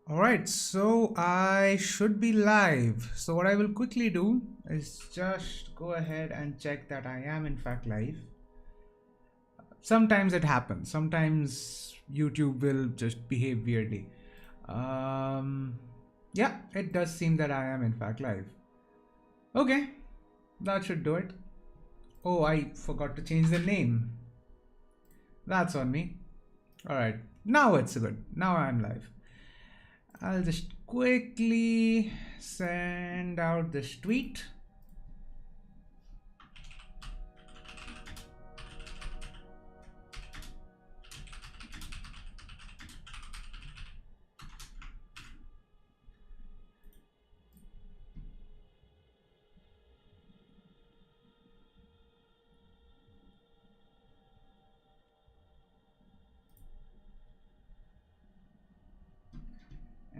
All right, so I should be live. So what I will quickly do is just go ahead and check that I am in fact live. Sometimes it happens. Sometimes YouTube will just behave weirdly. Yeah, it does seem that I am in fact live. Okay, that should do it. Oh, I forgot to change the name. That's on me. All right, now it's good. Now I'm live. I'll just quickly send out this tweet.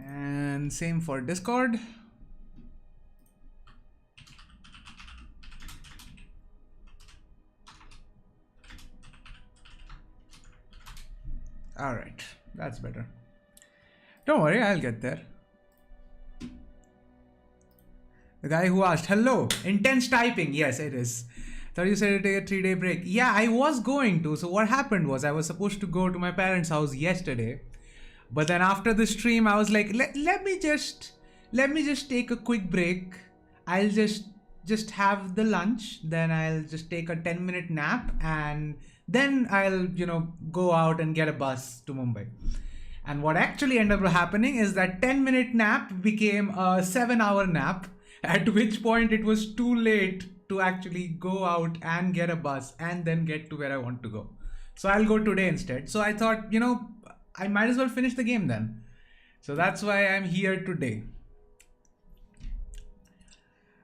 And same for Discord. All right, that's better. Don't worry, I'll get there. The guy who asked, hello, intense typing. Yes, it is. Thought you said to take a 3-day break. Yeah, I was going to. So what happened was I was supposed to go to my parents' house yesterday. But then after the stream, I was like, let me just take a quick break. I'll just have the lunch. Then I'll just take a 10-minute nap. And then I'll, go out and get a bus to Mumbai. And what actually ended up happening is that 10-minute nap became a 7-hour nap. At which point it was too late to actually go out and get a bus and then get to where I want to go. So I'll go today instead. So I thought, I might as well finish the game then. So that's why I'm here today.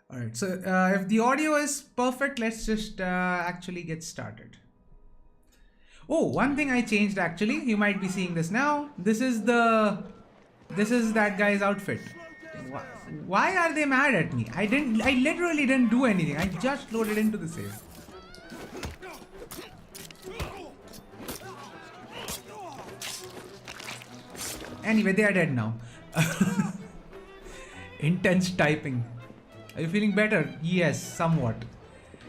All right, so if the audio is perfect, let's just actually get started. Oh, one thing I changed actually, you might be seeing this now. This is that guy's outfit. Why are they mad at me? I literally didn't do anything. I just loaded into the save. Anyway, they are dead now. Intense typing. Are you feeling better? Yes, somewhat.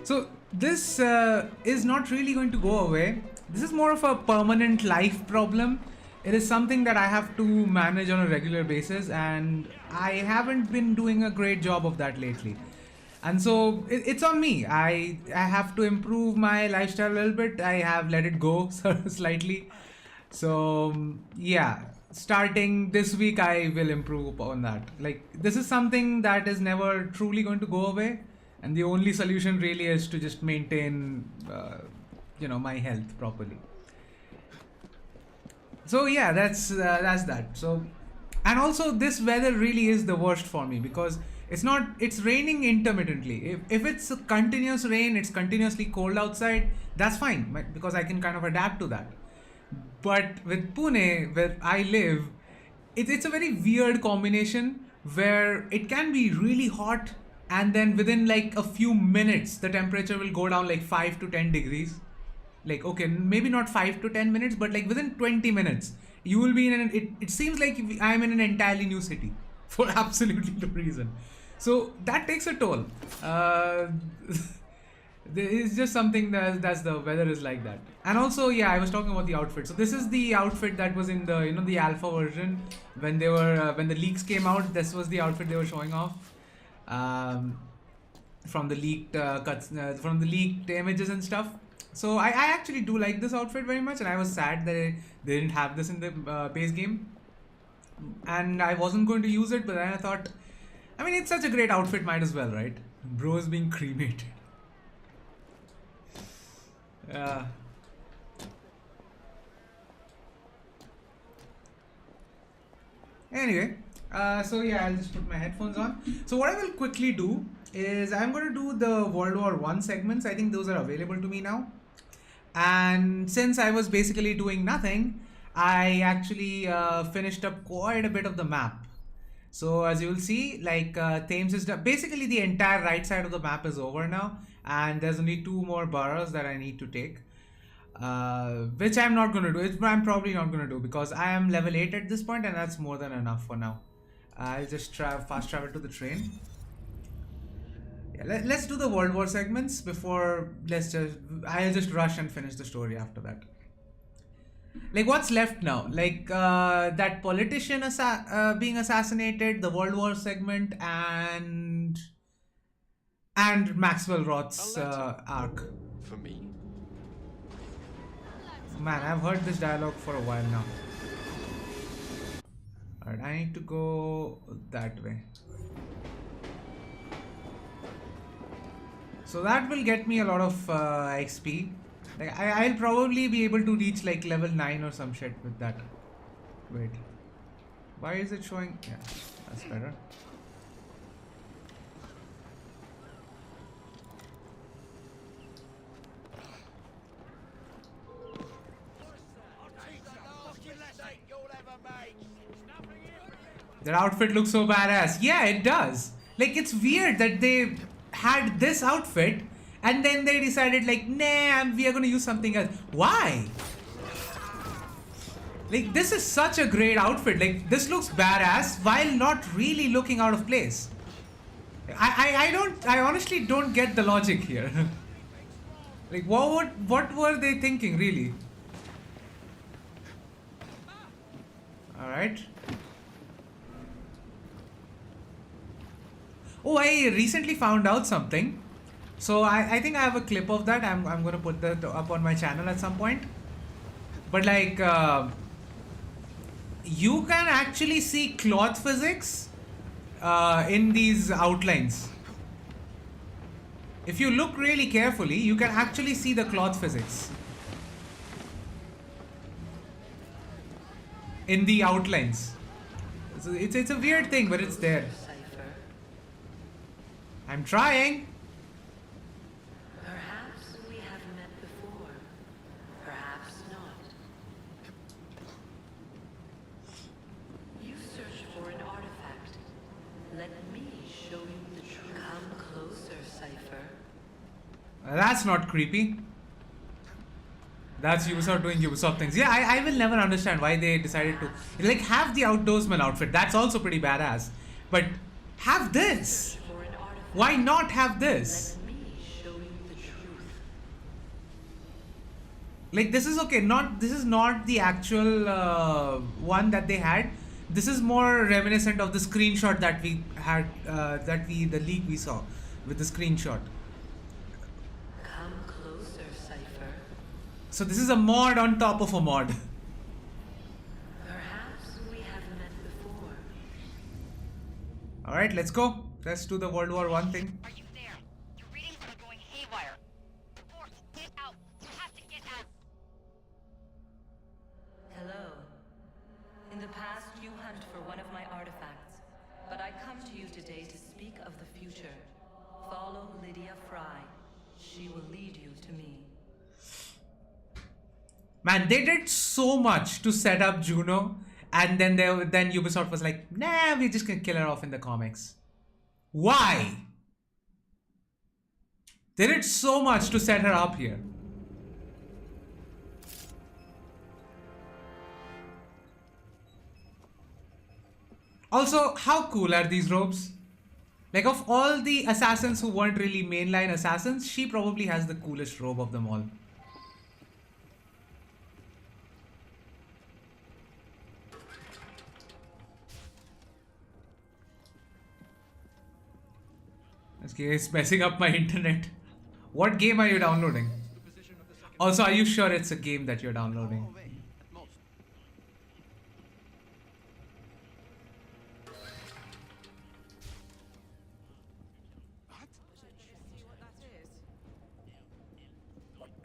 So this is not really going to go away. This is more of a permanent life problem. It is something that I have to manage on a regular basis, and I haven't been doing a great job of that lately. And so it's on me. I have to improve my lifestyle a little bit. I have let it go slightly. So yeah, starting this week, I will improve upon that. Like, this is something that is never truly going to go away. And the only solution really is to just maintain, my health properly. So yeah, that's that. So, and also this weather really is the worst for me because it's raining intermittently. If it's a continuous rain, it's continuously cold outside, that's fine because I can kind of adapt to that. But with Pune, where I live, it's a very weird combination where it can be really hot and then within like a few minutes, the temperature will go down like 5 to 10 degrees. Like, okay, maybe not 5 to 10 minutes, but like within 20 minutes, you will be it seems like I'm in an entirely new city for absolutely no reason. So that takes a toll. It's just something that's the weather is like that. And also, yeah, I was talking about the outfit. So this is the outfit that was in the the alpha version when they were when the leaks came out. This was the outfit they were showing off from the leaked cuts from the leaked images and stuff. So I actually do like this outfit very much, and I was sad that they didn't have this in the base game, and I wasn't going to use it, but then I thought, I mean, it's such a great outfit, might as well, right? Bro is being cremated. Yeah. Anyway, so yeah, I'll just put my headphones on. So what I will quickly do is I'm going to do the World War I segments. I think those are available to me now. And since I was basically doing nothing, I actually finished up quite a bit of the map. So as you will see, like Thames is basically the entire right side of the map is over now, and there's only 2 more boroughs that I need to take. Which I'm not gonna do. I'm probably not gonna do because I am level 8 at this point and that's more than enough for now. I'll just fast travel to the train. Yeah, let's do the World War segments before. I'll just rush and finish the story after that. Like, what's left now? Like, that politician being assassinated, the World War segment, and Maxwell Roth's arc. For me. Man, I've heard this dialogue for a while now. Alright, I need to go that way. So that will get me a lot of XP. Like I'll probably be able to reach like level 9 or some shit with that. Wait. Why is it showing? Yeah, that's better. That outfit looks so badass. Yeah, it does. Like, it's weird that they had this outfit and then they decided like, nah, we are gonna use something else. Why? Like, this is such a great outfit. Like, this looks badass while not really looking out of place. I honestly don't get the logic here. Like, what were they thinking, really? Alright. Oh, I recently found out something. So I think I have a clip of that. I'm gonna put that up on my channel at some point. But like, you can actually see cloth physics in these outlines. If you look really carefully, you can actually see the cloth physics in the outlines. So it's a weird thing, but it's there. I'm trying. Perhaps we have met before. Perhaps not. You search for an artifact. Let me show you the truth. Come closer, Cypher. That's not creepy. That's Ubisoft doing Ubisoft things. Yeah, I will never understand why they decided to like have the outdoorsman outfit. That's also pretty badass. But have this. Why not have this? Let me show you the truth. Like, this is okay. This is not the actual one that they had. This is more reminiscent of the screenshot that we had, the leak we saw with the screenshot. Come closer, Cypher. So this is a mod on top of a mod. Perhaps we have met before. All right, let's go. Let's do the World War I thing. Are you there? Your readings are going haywire. Force, get out. You have to get out. Hello. In the past, you hunt for one of my artifacts, but I come to you today to speak of the future. Follow Lydia Fry. She will lead you to me. Man, they did so much to set up Juno, and then Ubisoft was like, nah, we're just gonna kill her off in the comics. Why? They did so much to set her up here. Also, how cool are these robes? Like, of all the assassins who weren't really mainline assassins, she probably has the coolest robe of them all. Okay, it's messing up my internet. What game are you downloading? Also, are you sure it's a game that you're downloading?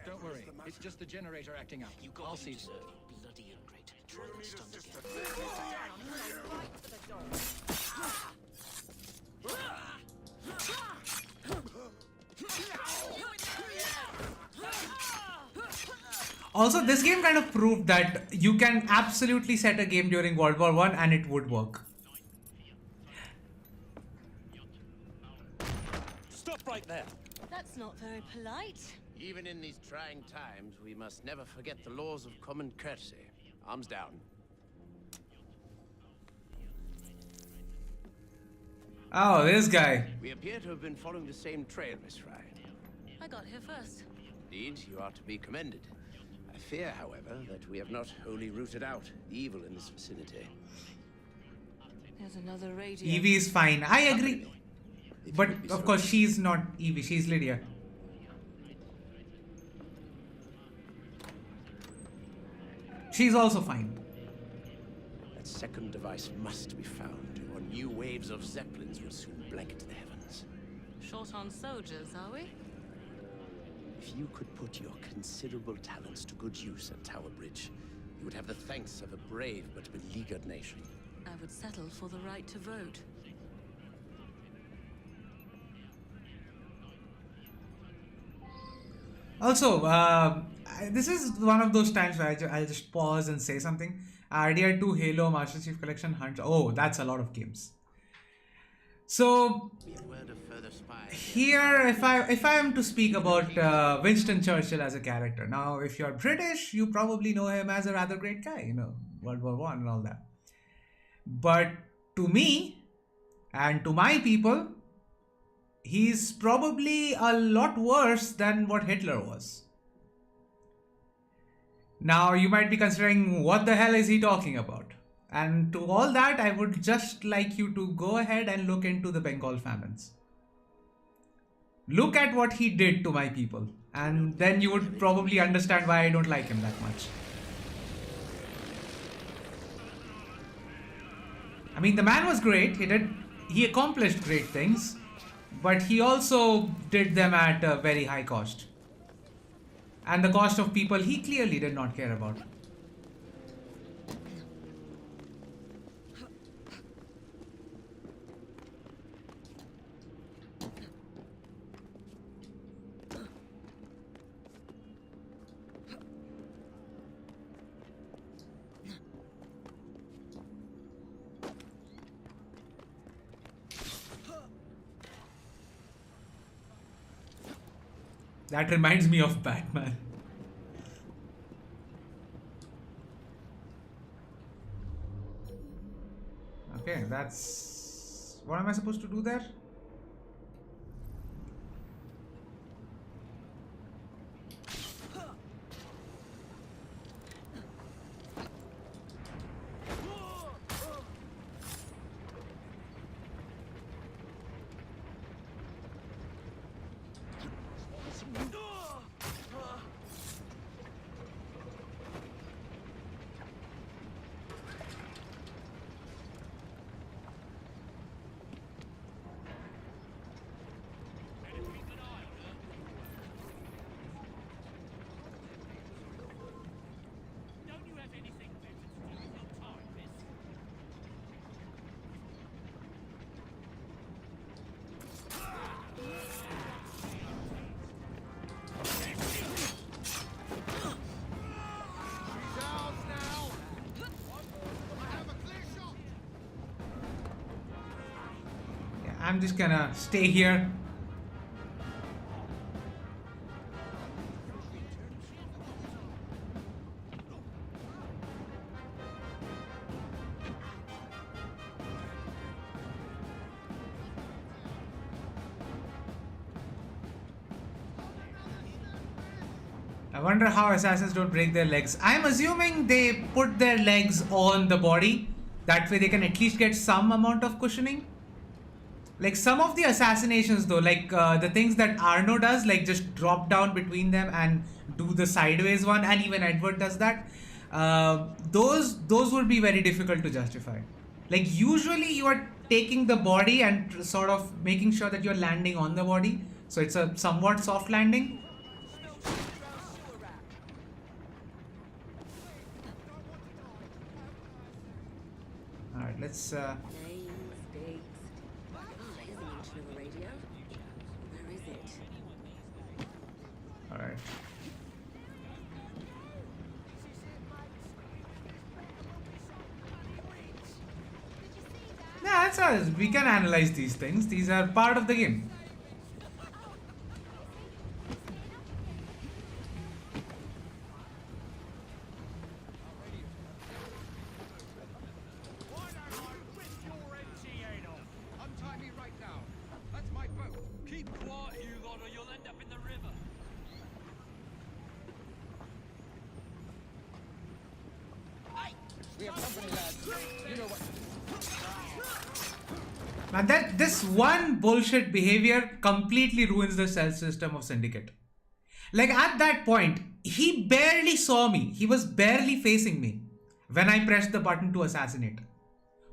Don't worry, it's just the generator acting up. I'll see to it. Bloody ingrate. Try and stunt again. Also, this game kind of proved that you can absolutely set a game during World War I and it would work. Stop right there. That's not very polite. Even in these trying times, we must never forget the laws of common courtesy. Arms down. Oh, this guy. We appear to have been following the same trail, Miss Fry. I got here first. Indeed, you are to be commended. I fear, however, that we have not wholly rooted out the evil in this vicinity. There's another radio. Evie is fine. I agree. If But you would be of so course, she's not Evie. She's Lydia. She's also fine. That second device must be found, or new waves of zeppelins will soon blanket the heavens. Short on soldiers, are we? If you could put your considerable talents to good use at Tower Bridge, you would have the thanks of a brave but beleaguered nation. I would settle for the right to vote. Also, this is one of those times where I'll just pause and say something. Idea 2 Halo Master Chief Collection Hunt. Oh, that's a lot of games. So Be a word of further spy. here, if I am to speak about Winston Churchill as a character, now if you're British, you probably know him as a rather great guy, you know, World War I and all that. But to me and to my people, he's probably a lot worse than what Hitler was. Now you might be considering, what the hell is he talking about? And to all that, I would just like you to go ahead and look into the Bengal famines. Look at what he did to my people, and then you would probably understand why I don't like him that much. I mean, the man was great. He accomplished great things, but he also did them at a very high cost. And the cost of people he clearly did not care about. That reminds me of Batman. Okay, that's... What am I supposed to do there? I'm just gonna stay here. I wonder how assassins don't break their legs. I'm assuming they put their legs on the body. That way they can at least get some amount of cushioning. Like some of the assassinations though, like the things that Arno does, like just drop down between them and do the sideways one, and even Edward does that. Those would be very difficult to justify. Like usually you are taking the body and sort of making sure that you're landing on the body, so it's a somewhat soft landing. All right, let's. Alright. Yeah, that's us. We can analyze these things. These are part of the game. We have company, lads. You know what to do. And that this one bullshit behavior completely ruins the stealth system of Syndicate. Like at that point, he barely saw me. He was barely facing me when I pressed the button to assassinate.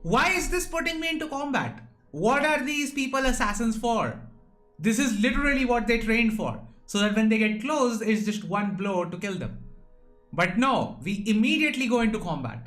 Why is this putting me into combat? What are these people assassins for? This is literally what they trained for. So that when they get close, it's just one blow to kill them. But no, we immediately go into combat.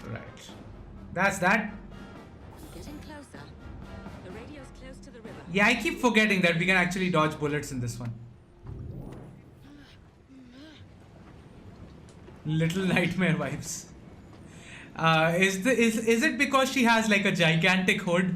Right. That's that. Getting closer. The radio's close to the river. Yeah, I keep forgetting that we can actually dodge bullets in this one. Little Nightmare vibes. Is it because she has like a gigantic hood?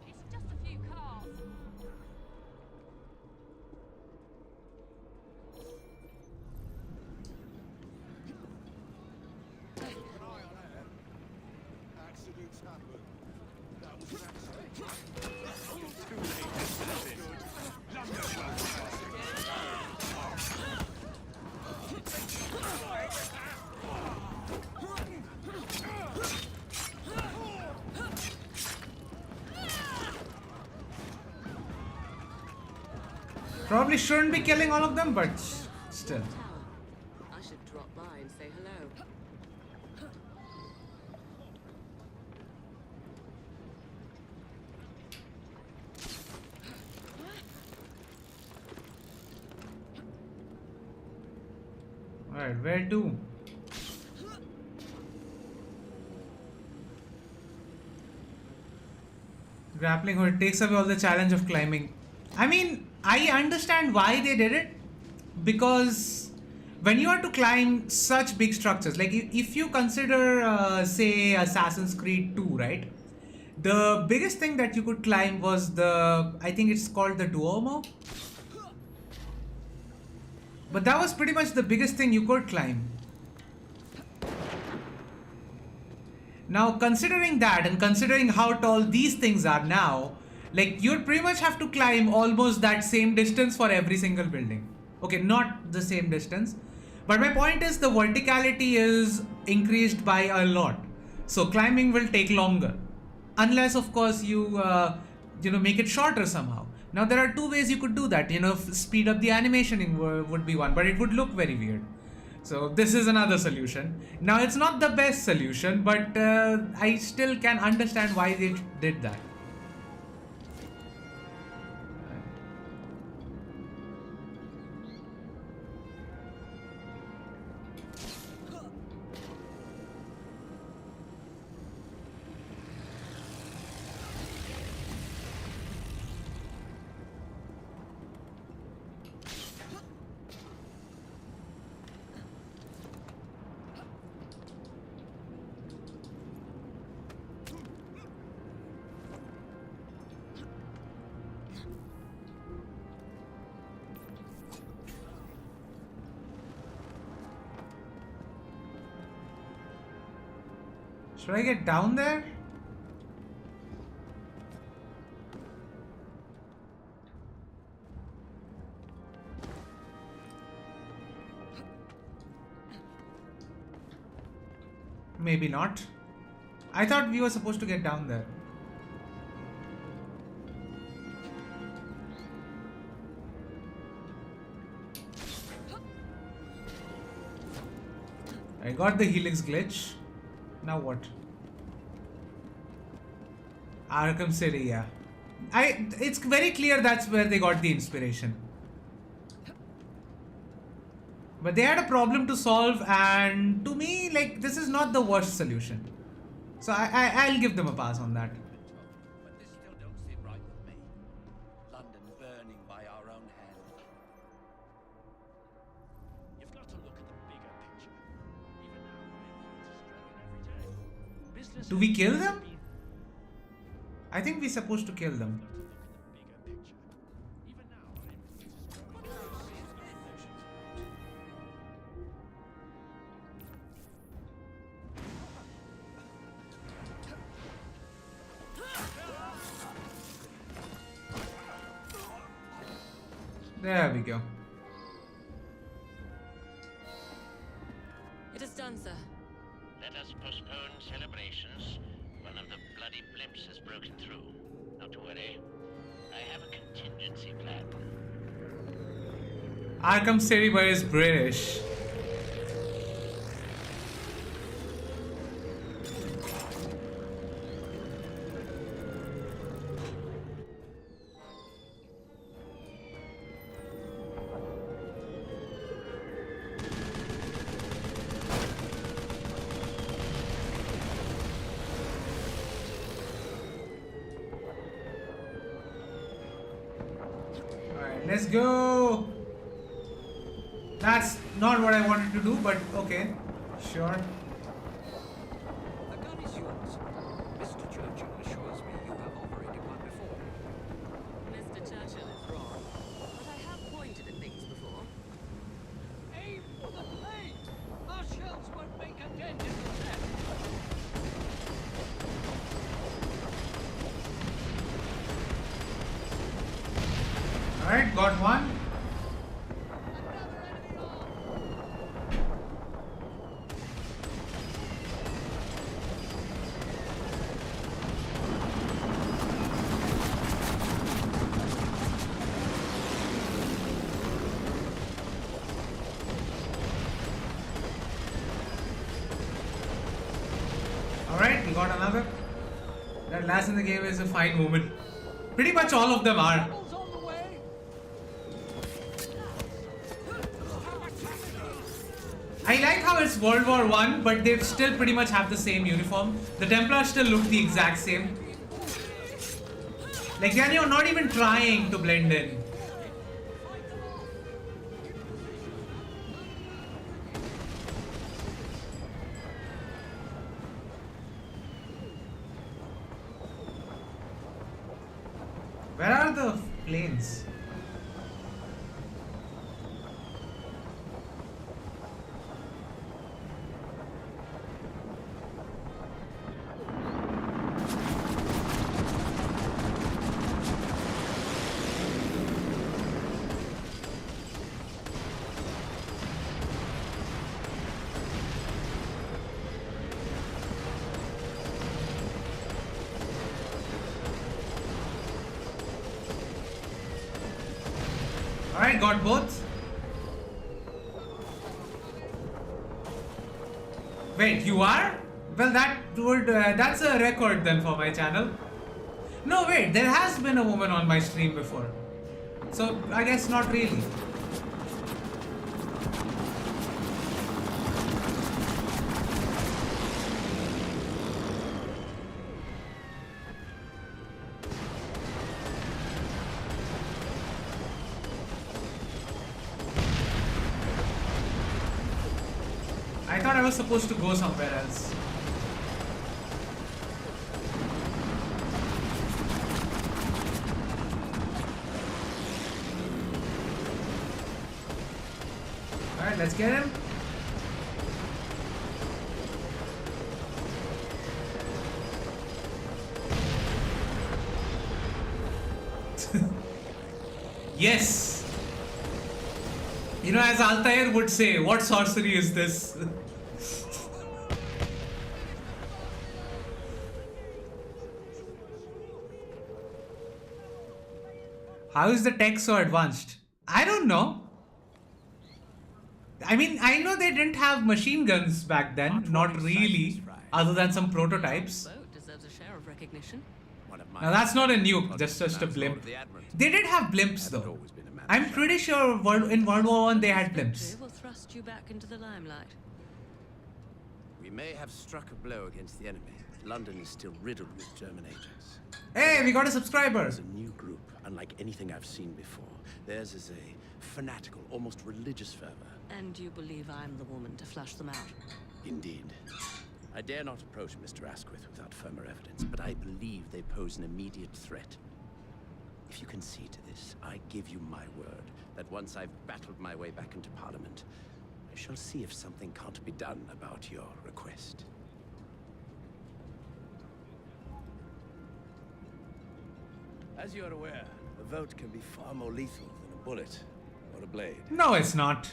It's just a few cars. Accidents happen. That was an accident. Too late. Probably shouldn't be killing all of them, but still. Tower. I should drop by and say hello. Alright, where to? Grappling hood takes away all the challenge of climbing. I mean, I understand why they did it, because when you are to climb such big structures, like if you consider, say, Assassin's Creed 2, right? The biggest thing that you could climb was I think it's called the Duomo. But that was pretty much the biggest thing you could climb. Now, considering that and considering how tall these things are now, like you'll pretty much have to climb almost that same distance for every single building. Okay, not the same distance. But my point is the verticality is increased by a lot. So climbing will take longer. Unless, of course, you make it shorter somehow. Now, there are two ways you could do that. Speed up the animation would be one, but it would look very weird. So this is another solution. Now, it's not the best solution, but I still can understand why they did that. Should I get down there? Maybe not. I thought we were supposed to get down there. I got the helix glitch. Now what? Arkham City, yeah. It's very clear that's where they got the inspiration. But they had a problem to solve, and to me, like, this is not the worst solution. So I'll give them a pass on that. But this still don't seem right with me. London burning by our own hand. You've got to look at the bigger picture. Even now, it's struggling every day. Business Do we has kill always them? been- I think we're supposed to kill them. Got to look at the bigger picture. Even now, it's struggling. There we go. It is done, sir. Let us postpone celebrations. One of the bloody blimps has broken through. Not to worry. I have a contingency plan. Arkham City, but it's British. Alright, let's go. That's not what I wanted to do, but okay. Sure. The gun is yours. Mr. Churchill assures me you have operated one before. Mr. Churchill is wrong. But I have pointed at things before. Aim for the plane! Our shells won't make a dent in the net. Alright, got one. Alright, we got another. That last in the game is a fine woman. Pretty much all of them are. Rebels on the way! I like how it's World War One, but they still pretty much have the same uniform. The Templars still look the exact same. Like they're not even trying to blend in. Where are the planes? Alright, got both. Wait, you are? Well, that's a record then for my channel. No, wait, there has been a woman on my stream before. So, I guess not really. I thought I was supposed to go somewhere else. Alright, let's get him. Yes! You know, as Altair would say, what sorcery is this? How is the tech so advanced? I don't know. I mean, I know they didn't have machine guns back then. Not really. Other than some prototypes. Boat deserves a share of recognition. One of my Now that's not a nuke, that's just a blimp. They did have blimps though. I'm pretty sure in World War I they had blimps. Will thrust you back into the limelight. We may have struck a blow against the enemy. London is still riddled with German agents. Hey, we got a subscriber. There's a new group, unlike anything I've seen before. Theirs is a fanatical, almost religious fervor. And you believe I'm the woman to flush them out? Indeed. I dare not approach Mr. Asquith without firmer evidence, but I believe they pose an immediate threat. If you concede to this, I give you my word that once I've battled my way back into Parliament, I shall see if something can't be done about your request. As you're aware, a vote can be far more lethal than a bullet or a blade. No, it's not.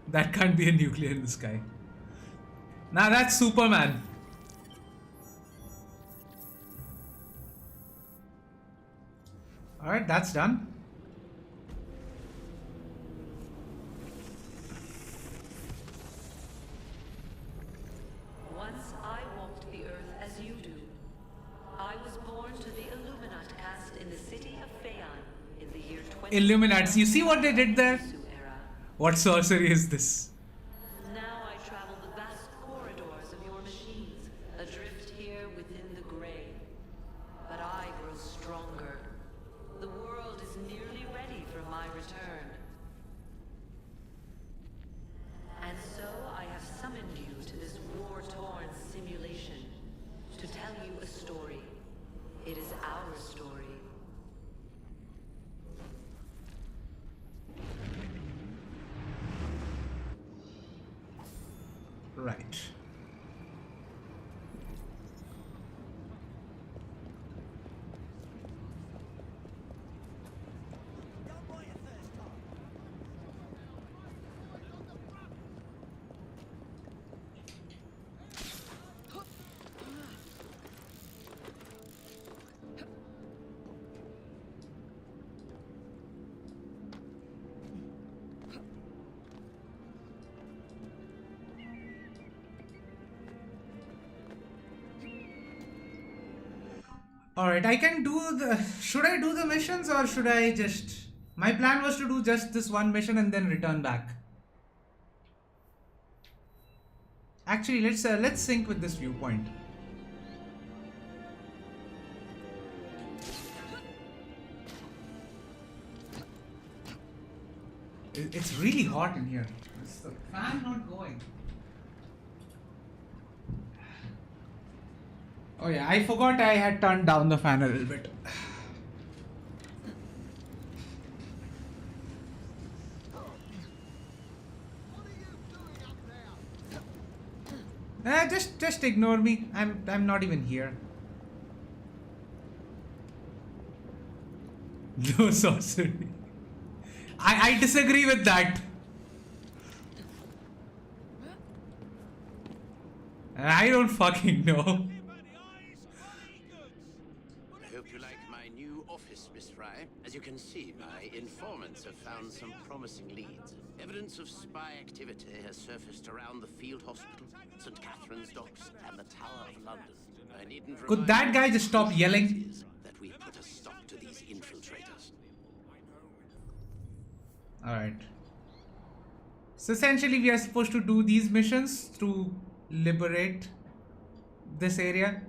That can't be a nuclear in the sky. Now that's Superman. Alright, that's done. Once I walked the earth as you do. I was born to the Illuminat caste in the city of Phaeon in the year 20. Illuminati. You see what they did there? Era. What sorcery is this? Now I travel the vast corridors of your machines, adrift here within the grave. But I grow stronger. The world is nearly ready for my return. And so I have summoned you to this war-torn simulation to tell you a story. It is our story. Right. Alright, I can do the... Should I do the missions or should I just... My plan was to do just this one mission and then return back. Actually, let's sync with this viewpoint. It's really hot in here. Is the fan not going? Oh yeah, I forgot I had turned down the fan a little bit. Just ignore me. I'm not even here. No sorcery. I disagree with that. I don't fucking know. I hope you like my new office, Miss Fry. As you can see, my informants have found some promising leads. Evidence of spy activity has surfaced around the field hospital, St. Catherine's Docks, and the Tower of London. I needn't Could that guy just stop yelling? that we put a stop to these infiltrators. Alright. So essentially we are supposed to do these missions to liberate this area.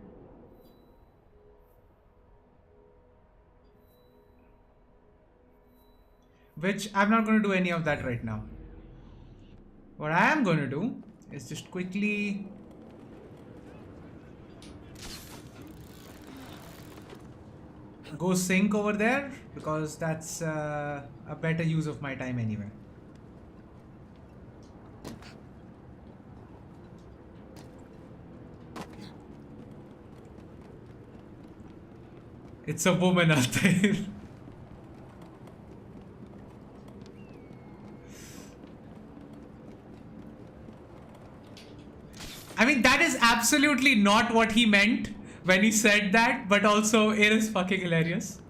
Which I'm not going to do any of that right now. What I am going to do is just quickly go sync over there because that's a better use of my time anyway. It's a woman out there. I mean, that is absolutely not what he meant, when he said that, but also it is fucking hilarious.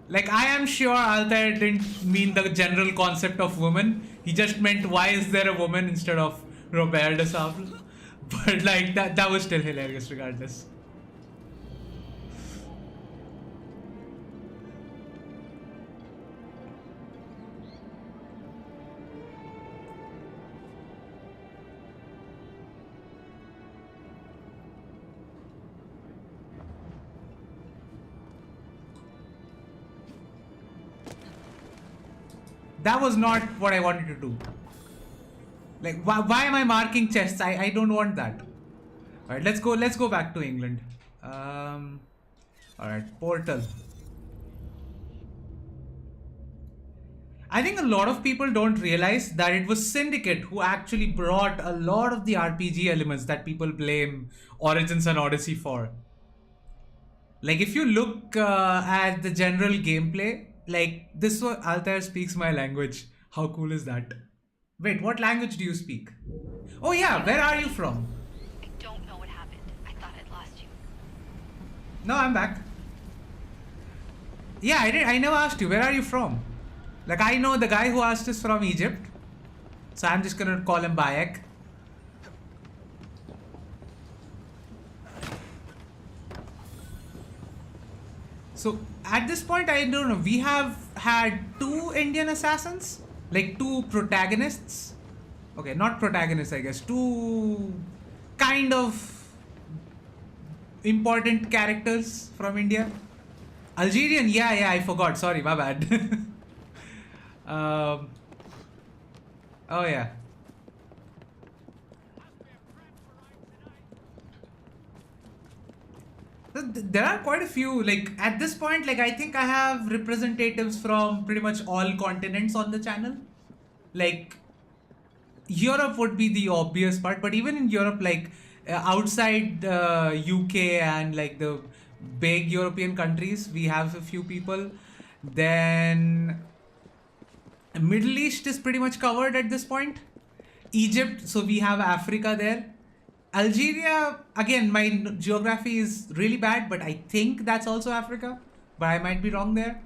Like, I am sure Altair didn't mean the general concept of woman. He just meant why is there a woman instead of Robert de Sable. But like that was still hilarious regardless. That was not what I wanted to do. Like, why am I marking chests? I don't want that. Alright, let's go back to England. Alright, portal. I think a lot of people don't realize that it was Syndicate who actually brought a lot of the RPG elements that people blame Origins and Odyssey for. Like, if you look at the general gameplay, like, this one, Altair speaks my language. How cool is that? Wait, what language do you speak? Oh yeah, where are you from? I don't know what happened. I thought I'd lost you. No, I'm back. Yeah, I never asked you. Where are you from? Like, I know the guy who asked is from Egypt. So I'm just gonna call him Bayek. So at this point, I don't know. We have had 2 Indian assassins, like 2 protagonists. Okay, not protagonists, I guess. 2 kind of important characters from India. Algerian, yeah, I forgot. Sorry, my bad. Oh yeah. There are quite a few, like at this point, like I think I have representatives from pretty much all continents on the channel. Like Europe would be the obvious part, but even in Europe, like outside UK and like the big European countries, we have a few people. Then Middle East is pretty much covered at this point. Egypt, so we have Africa there. Algeria, again, my geography is really bad, but I think that's also Africa, but I might be wrong there.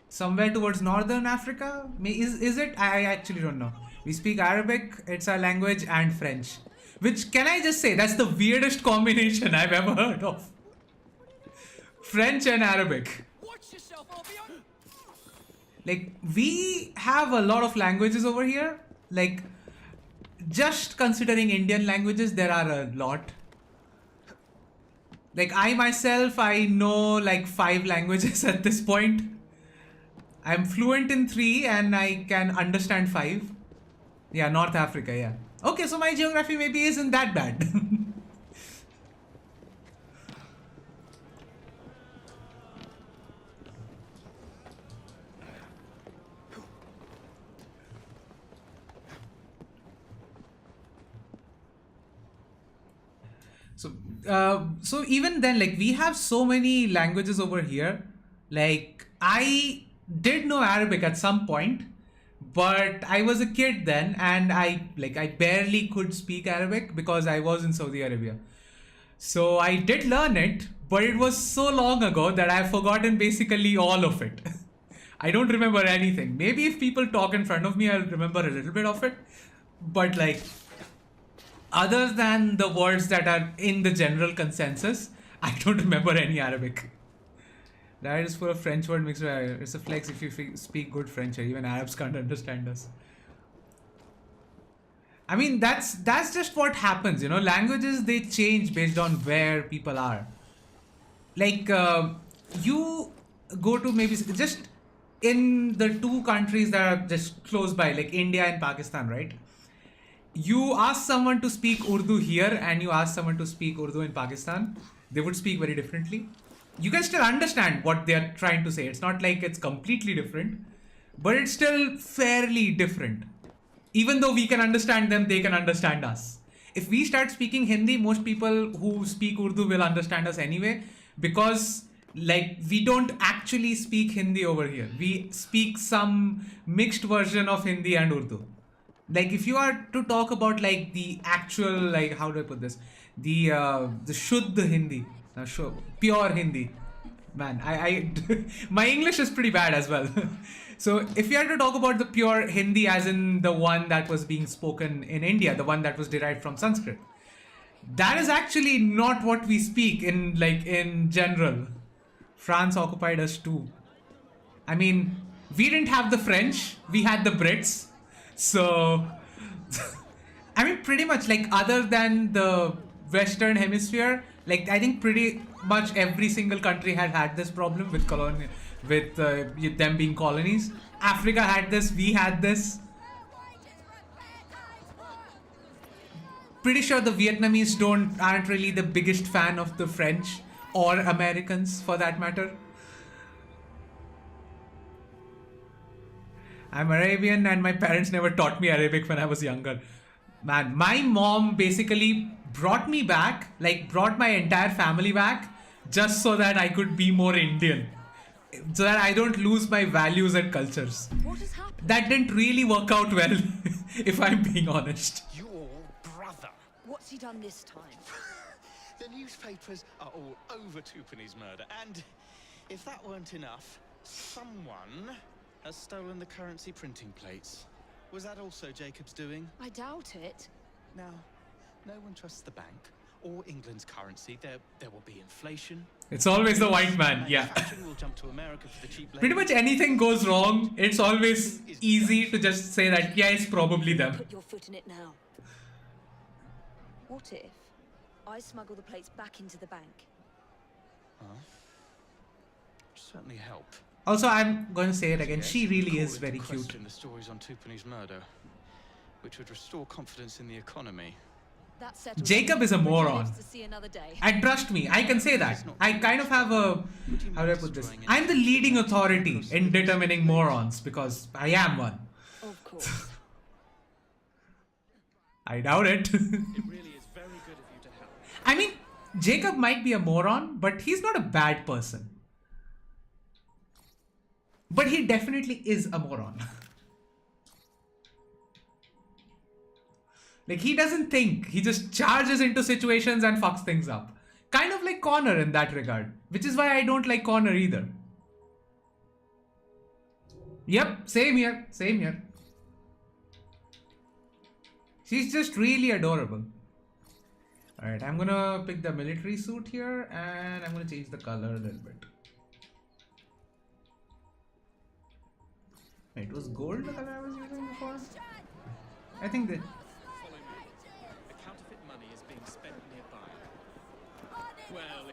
Somewhere towards northern Africa, is it? I actually don't know. We speak Arabic, it's our language, and French, which, can I just say, that's the weirdest combination I've ever heard of. French and Arabic. Watch yourself, Albion! Like, we have a lot of languages over here. Like, just considering Indian languages, there are a lot. Like, I myself, I know like 5 languages at this point. I'm fluent in 3 and I can understand 5. Yeah, North Africa, yeah. Okay, so my geography maybe isn't that bad. So even then, like, we have so many languages over here. Like, I did know Arabic at some point, but I was a kid then, and I barely could speak Arabic because I was in Saudi Arabia. So I did learn it, but it was so long ago that I've forgotten basically all of it. I don't remember anything. Maybe if people talk in front of me, I'll remember a little bit of it. But like, other than the words that are in the general consensus, I don't remember any Arabic. That is for a French word mixed with Arabic. It's a flex if you speak good French. Even Arabs can't understand us. I mean, that's just what happens, you know. Languages, they change based on where people are. Like, you go to maybe just in the 2 countries that are just close by, like India and Pakistan, right? You ask someone to speak Urdu here and you ask someone to speak Urdu in Pakistan, they would speak very differently. You can still understand what they're trying to say. It's not like it's completely different, but it's still fairly different. Even though we can understand them, they can understand us. If we start speaking Hindi, most people who speak Urdu will understand us anyway, because like, we don't actually speak Hindi over here. We speak some mixed version of Hindi and Urdu. Like, if you are to talk about like the actual, like, how do I put this? the Shuddha Hindi, pure Hindi. Man, I my English is pretty bad as well. So if you had to talk about the pure Hindi, as in the one that was being spoken in India, the one that was derived from Sanskrit, that is actually not what we speak in general. France occupied us too. I mean, we didn't have the French, we had the Brits. So I mean, pretty much like other than the Western Hemisphere, like I think pretty much every single country had this problem with them being colonies. Africa had this, we had this. Pretty sure the Vietnamese aren't really the biggest fan of the French or Americans for that matter. I'm Arabian and my parents never taught me Arabic when I was younger. Man, my mom basically brought me back, like brought my entire family back, just so that I could be more Indian. So that I don't lose my values and cultures. What has happened? That didn't really work out well, if I'm being honest. Your brother. What's he done this time? The newspapers are all over Tupani's murder, and if that weren't enough, someone has stolen the currency printing plates. Was that also Jacob's doing? I doubt it. Now, no one trusts the bank or England's currency. There will be inflation. It's always the white man, yeah. Manufacturing will jump to America for the cheap labor. Pretty much anything goes wrong, it's always easy to just say that, yeah, it's probably them. Put your foot in it now. What if I smuggle the plates back into the bank? Certainly help. Also, I'm going to say it again, Yes, she really call is into very cute. question the stories on Tupani's murder, which would restore confidence in the economy. That settles Jacob it. is a Richard moron. lives to see another day. And trust me, I can say that. I kind of have a... How do I put this? I'm the leading authority in determining morons because I am one. Of course. I doubt it. It really is very good of you to help. I mean, Jacob might be a moron, but he's not a bad person. But he definitely is a moron. Like, he doesn't think. He just charges into situations and fucks things up. Kind of like Connor in that regard. Which is why I don't like Connor either. Yep, same here. Same here. She's just really adorable. Alright, I'm gonna pick the military suit here. And I'm gonna change the color a little bit. It was gold the color I was using before? I think that... Follow me. The counterfeit money is being spent nearby. Well,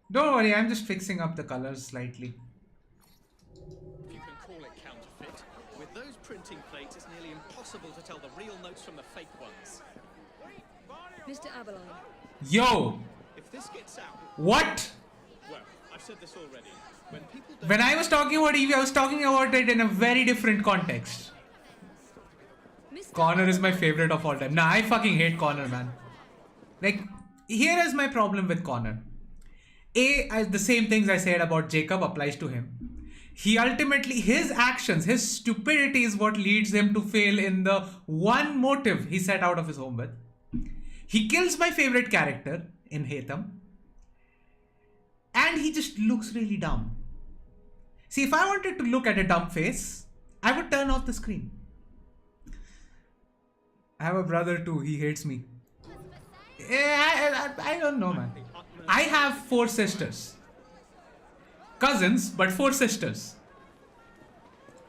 Don't worry, I'm just fixing up the colors slightly. if you can call it counterfeit, with those printing plates, it's nearly impossible to tell the real notes from the fake ones. Mr. Abeline. Yo! If this gets out, What? well, I've said this already. When people don't When I was talking about Evie, I was talking about it in a very different context. Mr. Connor is my favorite of all time. Nah, I fucking hate Connor, man. Like, here is my problem with Connor. The same things I said about Jacob applies to him. He ultimately, his actions, his stupidity is what leads him to fail in the one motive he set out of his home with. He kills my favorite character in Hatham. And he just looks really dumb. See, if I wanted to look at a dumb face, I would turn off the screen. I have a brother too, he hates me. I don't know, man. I have 4 sisters. Cousins, but 4 sisters.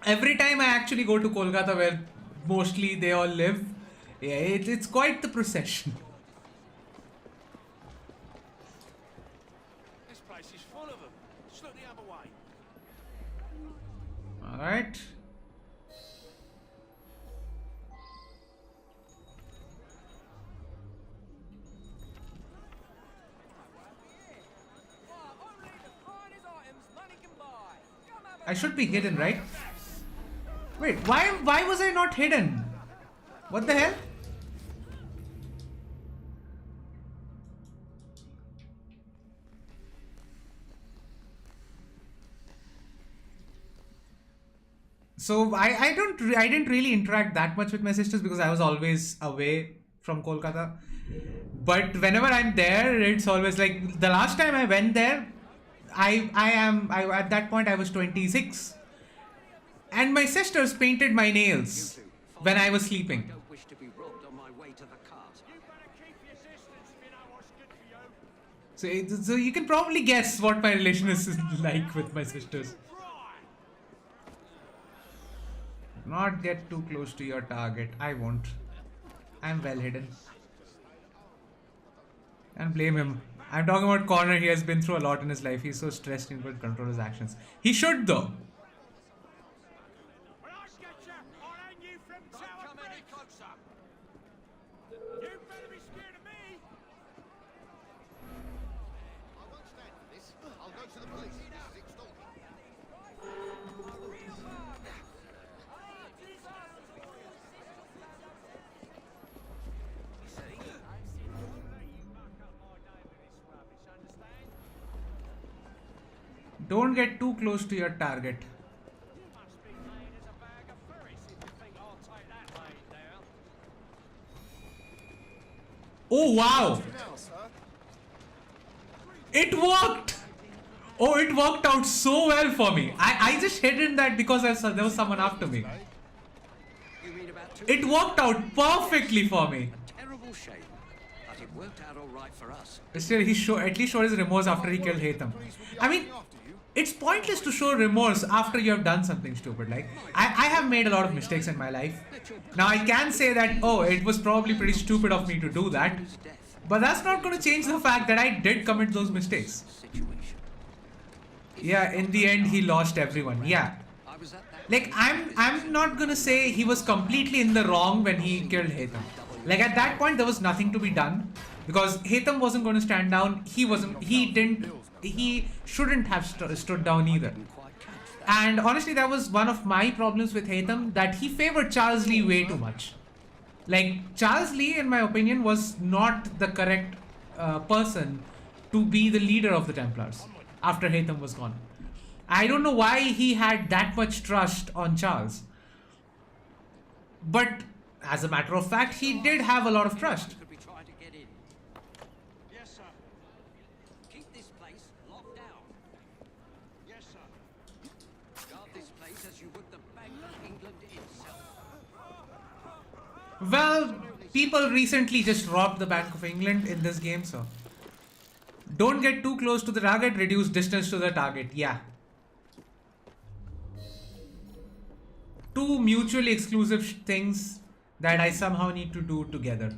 Every time I actually go to Kolkata, where mostly they all live, yeah, it's quite the procession. This place is full of them. Just look the other way. Alright. I should be hidden, right? Wait, why was I not hidden? What the hell? So I didn't really interact that much with my sisters because I was always away from Kolkata. But whenever I'm there, it's always like the last time I went there, I at that point I was 26, and my sisters painted my nails when I was sleeping. Don't wish to be robbed on my way to the cart. So you can probably guess what my relation is like with my sisters. Not get too close to your target. I won't. I'm well hidden. And blame him. I'm talking about Connor. He has been through a lot in his life. He's so stressed he couldn't control his actions. He should though. Don't get too close to your target. Oh wow! It worked! Oh, it worked out so well for me. I just hidden that because there was someone after me. It worked out perfectly for me. Terrible shame, but it worked out all right for us. Still, at least showed his remorse after he killed Hatham. I mean, it's pointless to show remorse after you have done something stupid. Like, I have made a lot of mistakes in my life. Now, I can say that, oh, it was probably pretty stupid of me to do that. But that's not going to change the fact that I did commit those mistakes. Yeah, in the end, he lost everyone. Yeah. Like, I'm not going to say he was completely in the wrong when he killed Hatham. Like, at that point, there was nothing to be done. Because Hatham wasn't going to stand down. He shouldn't have stood down either. And honestly, that was one of my problems with Hatham, that he favored Charles Lee way too much. Like, Charles Lee, in my opinion, was not the correct person to be the leader of the Templars after Hatham was gone. I don't know why he had that much trust on Charles. But as a matter of fact, he did have a lot of trust. Well, people recently just robbed the Bank of England in this game, so don't get too close to the target, reduce distance to the target. Yeah. Two mutually exclusive things that I somehow need to do together.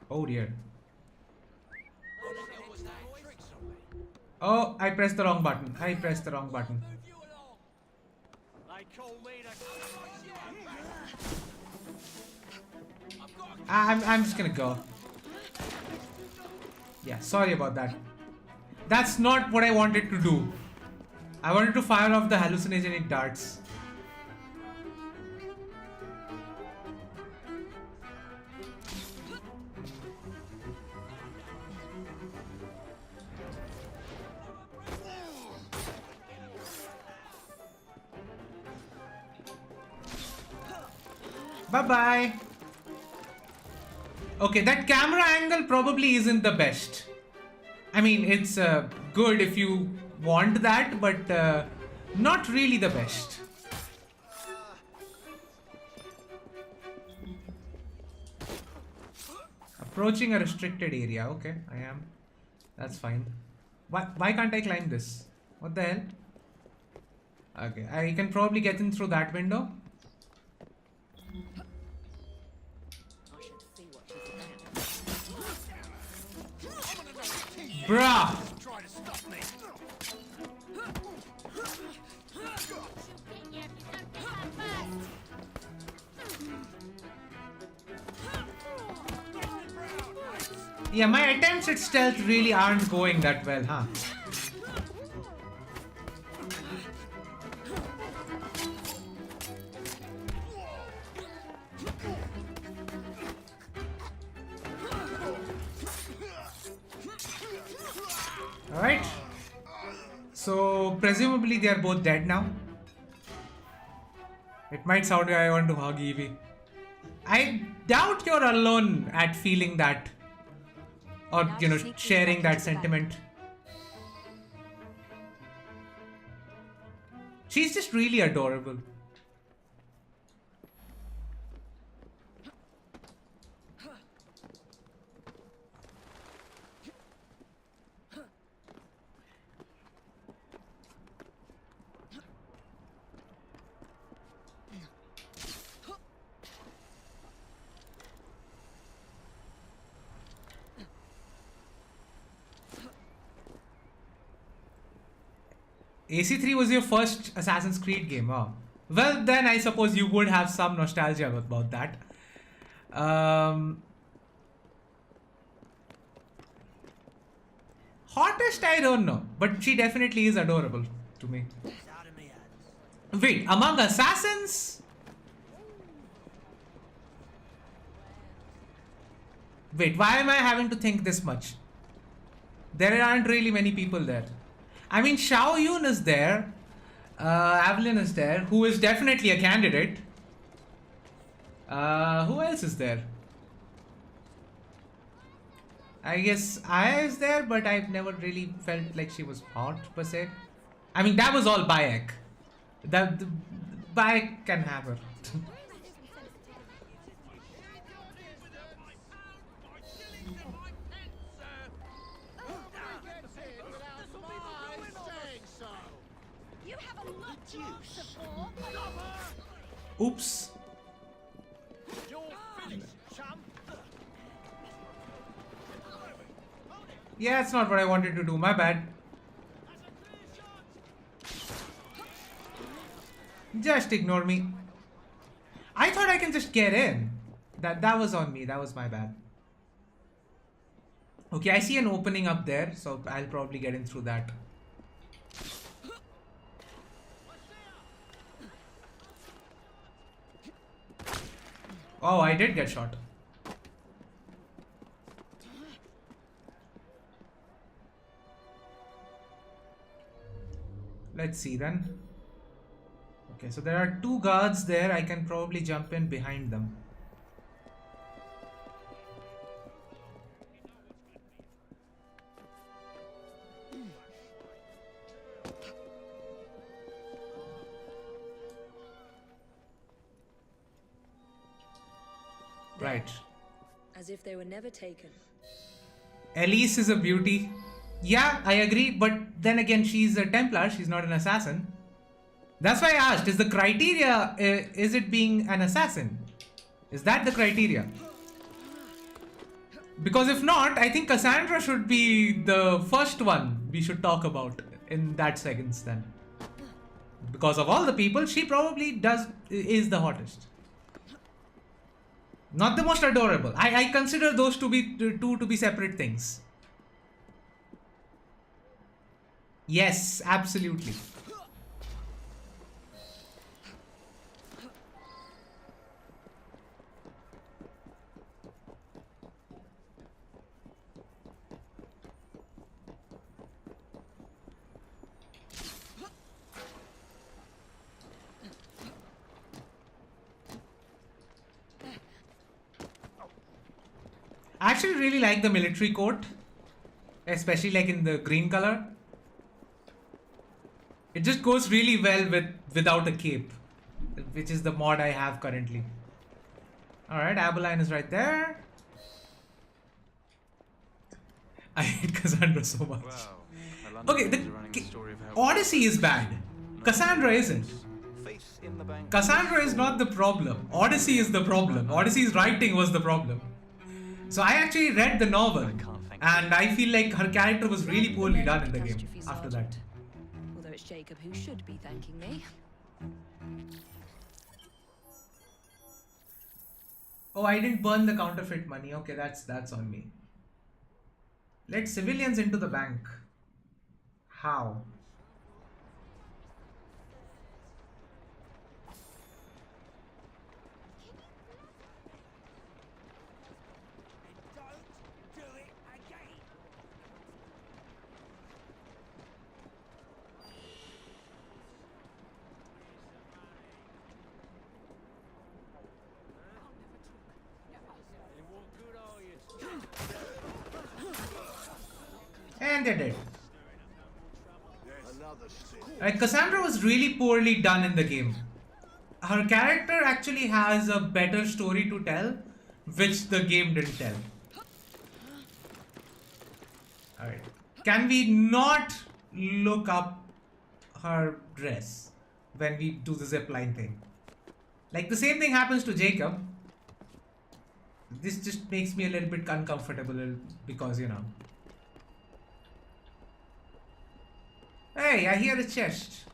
Oh dear. Oh, I pressed the wrong button. I'm just gonna go. Yeah, sorry about that. That's not what I wanted to do. I wanted to fire off the hallucinogenic darts. Bye-bye. Okay, that camera angle probably isn't the best. I mean, it's good if you want that, but not really the best. Approaching a restricted area. Okay, I am. That's fine. Why can't I climb this? What the hell? Okay, I can probably get in through that window. Bruh! Yeah, my attempts at stealth really aren't going that well, huh? Alright. So, presumably they are both dead now. It might sound like I want to hug Evie. I doubt you're alone at feeling that. Or, you know, sharing that sentiment. She's just really adorable. AC3 was your first Assassin's Creed game, huh? Well, then I suppose you would have some nostalgia about that. Hottest, I don't know, but she definitely is adorable to me. Wait, among assassins? Wait, why am I having to think this much? There aren't really many people there. I mean, Xiao Yun is there. Evelyn is there, who is definitely a candidate. Who else is there? I guess Aya is there, but I've never really felt like she was hot per se. I mean, that was all Bayek. The Bayek can have her. Oops. Yeah, it's not what I wanted to do. My bad. Just ignore me. I thought I can just get in. That was on me. That was my bad. Okay, I see an opening up there, so I'll probably get in through that. Oh, I did get shot. Let's see then. Okay, so there are two guards there. I can probably jump in behind them. Right. As if they were never taken. Elise is a beauty. Yeah, I agree, but then again, she's a Templar, she's not an assassin. That's why I asked, is the criteria, is it being an assassin? Is that the criteria? Because if not, I think Cassandra should be the first one we should talk about in that seconds then. Because of all the people, she probably is the hottest. Not the most adorable. I consider those to be separate things. Yes, absolutely. I actually really like the military coat, especially like in the green color. It just goes really well without a cape, which is the mod I have currently. Alright, Abeline is right there. I hate Cassandra so much. Okay, the Odyssey is bad. Cassandra isn't. Cassandra is not the problem. Odyssey is the problem. Odyssey's writing was the problem. So I actually read the novel, and I feel like her character was really poorly done in the game after that. Although it's Jacob who should be thanking me. Oh, I didn't burn the counterfeit money. Okay, that's on me. Let civilians into the bank. How? and they're dead. Cassandra was really poorly done in the game. Her character actually has a better story to tell, which the game didn't tell. Alright. Can we not look up her dress when we do the zipline thing? Like the same thing happens to Jacob. This just makes me a little bit uncomfortable because, you know. Hey, I hear a chest.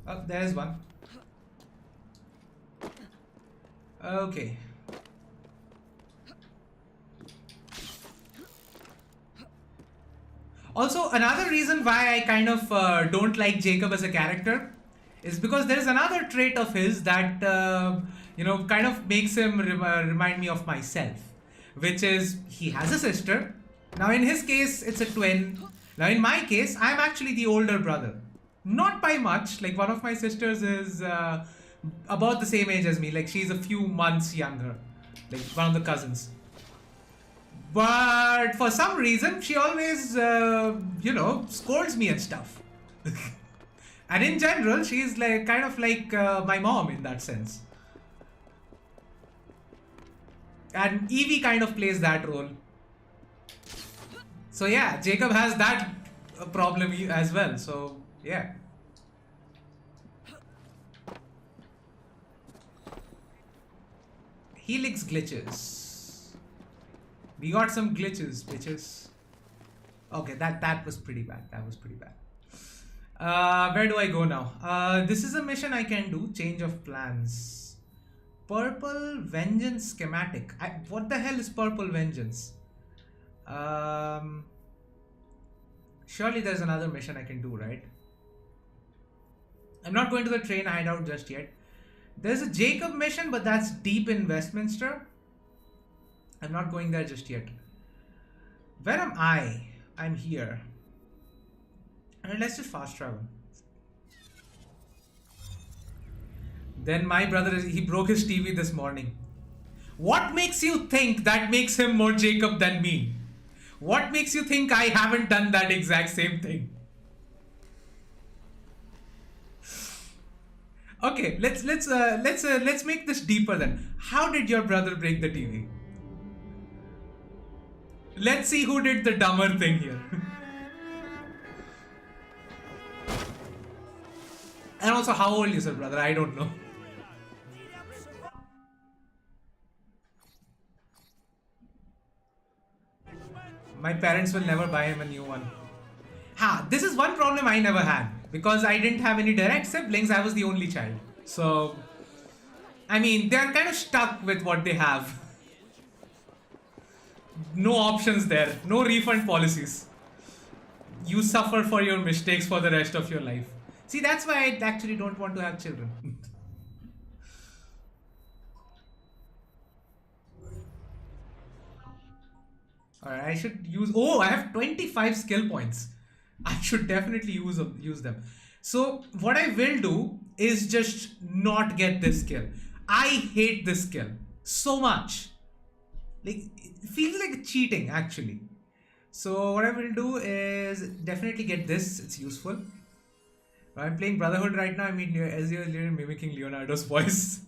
Oh, there's one. Okay. Also, another reason why I kind of don't like Jacob as a character is because there's another trait of his that, you know, kind of makes him remind me of myself, which is he has a sister. Now, in his case, it's a twin. Now, in my case, I'm actually the older brother. Not by much. Like, one of my sisters is about the same age as me. Like, she's a few months younger. Like, one of the cousins. But for some reason, she always, you know, scolds me and stuff. And in general, she's like kind of like my mom in that sense. And Evie kind of plays that role. So yeah, Jacob has that problem as well. So yeah. Helix glitches. We got some glitches, bitches. Okay, that was pretty bad. That was pretty bad. Where do I go now? This is a mission I can do. Change of plans. Purple Vengeance schematic. What the hell is Purple Vengeance? Surely there's another mission I can do, right? I'm not going to the train hideout just yet. There's a Jacob mission, but that's deep in Westminster. I'm not going there just yet. Where am I? I'm here. And let's just fast travel. Then my brother, he broke his TV this morning. What makes you think that makes him more Jacob than me? What makes you think I haven't done that exact same thing? Okay, let's make this deeper then. How did your brother break the TV? Let's see who did the dumber thing here. And also, how old is your brother? I don't know. My parents will never buy him a new one. This is one problem I never had. Because I didn't have any direct siblings, I was the only child. So, I mean, they're kind of stuck with what they have. No options there. No refund policies. You suffer for your mistakes for the rest of your life. See, that's why I actually don't want to have children. Alright, I should use... Oh, I have 25 skill points. I should definitely use them. So, what I will do is just not get this skill. I hate this skill so much. Like, it feels like cheating, actually. So, what I will do is definitely get this. It's useful. I'm playing Brotherhood right now. I mean, as you're mimicking Leonardo's voice.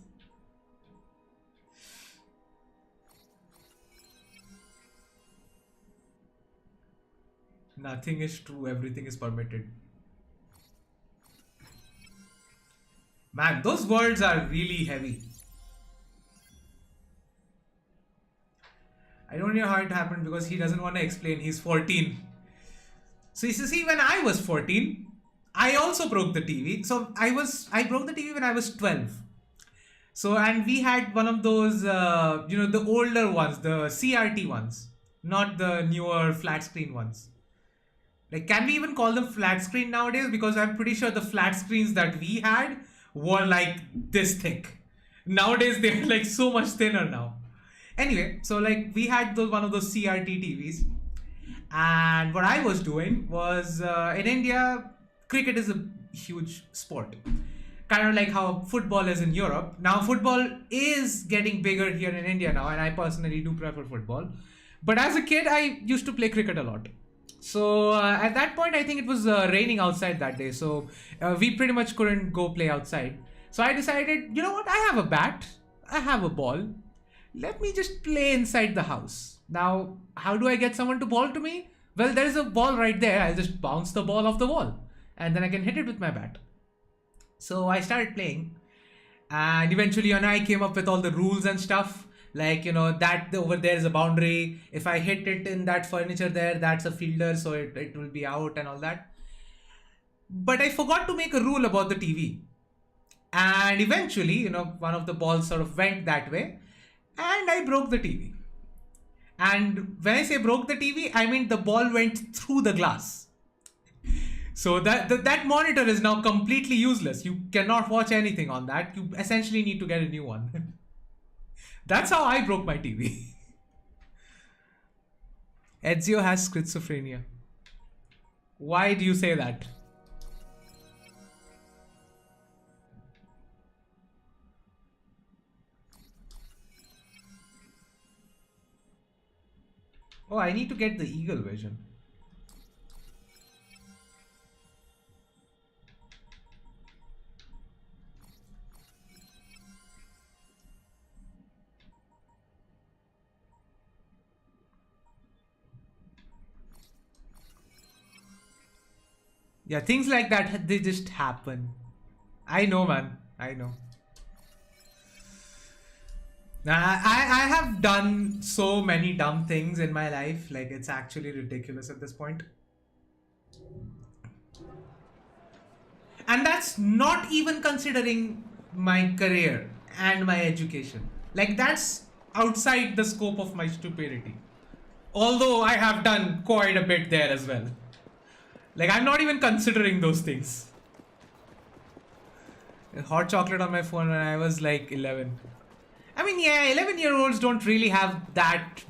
Nothing is true. Everything is permitted. Man, those words are really heavy. I don't know how it happened because he doesn't want to explain. He's 14. So you see, when I was 14, I also broke the TV. So I broke the TV when I was 12. So, and we had one of those, you know, the older ones, the CRT ones, not the newer flat screen ones. Like, can we even call them flat screen nowadays? Because I'm pretty sure the flat screens that we had were like this thick. Nowadays, they're like so much thinner now. Anyway, so like we had one of those CRT TVs. And what I was doing was, in India, cricket is a huge sport. kind of like how football is in Europe. Now football is getting bigger here in India now, and I personally do prefer football. But as a kid, I used to play cricket a lot. So at that point, I think it was raining outside that day. So we pretty much couldn't go play outside. So I decided, you know what? I have a bat. I have a ball. Let me just play inside the house. Now, how do I get someone to ball to me? Well, there is a ball right there. I'll just bounce the ball off the wall. And then I can hit it with my bat. So I started playing. And eventually, I came up with all the rules and stuff. Like, that over there is a boundary. If I hit it in that furniture there, that's a fielder, so it will be out and all that. But I forgot to make a rule about the TV. And eventually, one of the balls sort of went that way. And I broke the TV. And when I say broke the TV, I mean the ball went through the glass. So that monitor is now completely useless. You cannot watch anything on that. You essentially need to get a new one. That's how I broke my TV. Ezio has schizophrenia. Why do you say that? Oh, I need to get the eagle vision. Yeah, things like that, they just happen. I know, man. I know. I have done so many dumb things in my life. Like, it's actually ridiculous at this point. And that's not even considering my career and my education. Like, that's outside the scope of my stupidity. Although I have done quite a bit there as well. Like, I'm not even considering those things. Hot chocolate on my phone when I was like 11. I mean, yeah, 11-year-olds don't really have that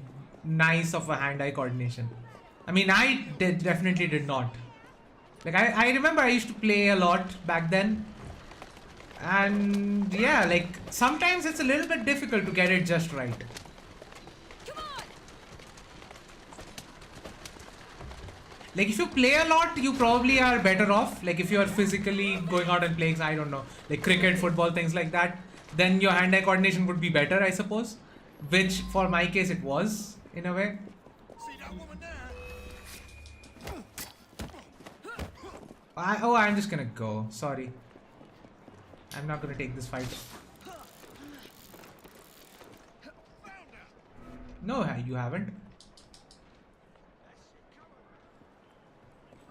nice of a hand-eye coordination. I mean, I definitely did not. Like, I remember I used to play a lot back then. And yeah, like, sometimes it's a little bit difficult to get it just right. Like, if you play a lot, you probably are better off. Like, if you are physically going out and playing, I don't know, like cricket, football, things like that, then your hand-eye coordination would be better, I suppose. Which, for my case, it was, in a way. See that woman there? I'm just gonna go. Sorry. I'm not gonna take this fight. No, you haven't.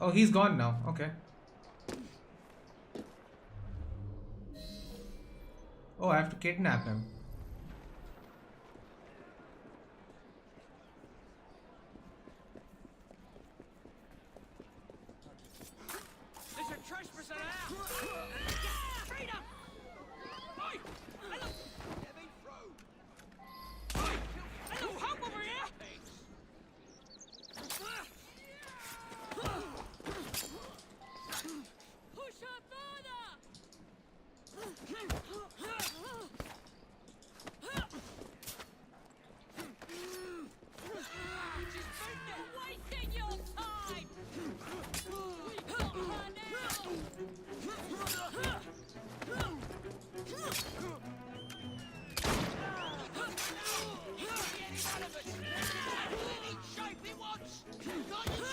Oh, he's gone now. Okay. Oh, I have to kidnap him. There's a trespass out! Freedom! Oi! Hello! Heavy throw! Oi! Hello, help over here! Push her further! Wasting your time! We got her now! Shape he wants! Got you,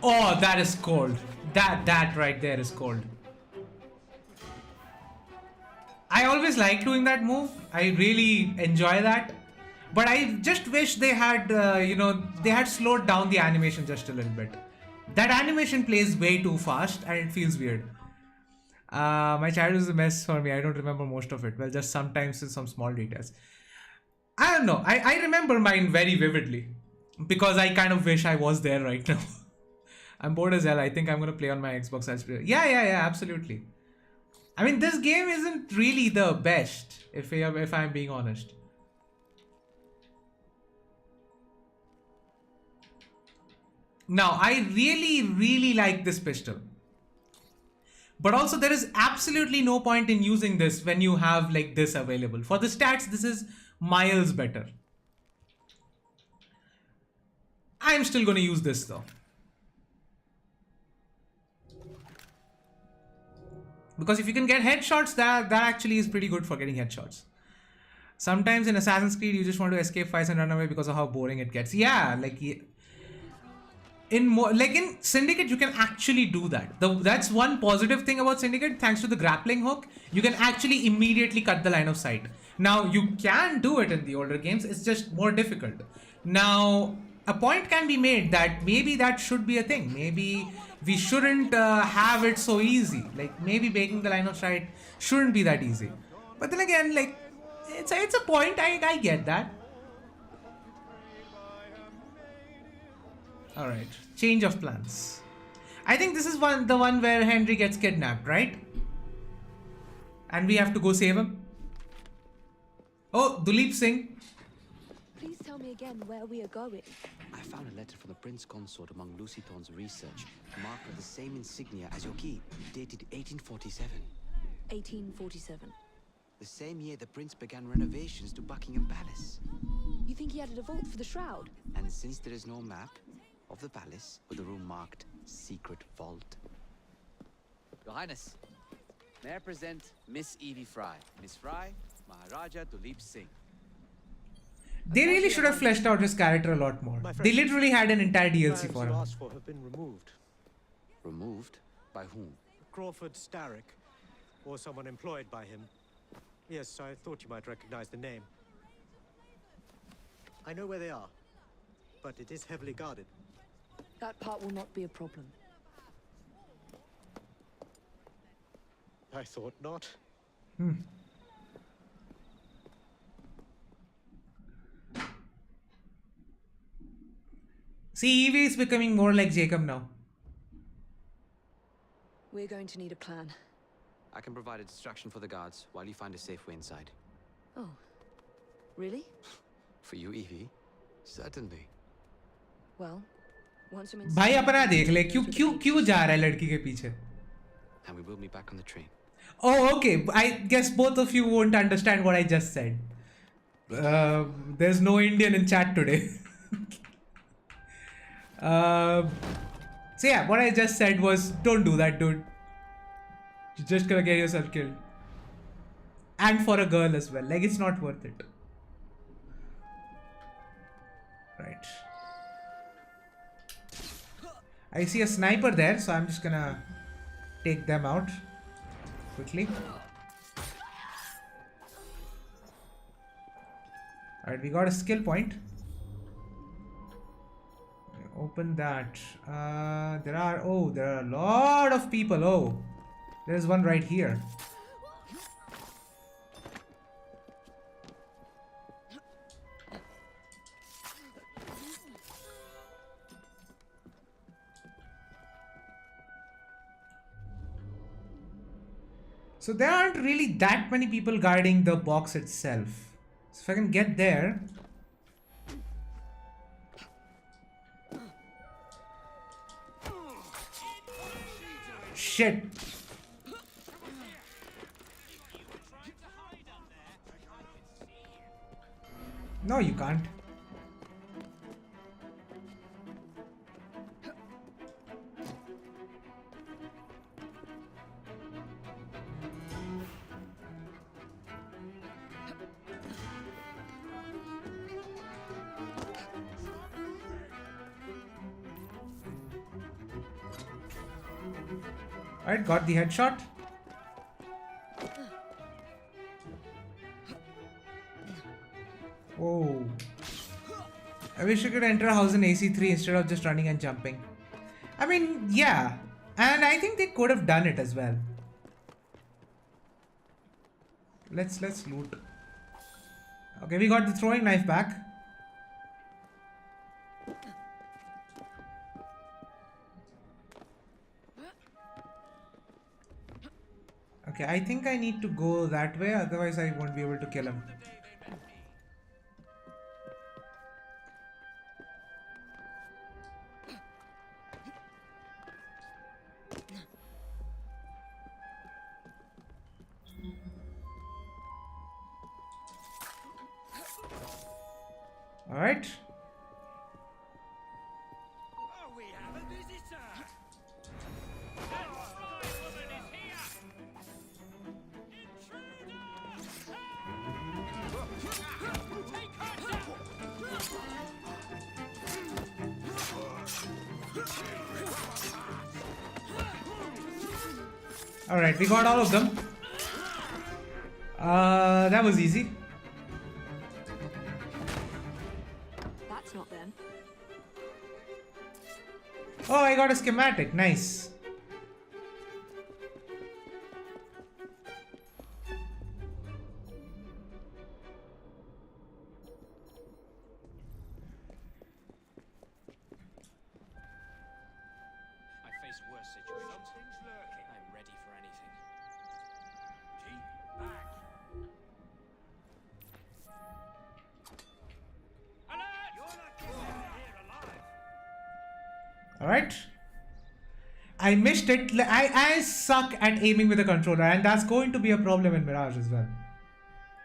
Oh, that is cold. That right there is cold. I always like doing that move. I really enjoy that. But I just wish they had, they had slowed down the animation just a little bit. That animation plays way too fast and it feels weird. My childhood is a mess for me. I don't remember most of it. Well, just sometimes some small details. I don't know. I remember mine very vividly. Because I kind of wish I was there right now. I'm bored as hell. I think I'm gonna play on my Xbox as well. Yeah, absolutely. I mean, this game isn't really the best, if I'm being honest. Now, I really like this pistol. But also, there is absolutely no point in using this when you have like this available. For the stats, this is miles better. I'm still gonna use this though. Because if you can get headshots, that actually is pretty good for getting headshots. Sometimes in Assassin's Creed, you just want to escape fights and run away because of how boring it gets. Yeah, like in Syndicate, you can actually do that. That's one positive thing about Syndicate. Thanks to the grappling hook, you can actually immediately cut the line of sight. Now, you can do it in the older games. It's just more difficult. Now, a point can be made that maybe that should be a thing. Maybe we shouldn't have it so easy. Like, maybe breaking the line of sight shouldn't be that easy. But then again, like, it's a point. I get that. All right, change of plans. I think this is the one where Henry gets kidnapped, right? And we have to go save him. Oh, Duleep Singh. Please tell me again where we are going. I found a letter from the Prince Consort among Lucy Thorne's research, marked with the same insignia as your key, dated 1847. 1847. The same year the Prince began renovations to Buckingham Palace. You think he added a vault for the shroud? And since there is no map of the palace with a room marked Secret Vault. Your Highness, may I present Miss Evie Fry. Miss Fry, Maharaja Duleep Singh. They really should have fleshed out his character a lot more. They literally had an entire DLC for him. Asked for have been removed. Removed? By whom? Crawford Starrick, or someone employed by him. Yes, I thought you might recognize the name. I know where they are, but it is heavily guarded. That part will not be a problem. I thought not. See, Evie is becoming more like Jacob now. We're going to need a plan. I can provide a distraction for the guards while you find a safe way inside. Oh, really? For you, Evie? Certainly. Well, once I'm inside... भाई अपना देख ले क्यों जा रहा है लड़की के पीछे? And we will be back on the train. Oh, okay. I guess both of you won't understand what I just said. There's no Indian in chat today. So yeah, what I just said was, don't do that, dude. You're just gonna get yourself killed. And for a girl as well. Like, it's not worth it. Right. I see a sniper there, so I'm just gonna take them out quickly. Alright, we got a skill point. Open that. There are a lot of people. Oh, there's one right here. So there aren't really that many people guarding the box itself. So if I can get there. Shit. No, you can't. Alright, got the headshot. Oh. I wish I could enter a house in AC3 instead of just running and jumping. I mean, yeah. And I think they could have done it as well. Let's loot. Okay, we got the throwing knife back. I think I need to go that way, otherwise I won't be able to kill him. Alright. Oh, we have a visitor! Alright, we got all of them. That was easy. That's not them. Oh, I got a schematic. Nice. I face worse situations. I'm ready for anything. Keep back! Alert! You're not getting out here alive! Alright. I missed it. I suck at aiming with a controller, and that's going to be a problem in Mirage as well.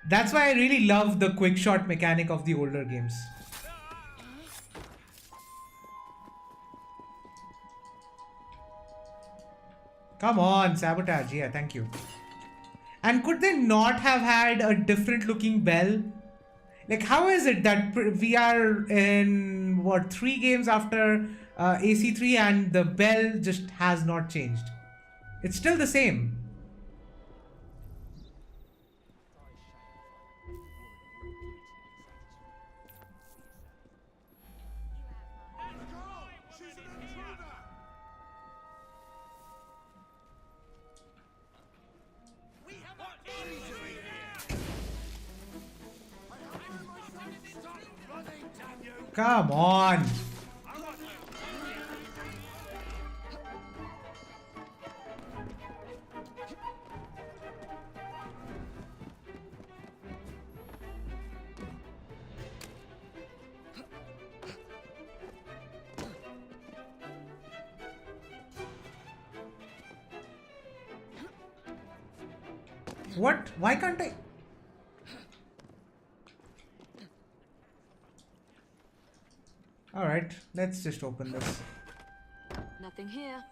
That's why I really love the quick shot mechanic of the older games. Come on, sabotage. Yeah, thank you. And could they not have had a different looking bell? Like, how is it that we are in, what, 3 games after AC3 and the bell just has not changed? It's still the same. She's an intruder! We have what are you doing here? Stop running, damn you! Come on. What? Why can't I? Alright, let's just open this. Nothing here.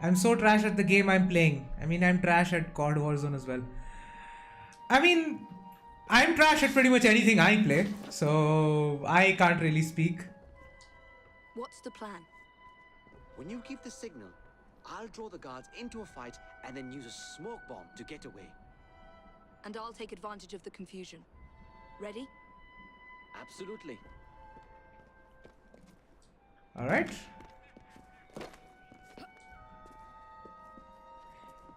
I'm so trash at the game I'm playing. I mean, I'm trash at COD Warzone as well. I mean, I'm trash at pretty much anything I play, so I can't really speak. What's the plan? When you give the signal, I'll draw the guards into a fight and then use a smoke bomb to get away. And I'll take advantage of the confusion. Ready? Absolutely. Alright.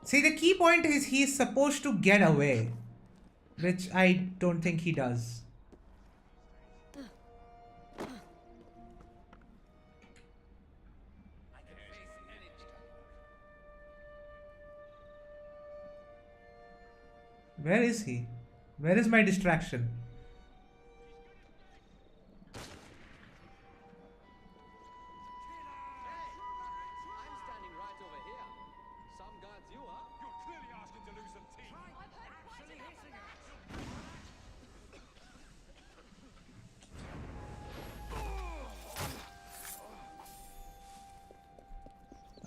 See, the key point is he's supposed to get away, which I don't think he does. Where is he? Where is my distraction? I'm standing right over here. Some guards you are. You're clearly asking to lose some teeth. Actually hitting us.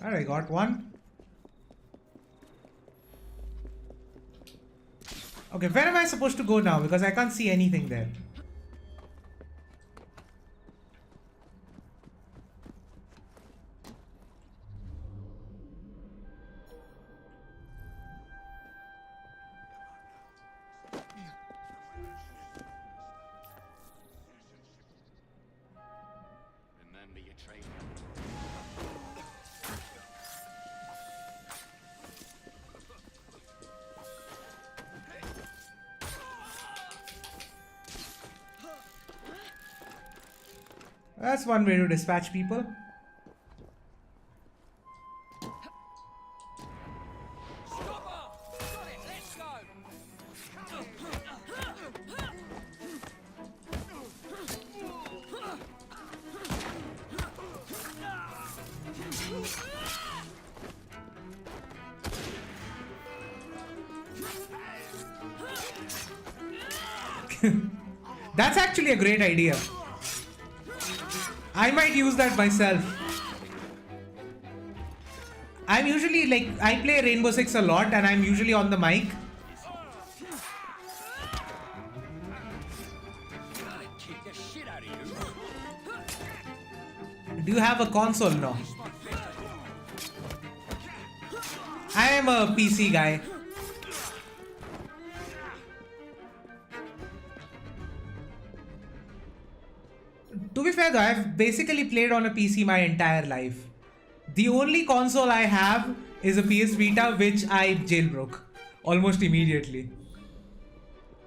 Alright, I got one. Okay, where am I supposed to go now? Because I can't see anything there. That's one way to dispatch people. That's actually a great idea. I might use that myself. I'm usually like, I play Rainbow Six a lot and I'm usually on the mic. Do you have a console? No. I am a PC guy. To be fair though, I've basically played on a PC my entire life. The only console I have is a PS Vita, which I jailbroke almost immediately.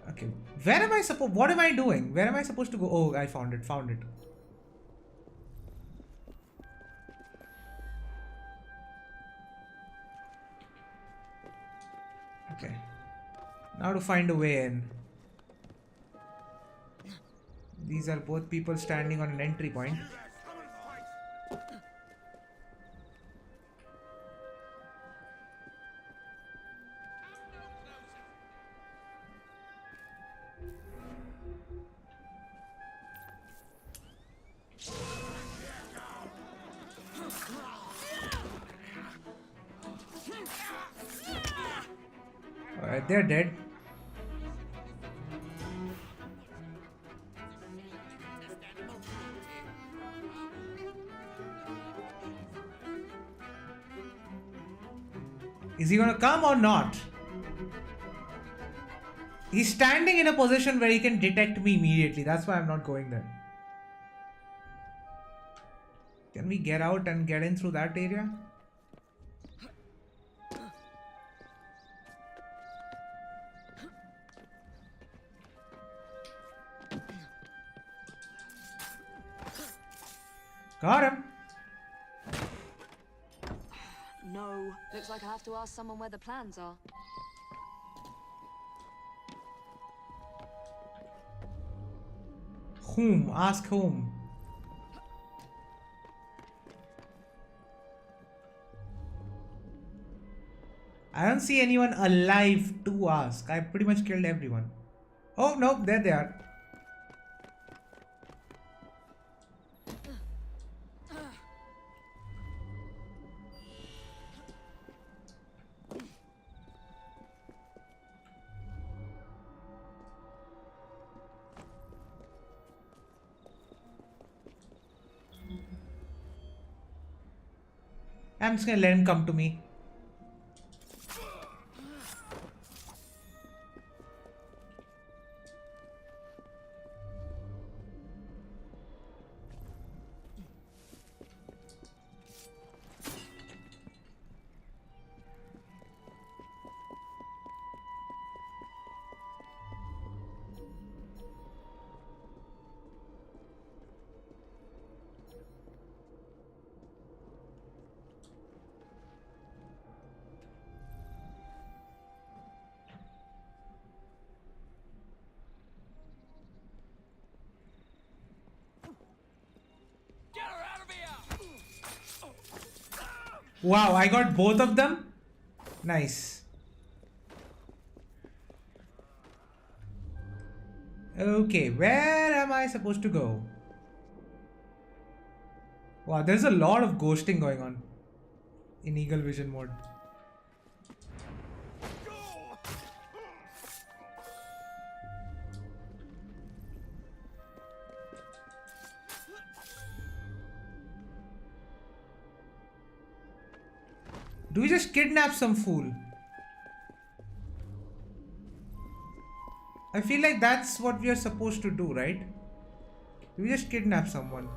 Okay, where am I supposed? What am I doing? Where am I supposed to go? Oh, I found it. Found it. Okay. Now to find a way in. These are both people standing on an entry point. Alright, they're dead. Is he gonna come or not? He's standing in a position where he can detect me immediately. That's why I'm not going there. Can we get out and get in through that area? Got him. No. Looks like I have to ask someone where the plans are. Whom? Ask whom? I don't see anyone alive to ask. I pretty much killed everyone. Oh no, there they are. I'm just gonna let him come to me. Wow, I got both of them? Nice. Okay, where am I supposed to go? Wow, there's a lot of ghosting going on in Eagle Vision mode. Do we just kidnap some fool? I feel like that's what we are supposed to do, right? Do we just kidnap someone?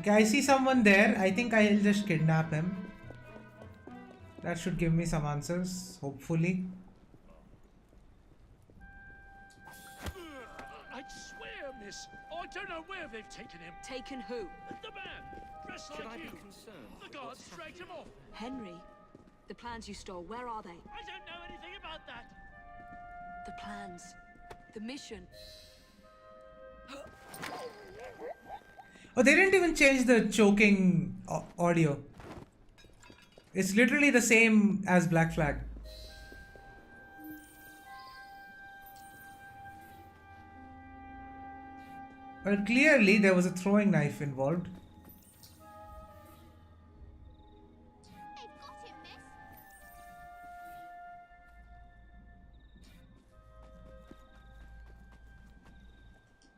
Okay, I see someone there. I think I'll just kidnap him. That should give me some answers, hopefully. I swear, miss, I don't know where they've taken him. Taken who? The man, dressed like you. The guards dragged him off. Henry? The plans you stole, where are they? I don't know anything about that. The plans. The mission. Oh, they didn't even change the choking audio. It's literally the same as Black Flag. Well, clearly there was a throwing knife involved.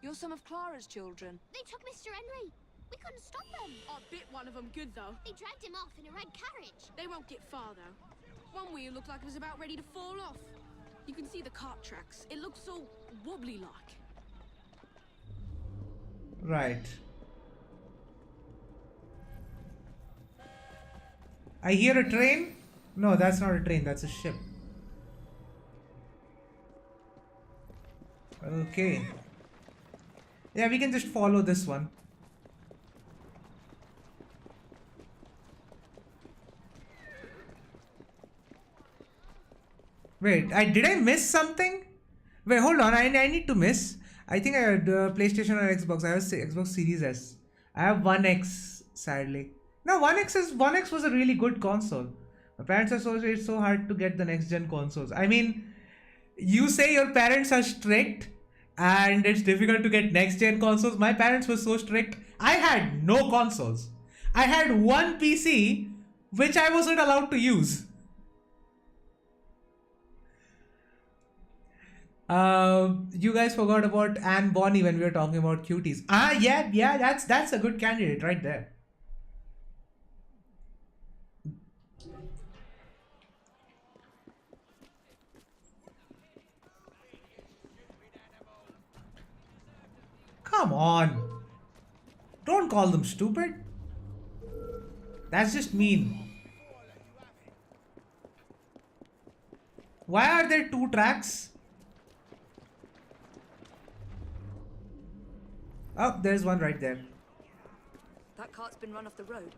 You're some of Clara's children. They took Mr. Henry. We couldn't stop them. I bit one of them good, though. They dragged him off in a red carriage. They won't get far, though. One wheel looked like it was about ready to fall off. You can see the cart tracks. It looks so wobbly-like. Right. I hear a train? No, that's not a train, that's a ship. Okay. Yeah, we can just follow this one. Wait, did I miss something? Wait, hold on, I need to miss. I think I had PlayStation or Xbox. I have Xbox Series S. I have One X, sadly. No, One X was a really good console. My parents are it's so hard to get the next gen consoles. I mean, you say your parents are strict and it's difficult to get next gen consoles. My parents were so strict. I had no consoles. I had one PC which I wasn't allowed to use. You guys forgot about Anne Bonny when we were talking about cuties. Yeah, that's a good candidate right there. Come on. Don't call them stupid. That's just mean. Why are there two tracks? Oh, there's one right there. That cart's been run off the road.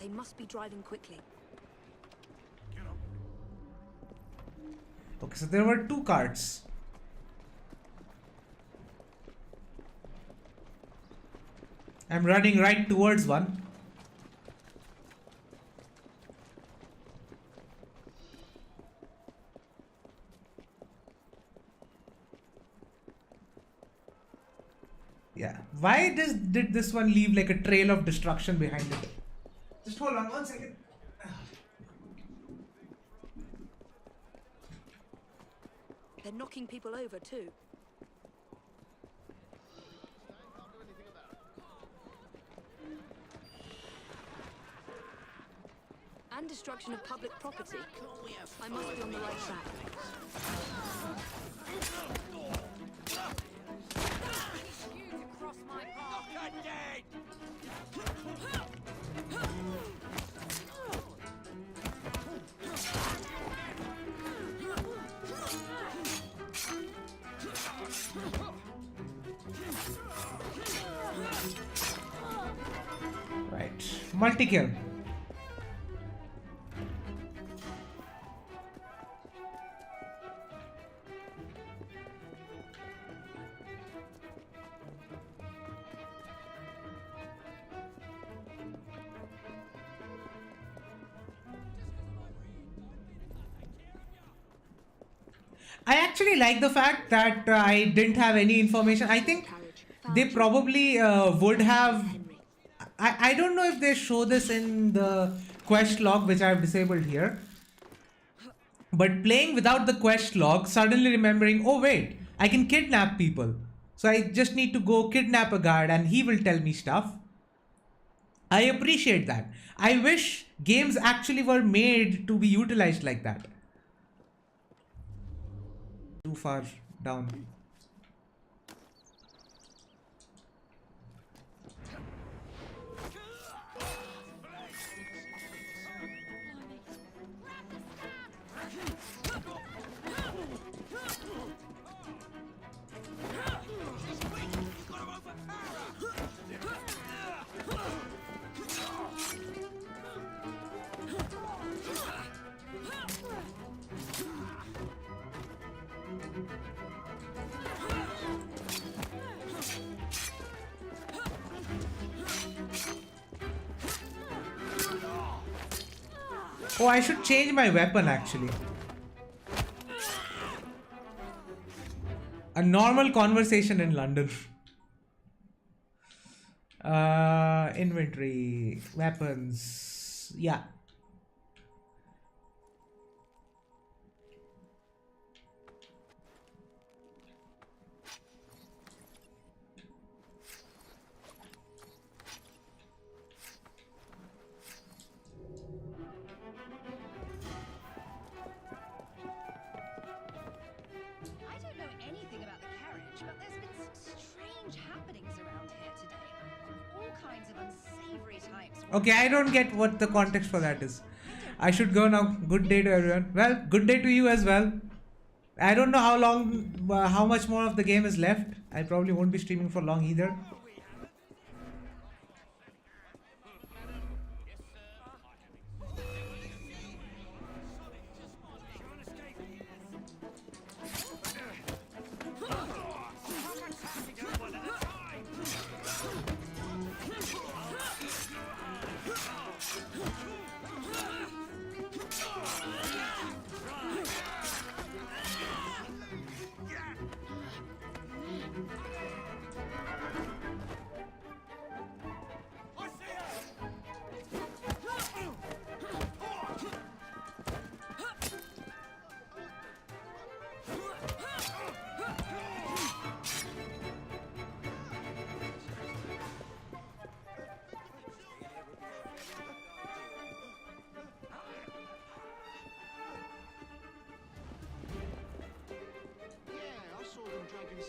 They must be driving quickly. Okay, so there were two carts. I'm running right towards one. Yeah. Why did this one leave like a trail of destruction behind it? Just hold on 1 second. They're knocking people over too. And destruction of public property. I must be on the right track. Right. Multi-kill. I actually like the fact that I didn't have any information. I think they probably would have. I don't know if they show this in the quest log, which I have disabled here. But playing without the quest log, suddenly remembering, oh wait, I can kidnap people. So I just need to go kidnap a guard and he will tell me stuff. I appreciate that. I wish games actually were made to be utilized like that. Too far down. Oh, I should change my weapon actually. A normal conversation in London. Inventory, weapons. Yeah. Okay, I don't get what the context for that is. I should go now. Good day to everyone. Well, good day to you as well. I don't know how long, how much more of the game is left. I probably won't be streaming for long either.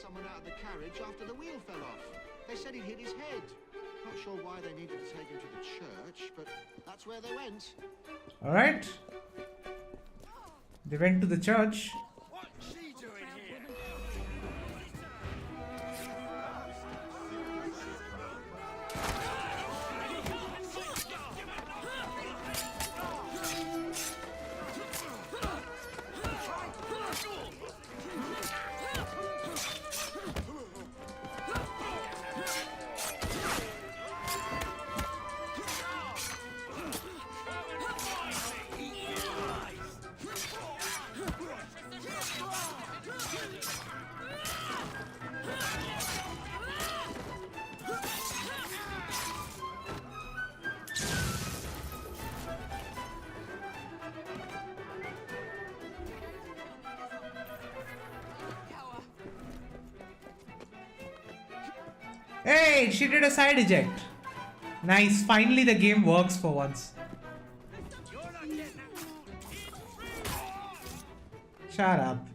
Someone out of the carriage after the wheel fell off. They said he hit his head. Not sure why they needed to take him to the church, but that's where they went. All right. They went to the church. What's she doing here? Hey, she did a side eject. Nice. Finally, the game works for once. Shut up.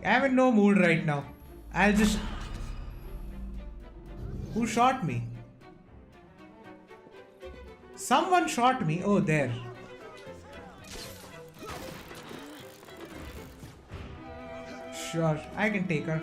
I'm in no mood right now. I'll just... Who shot me? Someone shot me. Oh, there. Sure, I can take her.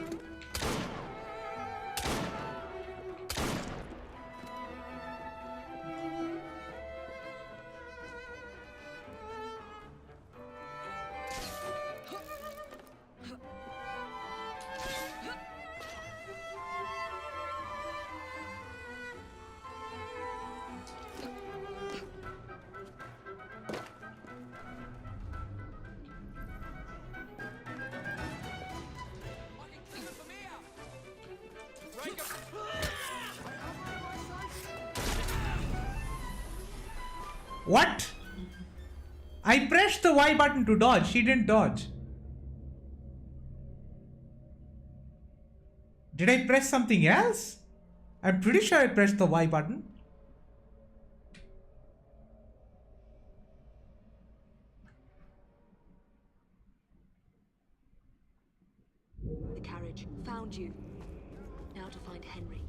What? I pressed the Y button to dodge. She didn't dodge. Did I press something else? I'm pretty sure I pressed the Y button. The carriage found you. Now to find Henry.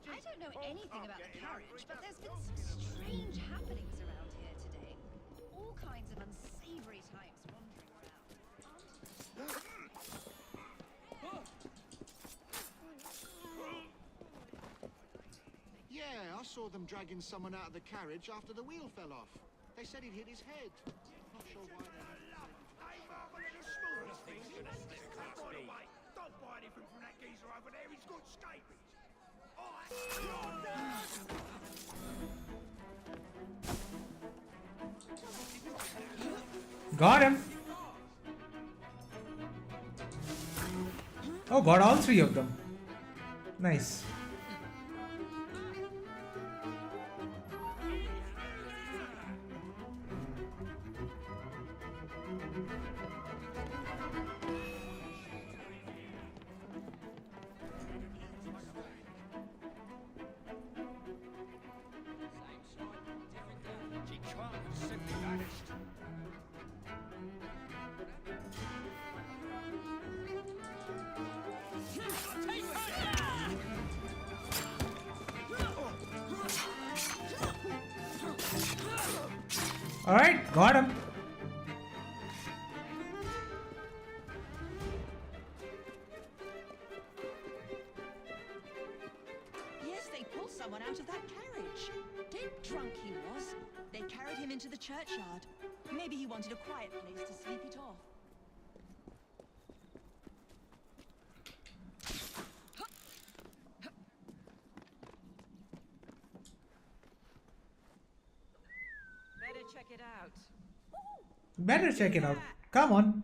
I don't know anything about the carriage, but there's been some strange happenings around here saw them dragging someone out of the carriage after the wheel fell off. They said he'd hit his head. Not sure why they had to take him to the church. By the way, don't buy anything from that geezer over there. He's got scabies. Got him. Oh, got all three of them. Nice. Alright, got him. Yes, they pulled someone out of that carriage. Dead drunk he was. They carried him into the churchyard. Maybe he wanted a quiet place to sleep it off. Better check it out. Better check it out. Come on.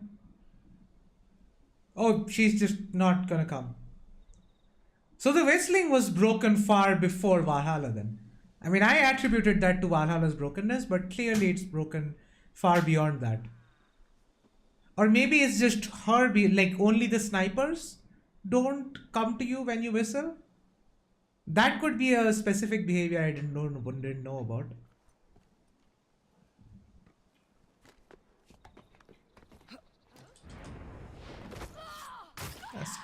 Oh, she's just not gonna come. So the whistling was broken far before Valhalla then. I mean, I attributed that to Valhalla's brokenness, but clearly it's broken far beyond that. Or maybe it's just her like only the snipers don't come to you when you whistle. That could be a specific behavior I didn't know about.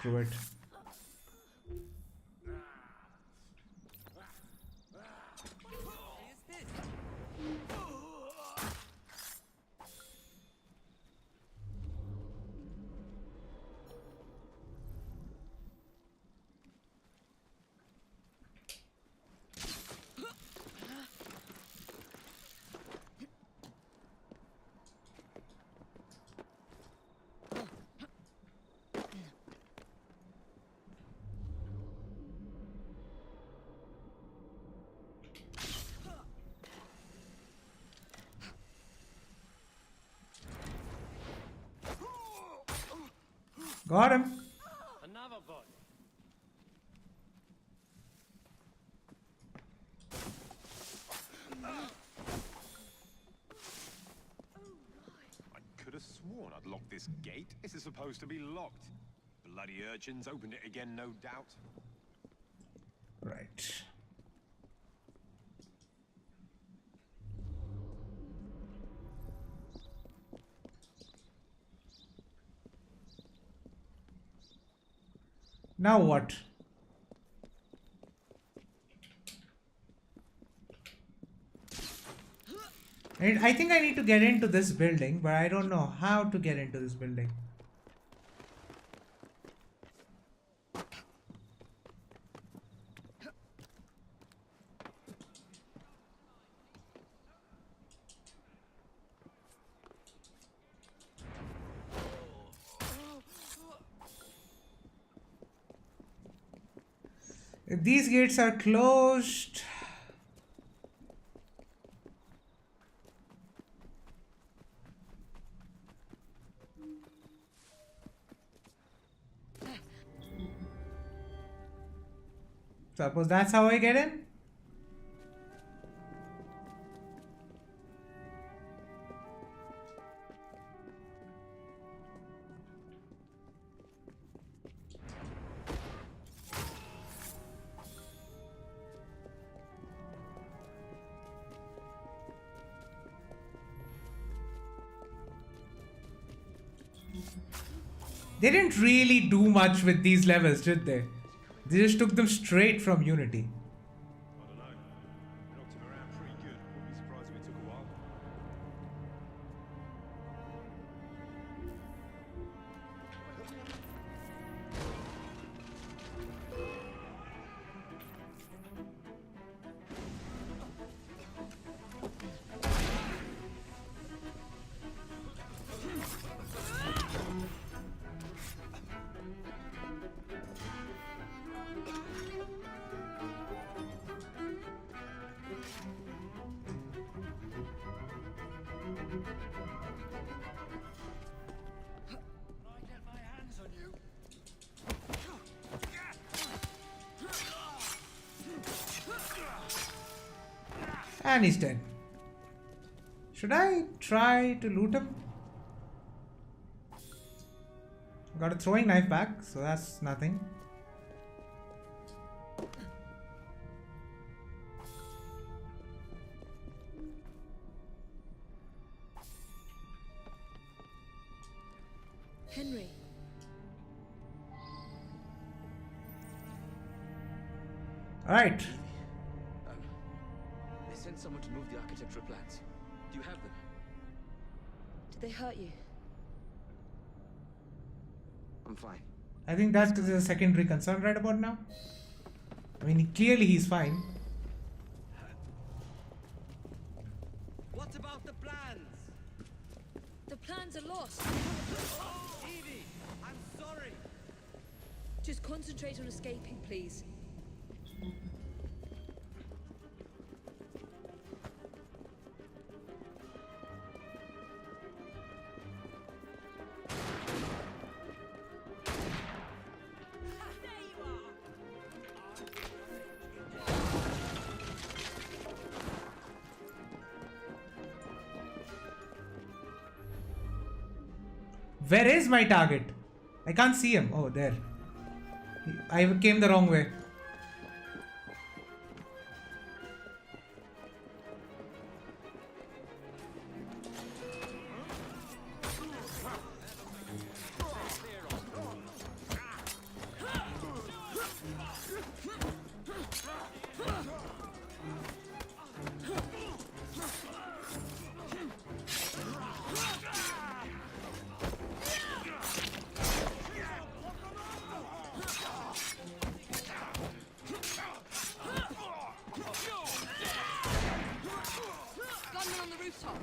Screw it. Got him. Another body. I could have sworn I'd locked this gate. This is supposed to be locked. Bloody urchins opened it again, no doubt. Right. Now what? I think I need to get into this building, but I don't know how to get into this building. If these gates are closed, suppose that's how I get in. They didn't really do much with these levels, did they? They just took them straight from Unity. I don't know. We knocked him around pretty good. Wouldn't be surprised if it took a while. And he's dead. Should I try to loot him? Got a throwing knife back, so that's nothing. Henry. Alright. They sent someone to move the architectural plans. Do you have them? Did they hurt you? I'm fine. I think that is a secondary concern right about now. I mean, clearly he's fine. What about the plans? The plans are lost. Evie, I'm sorry. Just concentrate on escaping, please. Where is my target? I can't see him. Oh, there. I came the wrong way. Gunman on the rooftop.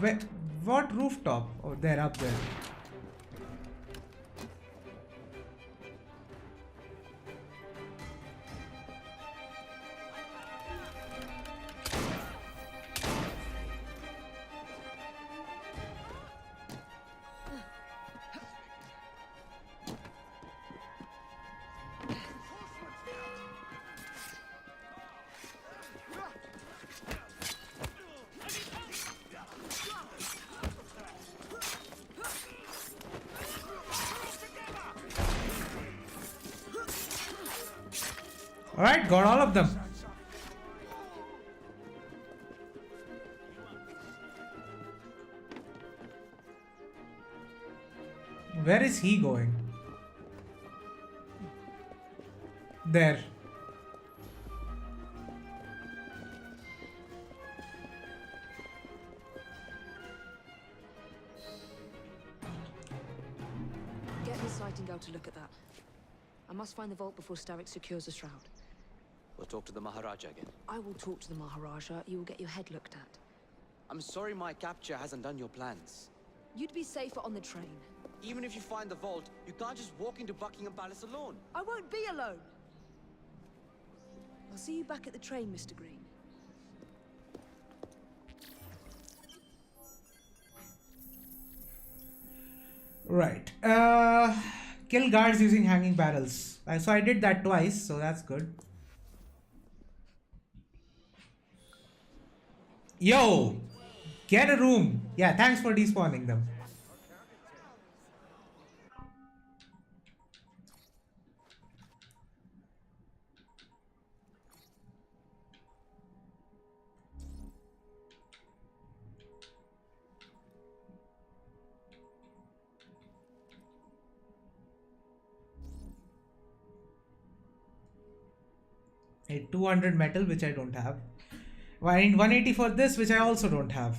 Where, what rooftop? Oh, they're up there. Alright, got all of them. Where is he going? There. Get his sighting girl to look at that. I must find the vault before Starrick secures the shroud. We'll talk to the Maharaja again. I will talk to the Maharaja. You will get your head looked at. I'm sorry my capture hasn't done your plans. You'd be safer on the train. Even if you find the vault, you can't just walk into Buckingham Palace alone. I won't be alone. I'll see you back at the train, Mr. Green. Right. Kill guards using hanging barrels. So I did that twice, so that's good. Yo! Get a room. Yeah, thanks for despawning them. A 200 metal, which I don't have. I need 180 for this, which I also don't have.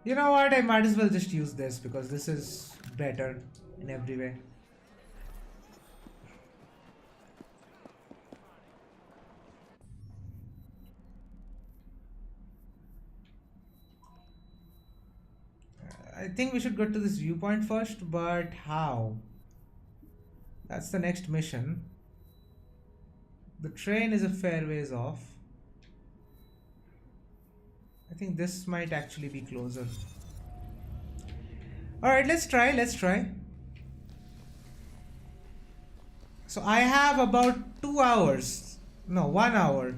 You know what? I might as well just use this because this is better in every way. I think we should go to this viewpoint first, but how? That's the next mission. The train is a fair ways off. I think this might actually be closer. Alright, let's try. So I have about 2 hours, no, 1 hour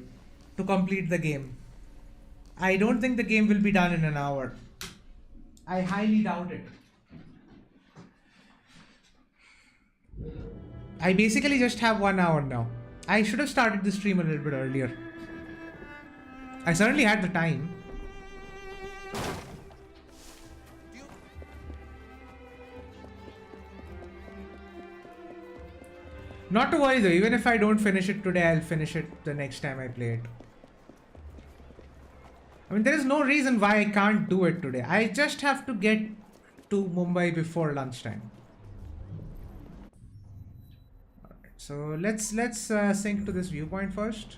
to complete the game. I don't think the game will be done in an hour. I highly doubt it. I basically just have 1 hour now. I should have started the stream a little bit earlier. I certainly had the time. Not to worry though, even if I don't finish it today, I'll finish it the next time I play it. I mean, there is no reason why I can't do it today. I just have to get to Mumbai before lunchtime. Alright, so let's sync to this viewpoint first.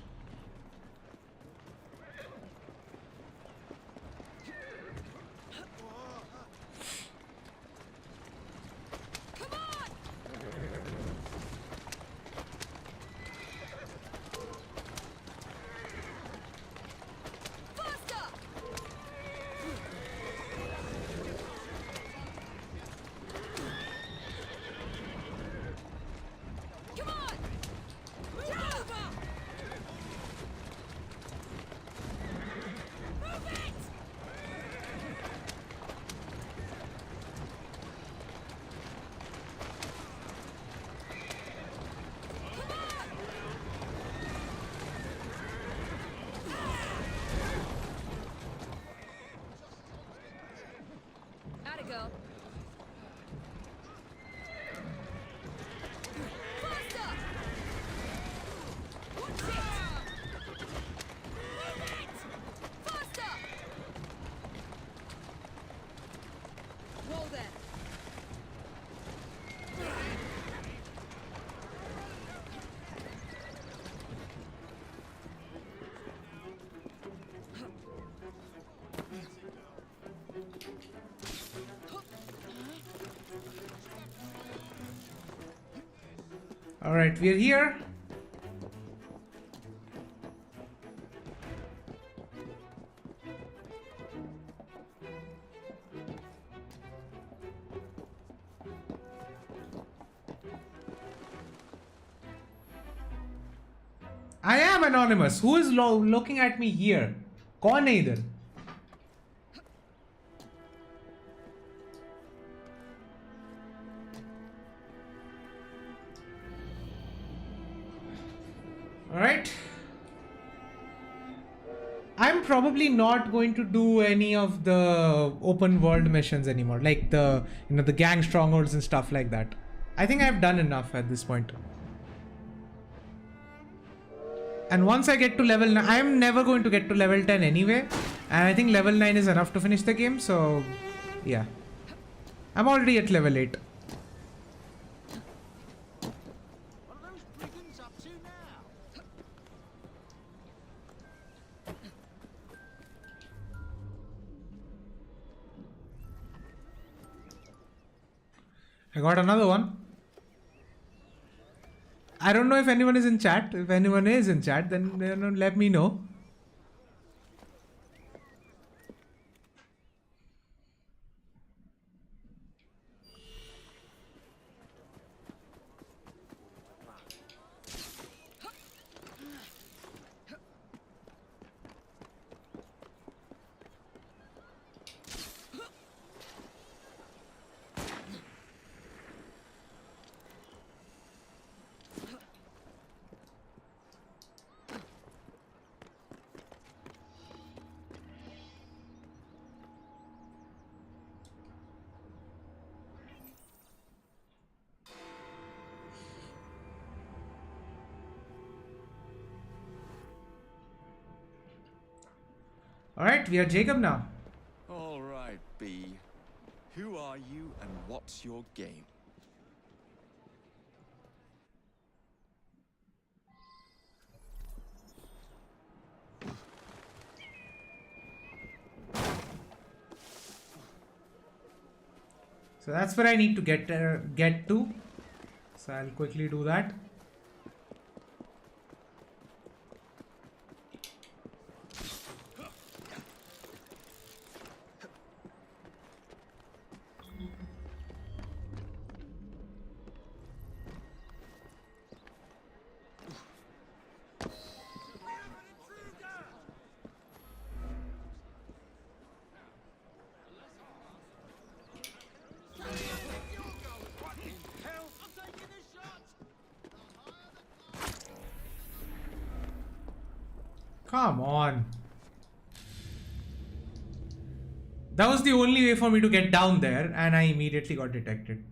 Alright, we're here. I am anonymous. Who is looking at me here? कौन है इधर? Alright. I'm probably not going to do any of the open world missions anymore. Like the, the gang strongholds and stuff like that. I think I've done enough at this point. And once I get to level 9, I'm never going to get to level 10 anyway. And I think level 9 is enough to finish the game. So, yeah. I'm already at level 8. I got another one. I don't know if anyone is in chat. If anyone is in chat, then let me know. Alright, we are Jacob now. Alright, B. Who are you and what's your game? So that's where I need to get to. So I'll quickly do that. Come on. That was the only way for me to get down there, and I immediately got detected.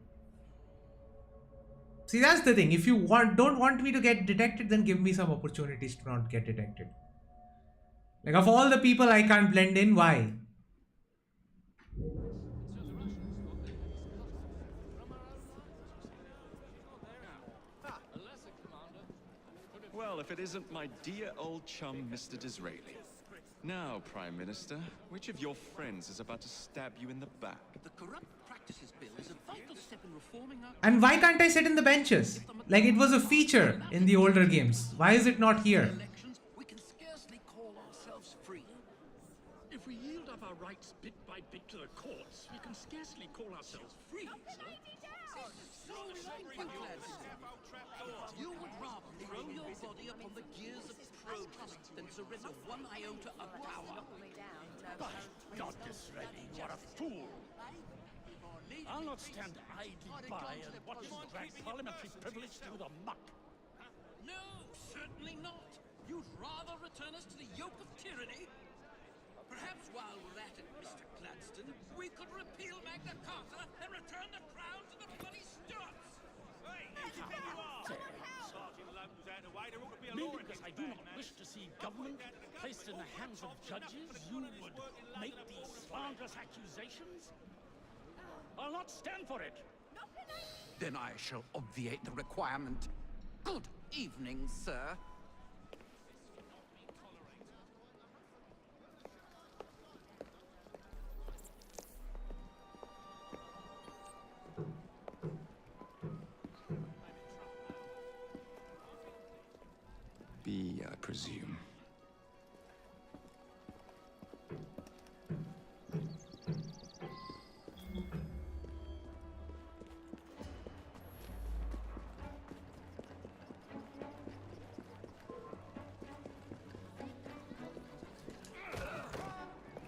See, that's the thing. If you don't want me to get detected, then give me some opportunities to not get detected. Like, of all the people I can't blend in, why? Well, if it isn't my dear old chum, Mr. Disraeli. Now, Prime Minister, which of your friends is about to stab you in the back? The Corrupt Practices Bill is a vital step in reforming our... And why can't I sit in the benches? Like, it was a feature in the older games. Why is it not here? We can scarcely call ourselves free. If we yield up our rights bit by bit to the courts, we can scarcely call ourselves free. You would rather throw your body upon the gears of protest than surrender one iota of power. Gosh, God, Disraeli, what a fool! I'll not stand idly by and watch you drag parliamentary privilege through the muck. No, certainly not. You'd rather return us to the yoke of tyranny? Perhaps while we're at it, Mr. Gladstone, we could repeal Magna Carta and return the crown to the bloody Stuarts. Merely because I do not wish to see government placed in the hands of judges, you would make these slanderous accusations? I'll not stand for it. Then I shall obviate the requirement. Good evening, sir. B, I presume.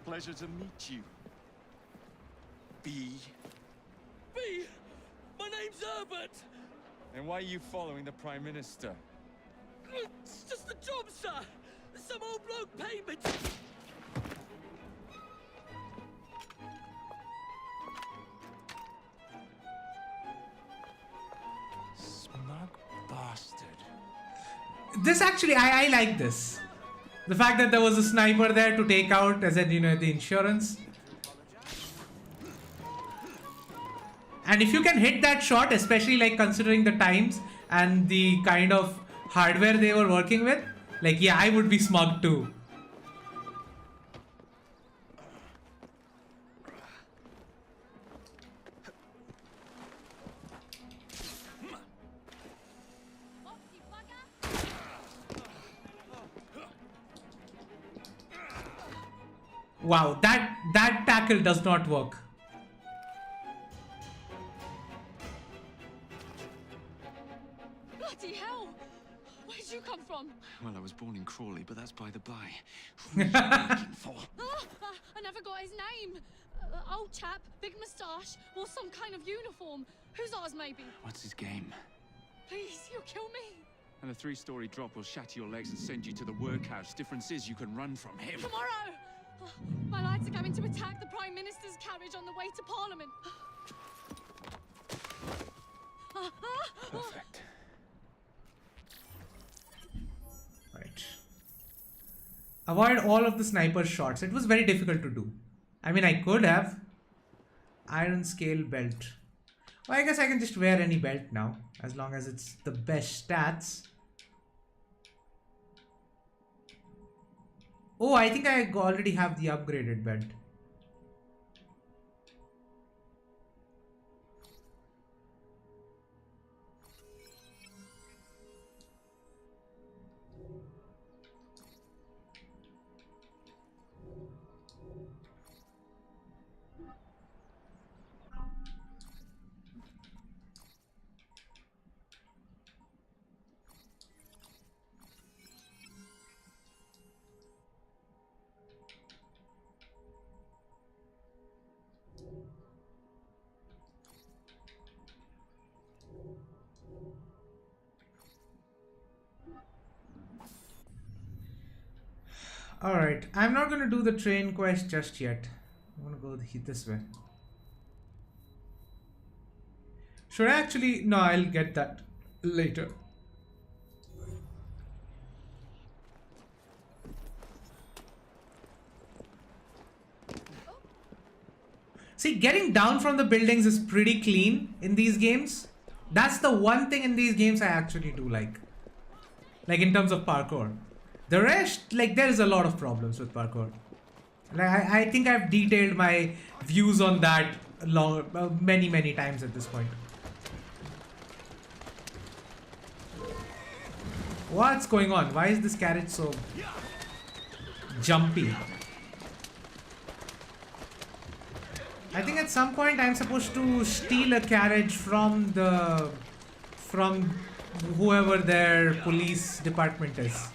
Pleasure to meet you. B. B! My name's Herbert! And why are you following the Prime Minister? It's just a job, sir! Some old bloke paid me. Smug bastard. This actually, I like this. The fact that there was a sniper there to take out, as in, you know, the insurance. And if you can hit that shot, especially like considering the times and the kind of hardware they were working with, like, yeah, I would be smug too. Wow, that tackle does not work. Bloody hell! Where'd you come from? Well, I was born in Crawley, but that's by the by. Who are you looking for? I never got his name. Old chap, big moustache, or some kind of uniform. Who's ours, maybe? What's his game? Please, you'll kill me. And a 3-story drop will shatter your legs and send you to the workhouse. Difference is you can run from him. Tomorrow! My lads are going to attack the Prime Minister's carriage on the way to Parliament. Perfect. Right. Avoid all of the sniper shots. It was very difficult to do. I mean, I could have. Iron scale belt. Well, I guess I can just wear any belt now, as long as it's the best stats. Oh, I think I already have the upgraded belt. Alright, I'm not gonna do the train quest just yet. I'm gonna go this way. Should I actually? No, I'll get that later. See, getting down from the buildings is pretty clean in these games. That's the one thing in these games I actually do like. Like in terms of parkour. The rest, like there is a lot of problems with parkour. Like I think I've detailed my views on that many times at this point. What's going on? Why is this carriage so jumpy? I think at some point I'm supposed to steal a carriage from whoever their police department is.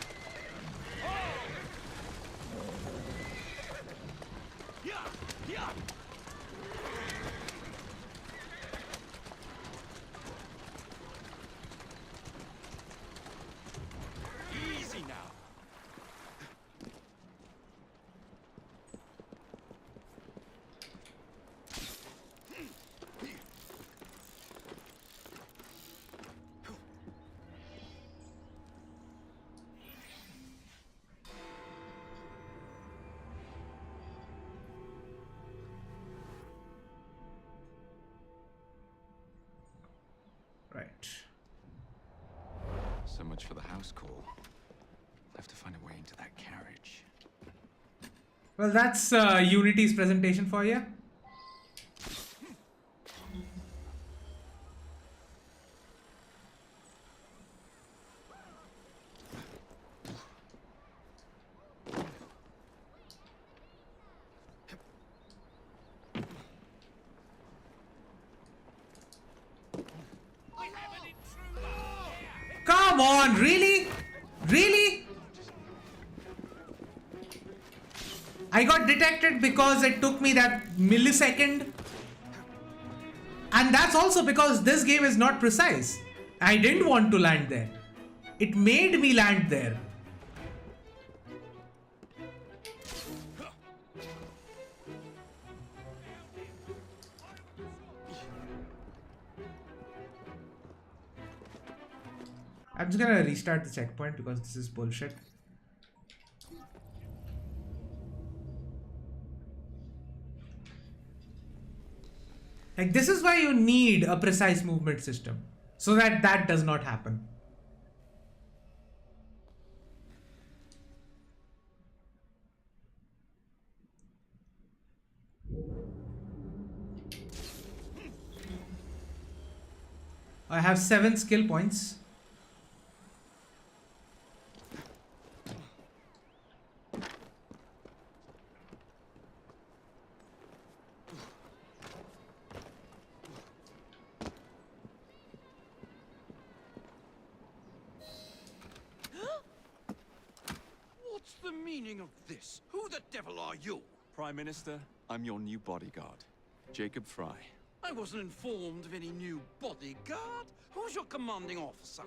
Easy now. Right. So much for the house call. I have to find a way into that carriage. Well, that's Unity's presentation for you. Come on, really? Really? I got detected because it took me that millisecond. And that's also because this game is not precise. I didn't want to land there. It made me land there. I'm just gonna restart the checkpoint because this is bullshit. Like, this is why you need a precise movement system, so that that does not happen. I have 7 skill points. What's the meaning of this? Who the devil are you? Prime Minister, I'm your new bodyguard, Jacob Fry. I wasn't informed of any new bodyguard. Who's your commanding officer?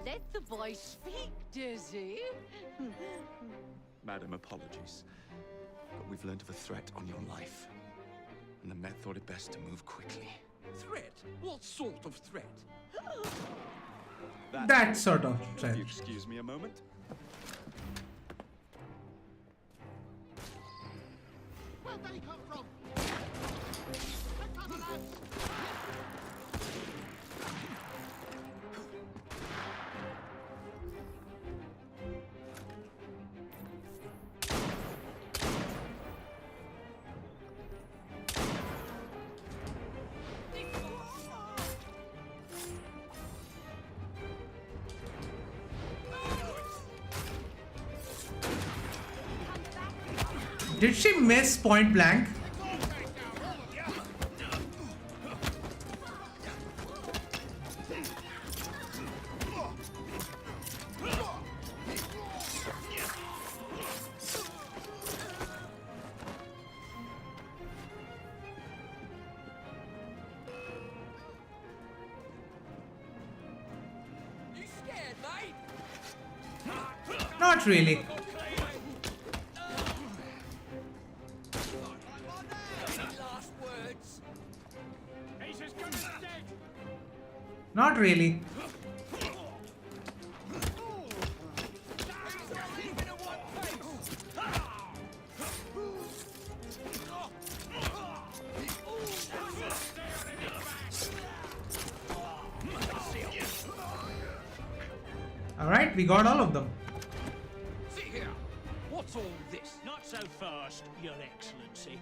Let the boy speak, Dizzy. Madam, apologies. But we've learned of a threat on your life. And the Met thought it best to move quickly. Threat? What sort of threat? That sort of threat. If you excuse me a moment. Where'd they come from? Take cover, lads! Did she miss point blank? You scared, mate? Not really. is gonna stick! Not really. Alright, we got all of them. See here! What's all this? Not so fast, Your Excellency.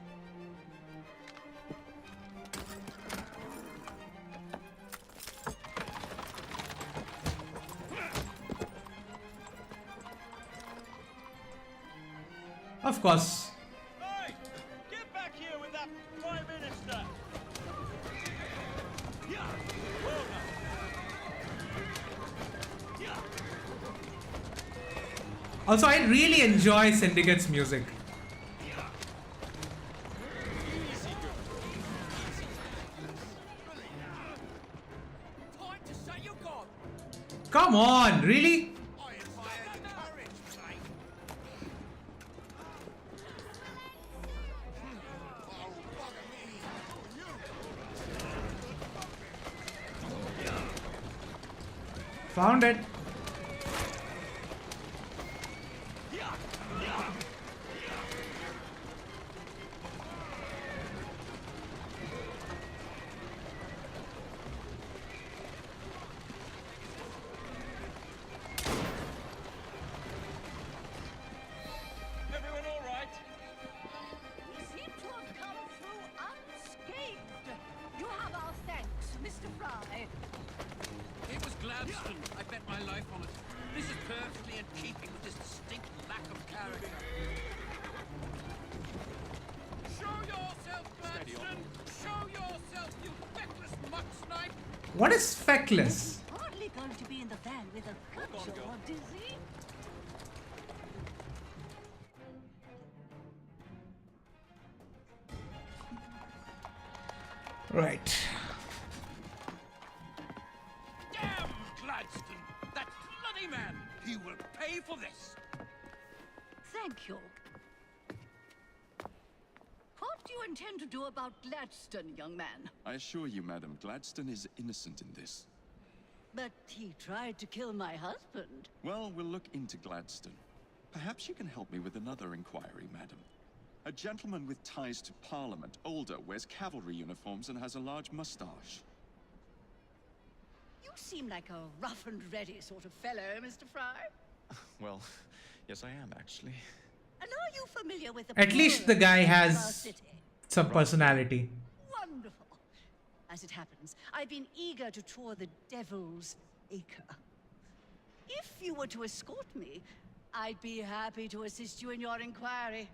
Of course. Hey! Get back here with that Prime Minister! Yeah! Well done. Yeah! Also, I really enjoy Syndicate's music. Time to say you're gone! Come on, really? Found it. Everyone all right? We seem to have come through unscathed. You have our thanks, Mr. Fry. It was Gladstone. I bet my life on it. This is perfectly in keeping with this distinct lack of character. Show yourself, Gladstone! Show yourself, you feckless muck snipe! What is feckless? Hardly going to be in the van with a culture or dizzy. Right. Damn Gladstone! That bloody man! He will pay for this! Thank you. What do you intend to do about Gladstone, young man? I assure you, madam, Gladstone is innocent in this. But he tried to kill my husband. Well, we'll look into Gladstone. Perhaps you can help me with another inquiry, madam. A gentleman with ties to Parliament, older, wears cavalry uniforms and has a large mustache. You seem like a rough and ready sort of fellow, Mr. Fry. Well, yes I am, actually. And are you familiar with the At least the guy of our has city? some personality. Wonderful. As it happens, I've been eager to tour the Devil's Acre. If you were to escort me, I'd be happy to assist you in your inquiry.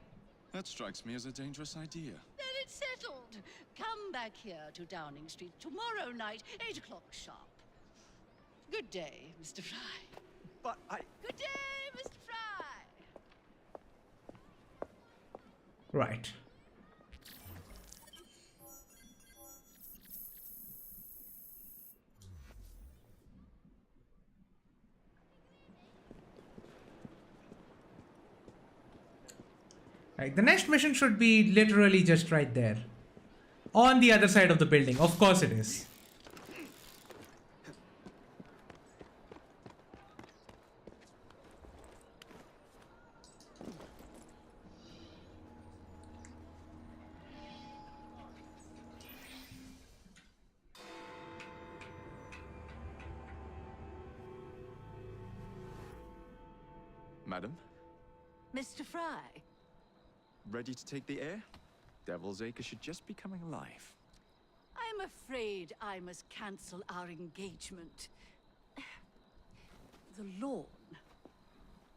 That strikes me as a dangerous idea. Then it's settled. Come back here to Downing Street tomorrow night, 8 o'clock sharp. Good day, Mr. Fry. But I... Good day, Mr. Fry. Right. Right, the next mission should be literally just right there. On the other side of the building. Of course it is. Madam, Mr. Fry. ready to take the air? Devil's Acre should just be coming alive. I'm afraid I must cancel our engagement. The lawn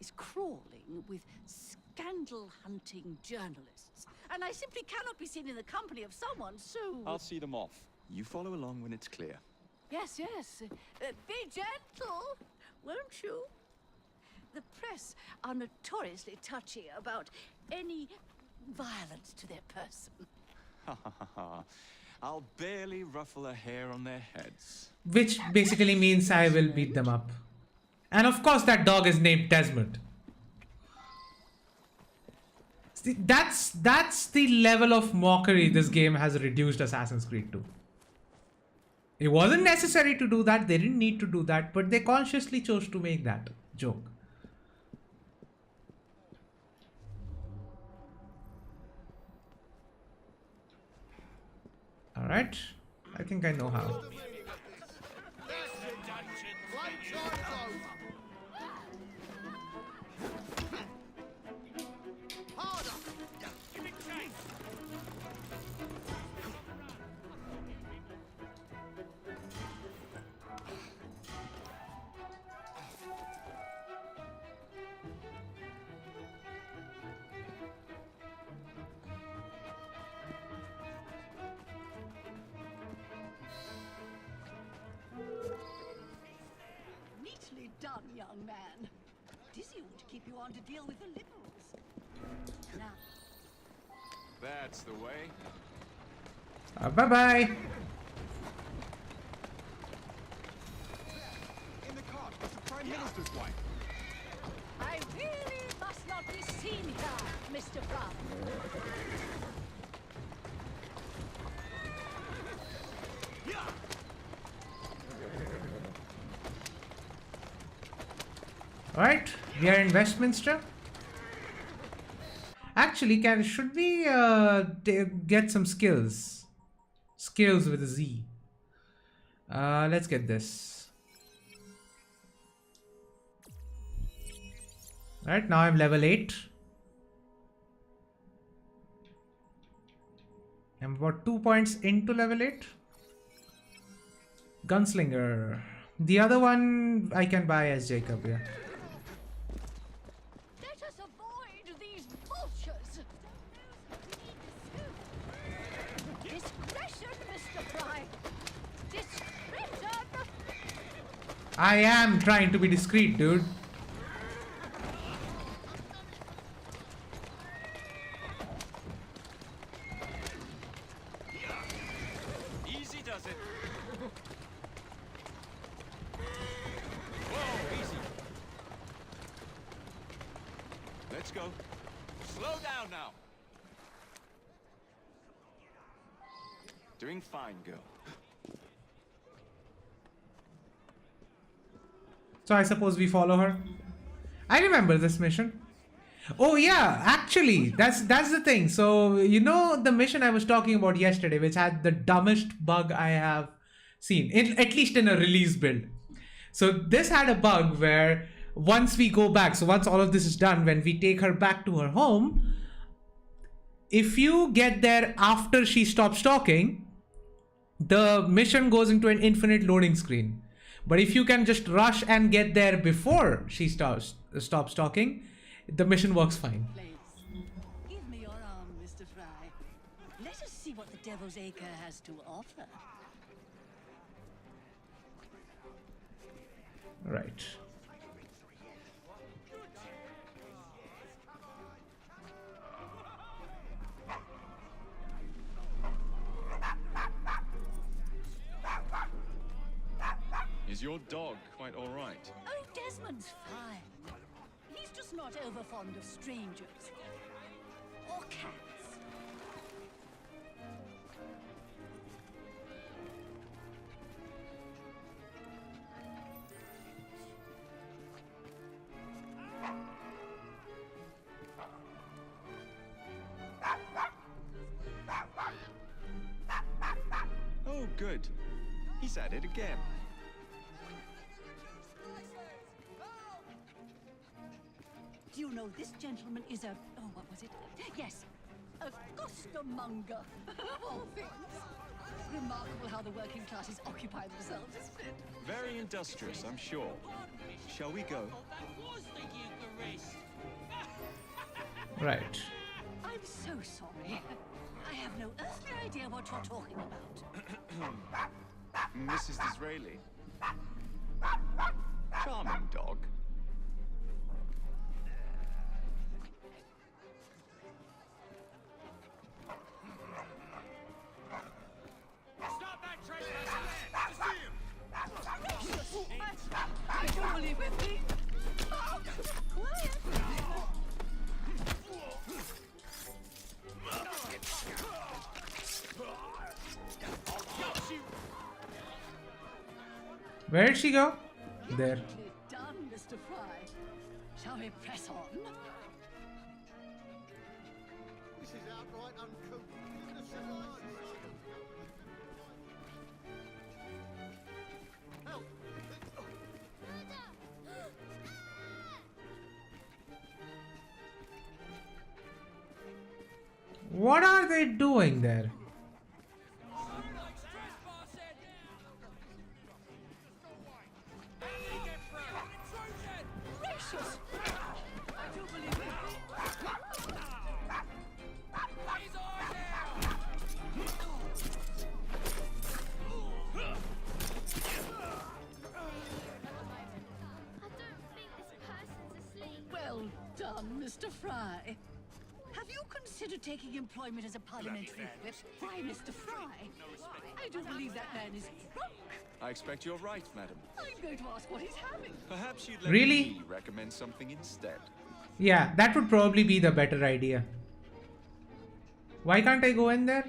is crawling with scandal-hunting journalists, and I simply cannot be seen in the company of someone so... I'll see them off. You follow along when it's clear. Yes, yes. Be gentle, won't you? The press are notoriously touchy about any violence to their person. Ha ha ha ha. I'll barely ruffle a hair on their heads. Which basically means I will beat them up. And of course that dog is named Desmond. See, that's the level of mockery this game has reduced Assassin's Creed to. It wasn't necessary to do that. They didn't need to do that, but they consciously chose to make that joke. All right. I think I know how. Neatly done, young man. Dizzy ought to keep you on to deal with the liberals. Now. That's the way. Bye-bye. In the cart with the Prime Minister's wife. I really must not be seen here, Mr. Brown. Alright, we are in Westminster. Actually, should we get some skills? Skills with a Z. Let's get this. Alright, now I'm level 8. I'm about 2 points into level 8. Gunslinger. The other one I can buy as Jacob, yeah. Let us avoid these vultures. Discretion, Mr. Fry. Discretion. I am trying to be discreet, dude. Easy does it. Whoa, easy. Let's go. Slow down now. Doing fine, girl. So I suppose we follow her. I remember this mission. Oh yeah, actually, that's the thing. So you know the mission I was talking about yesterday, which had the dumbest bug I have seen, at least in a release build. So this had a bug where once we go back, so once all of this is done, when we take her back to her home, if you get there after she stops talking, the mission goes into an infinite loading screen. But if you can just rush and get there before she stops talking, the mission works fine. Give me your arm, Mr. Fry. Let us see what the Devil's Acre has to offer. Right. Is your dog quite all right? Oh, Desmond's fine. He's just not over fond of strangers. Or cats. Oh, good. He's at it again. Do you know this gentleman is a... oh, what was it? Yes, a costermonger, of all things. Remarkable how the working classes occupy themselves, isn't it? Very industrious, I'm sure. Shall we go? Right. I'm so sorry. I have no earthly idea what you're talking about. Mrs. Disraeli. Charming dog. Stop that trespassing! I don't believe with me. Oh, quiet. Where did she go? There. Beautifully done, Mr. Fry. Shall we press on? This is outright uncouth. Even a civilized help! What are they doing there? Well done, Mr. Fry. Have you considered taking employment as a parliamentary whip? Why, Mr. Fry? I do believe that man is drunk. I expect you're right, madam. I'm going to ask what he's having. Perhaps you'd let Really? me recommend something instead. Yeah, that would probably be the better idea. Why can't I go in there?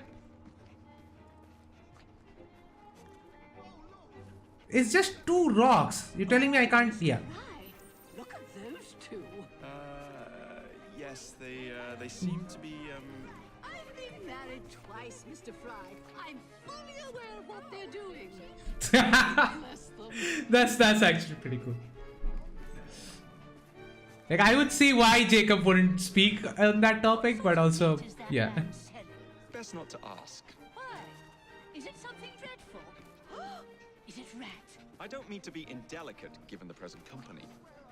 It's just 2 rocks. You're telling me I can't? Yeah. Look at those two. Yes, they seem to be, I've been married twice, Mr. Fry. I'm fully aware of what they're doing. Bless them. That's actually pretty cool. Like, I would see why Jacob wouldn't speak on that topic, but also, yeah. best not to ask. Why? Is it something dreadful? Is it rat? I don't mean to be indelicate, given the present company,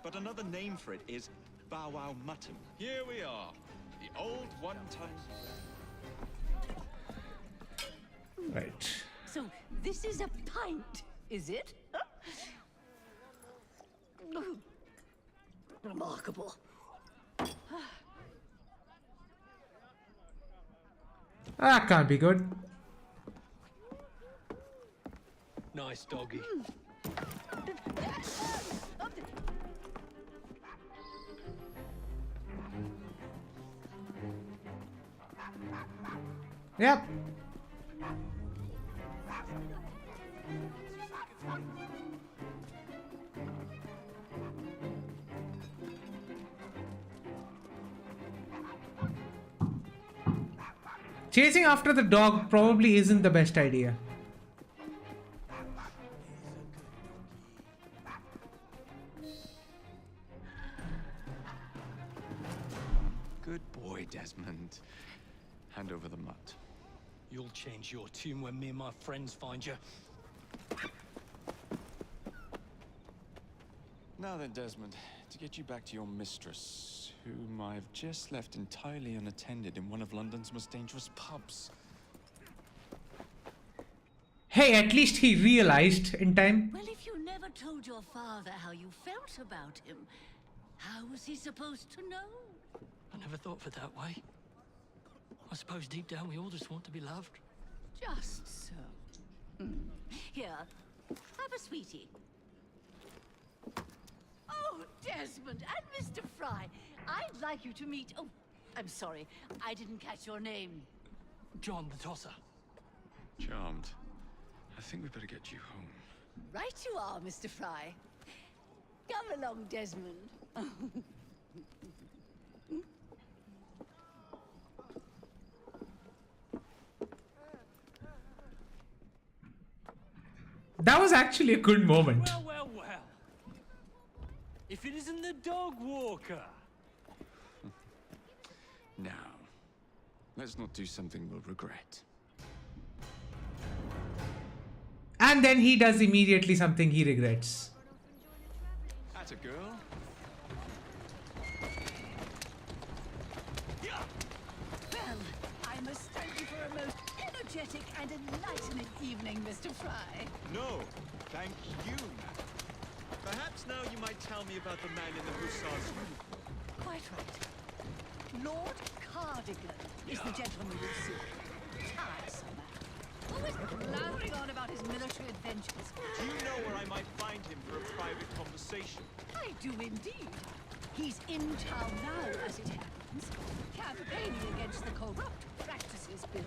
but another name for it is Bow Wow Mutton. Here we are, the old one-time... Right. So, this is a pint, is it? Remarkable. That can't be good. Nice doggy. Yep. Chasing after the dog probably isn't the best idea. Good boy, Desmond. Hand over the mutt. You'll change your tune when me and my friends find you. Now then, Desmond, to get you back to your mistress, whom I've just left entirely unattended in one of London's most dangerous pubs. Hey, at least he realized in time. Well, if you never told your father how you felt about him, how was he supposed to know? I never thought of it that way. I suppose deep down we all just want to be loved. Just so. Here, have a sweetie. Oh, Desmond and Mr. Fry, I'd like you to meet... Oh, I'm sorry, I didn't catch your name. John the Tosser. Charmed. I think we better get you home. Right you are, Mr. Fry. Come along, Desmond. That was actually a good moment. Well, well, well. If it isn't the dog walker. Now, let's not do something we'll regret. And then he does immediately something he regrets. That's a girl. Well, I must thank you for a most energetic and enlightening evening, Mr. Fry. No, thank you, madam. Perhaps now you might tell me about the man in the hussar's uniform. Quite right. Lord Cardigan is the gentleman you see. Tiresome man. Always blathering on about his military adventures. Do you know where I might find him for a private conversation? I do indeed. He's in town now, as it happens, campaigning against the Corrupt Practices Bill.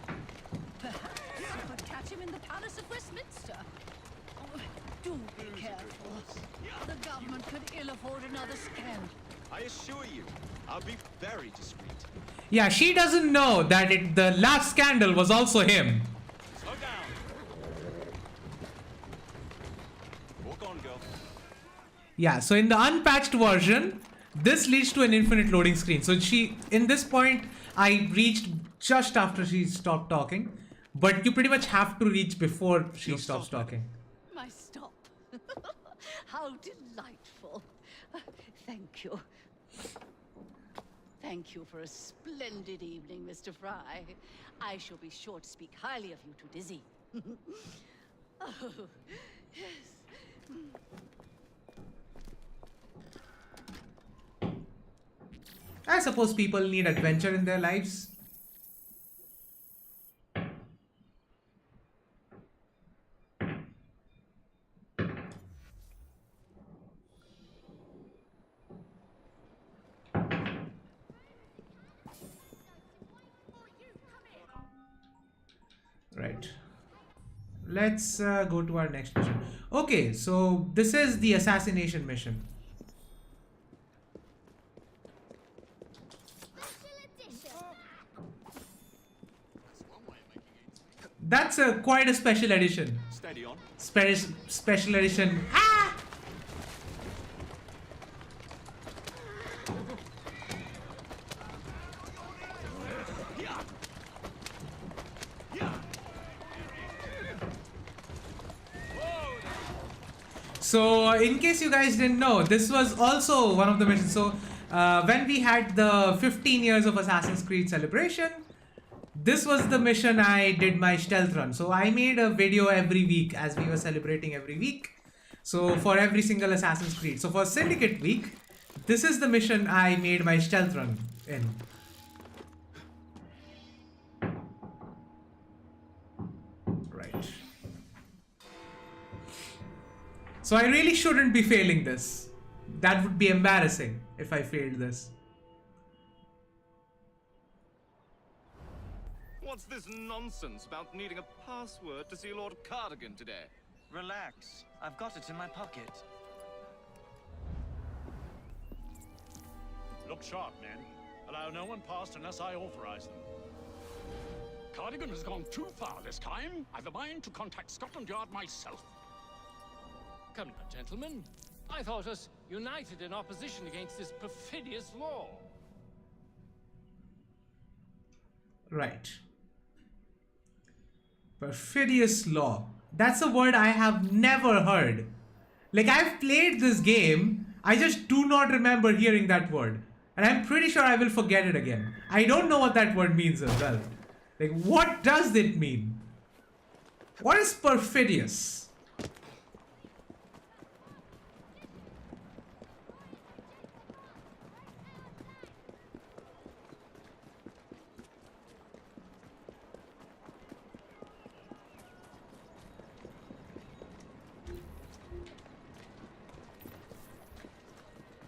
Perhaps you could catch him in the Palace of Westminster. Oh, do be careful. careful. The government could ill afford another scandal. I assure you, I'll be very discreet. Yeah, she doesn't know that the last scandal was also him. Slow down. Walk on, girl. Yeah, so in the unpatched version, this leads to an infinite loading screen. So in this point, I reached just after she stopped talking. But you pretty much have to reach before she stops talking. My stop. How delightful. Thank you. Thank you for a splendid evening, Mr. Fry. I shall be sure to speak highly of you to Dizzy. Oh, yes. I suppose people need adventure in their lives. Right. Let's go to our next mission. Okay, so this is the assassination mission. That's quite a special edition. Steady on. Special edition. Ah! So, in case you guys didn't know, this was also one of the missions. So, when we had the 15 years of Assassin's Creed celebration, this was the mission I did my stealth run. So, I made a video every week as we were celebrating every week. So, for every single Assassin's Creed. So, for Syndicate week, this is the mission I made my stealth run in. Right. So I really shouldn't be failing this. That would be embarrassing if I failed this. What's this nonsense about needing a password to see Lord Cardigan today? Relax. I've got it in my pocket. Look sharp, men. Allow no one past unless I authorize them. Cardigan has gone too far this time. I've a mind to contact Scotland Yard myself. Come now, gentlemen. I thought us united in opposition against this perfidious law. Right. Perfidious law. That's a word I have never heard. Like, I've played this game, I just do not remember hearing that word. And I'm pretty sure I will forget it again. I don't know what that word means as well. Like, what does it mean? What is perfidious?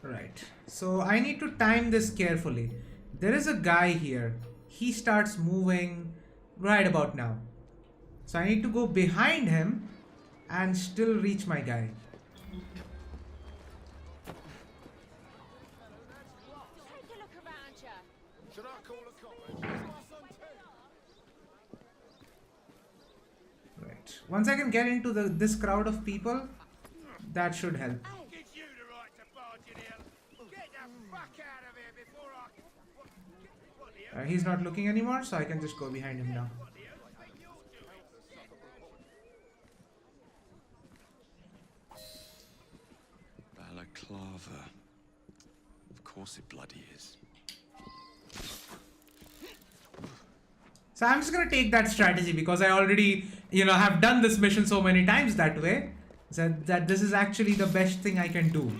Right, so I need to time this carefully. There is a guy here. He starts moving right about now. So I need to go behind him and still reach my guy. Take a look around you. Should I call a cop? Right, once I can get into this crowd of people, that should help. He's not looking anymore, so I can just go behind him now. Balaclava. Of course it bloody is. So I'm just gonna take that strategy because I already, have done this mission so many times that way. That this is actually the best thing I can do.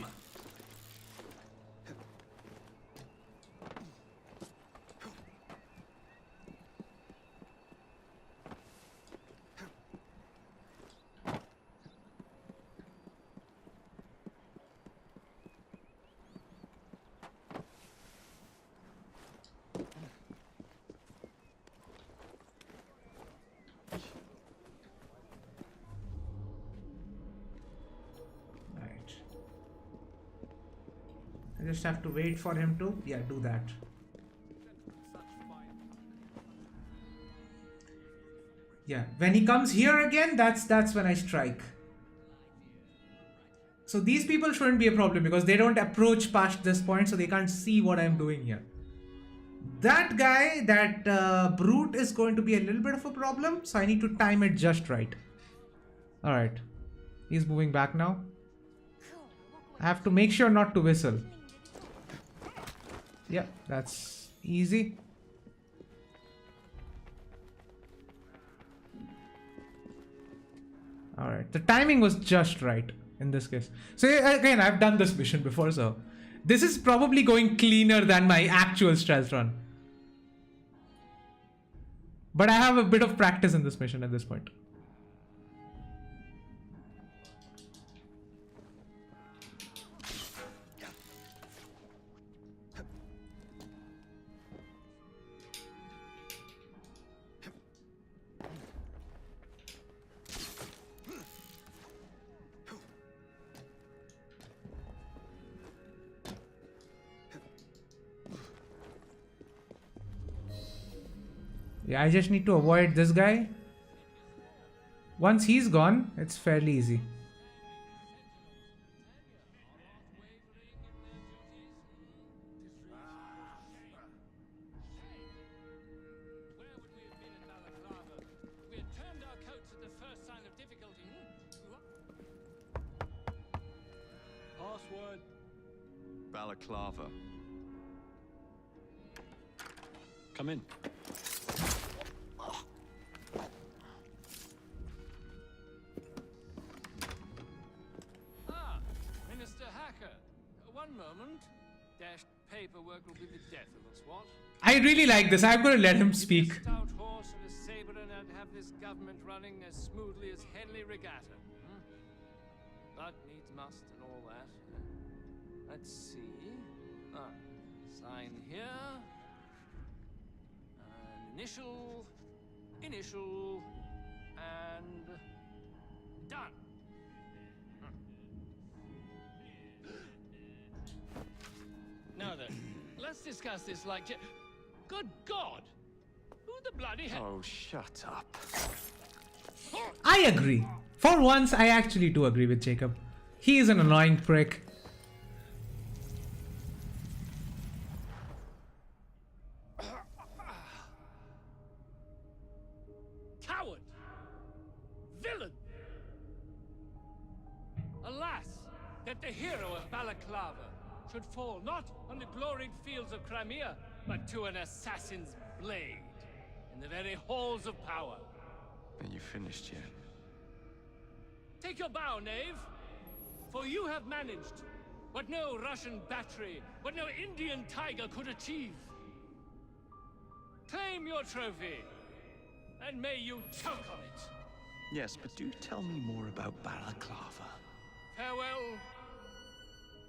I just have to wait for him to, yeah, do that. Yeah, when he comes here again, that's when I strike. So these people shouldn't be a problem because they don't approach past this point, so they can't see what I'm doing here. That guy, that brute is going to be a little bit of a problem, so I need to time it just right. Alright, he's moving back now. I have to make sure not to whistle. Yeah, that's easy. Alright, the timing was just right in this case. So again, I've done this mission before, so this is probably going cleaner than my actual stealth run. But I have a bit of practice in this mission at this point. Yeah, I just need to avoid this guy. Once he's gone, it's fairly easy. Password. Balaclava. Come in. One moment. Dashed paperwork will be the death of us, what? I really like this. I'm going to let him speak. A stout horse and a saber, and I'd have this government running as smoothly as Henley Regatta. But needs must and all that. Let's see. Sign here. Initial, and done. Now then, let's discuss this like... Good God! Who the bloody hell... Oh, shut up. I agree. For once, I actually do agree with Jacob. He is an annoying prick. Coward! Villain! Alas, that the hero of Balaclava should fall not on the gloried fields of Crimea, but to an assassin's blade in the very halls of power. Are you finished yet? Take your bow, knave, for you have managed what no Russian battery, what no Indian tiger could achieve. Claim your trophy, and may you choke on it. Yes, but do tell me more about Balaclava. Farewell.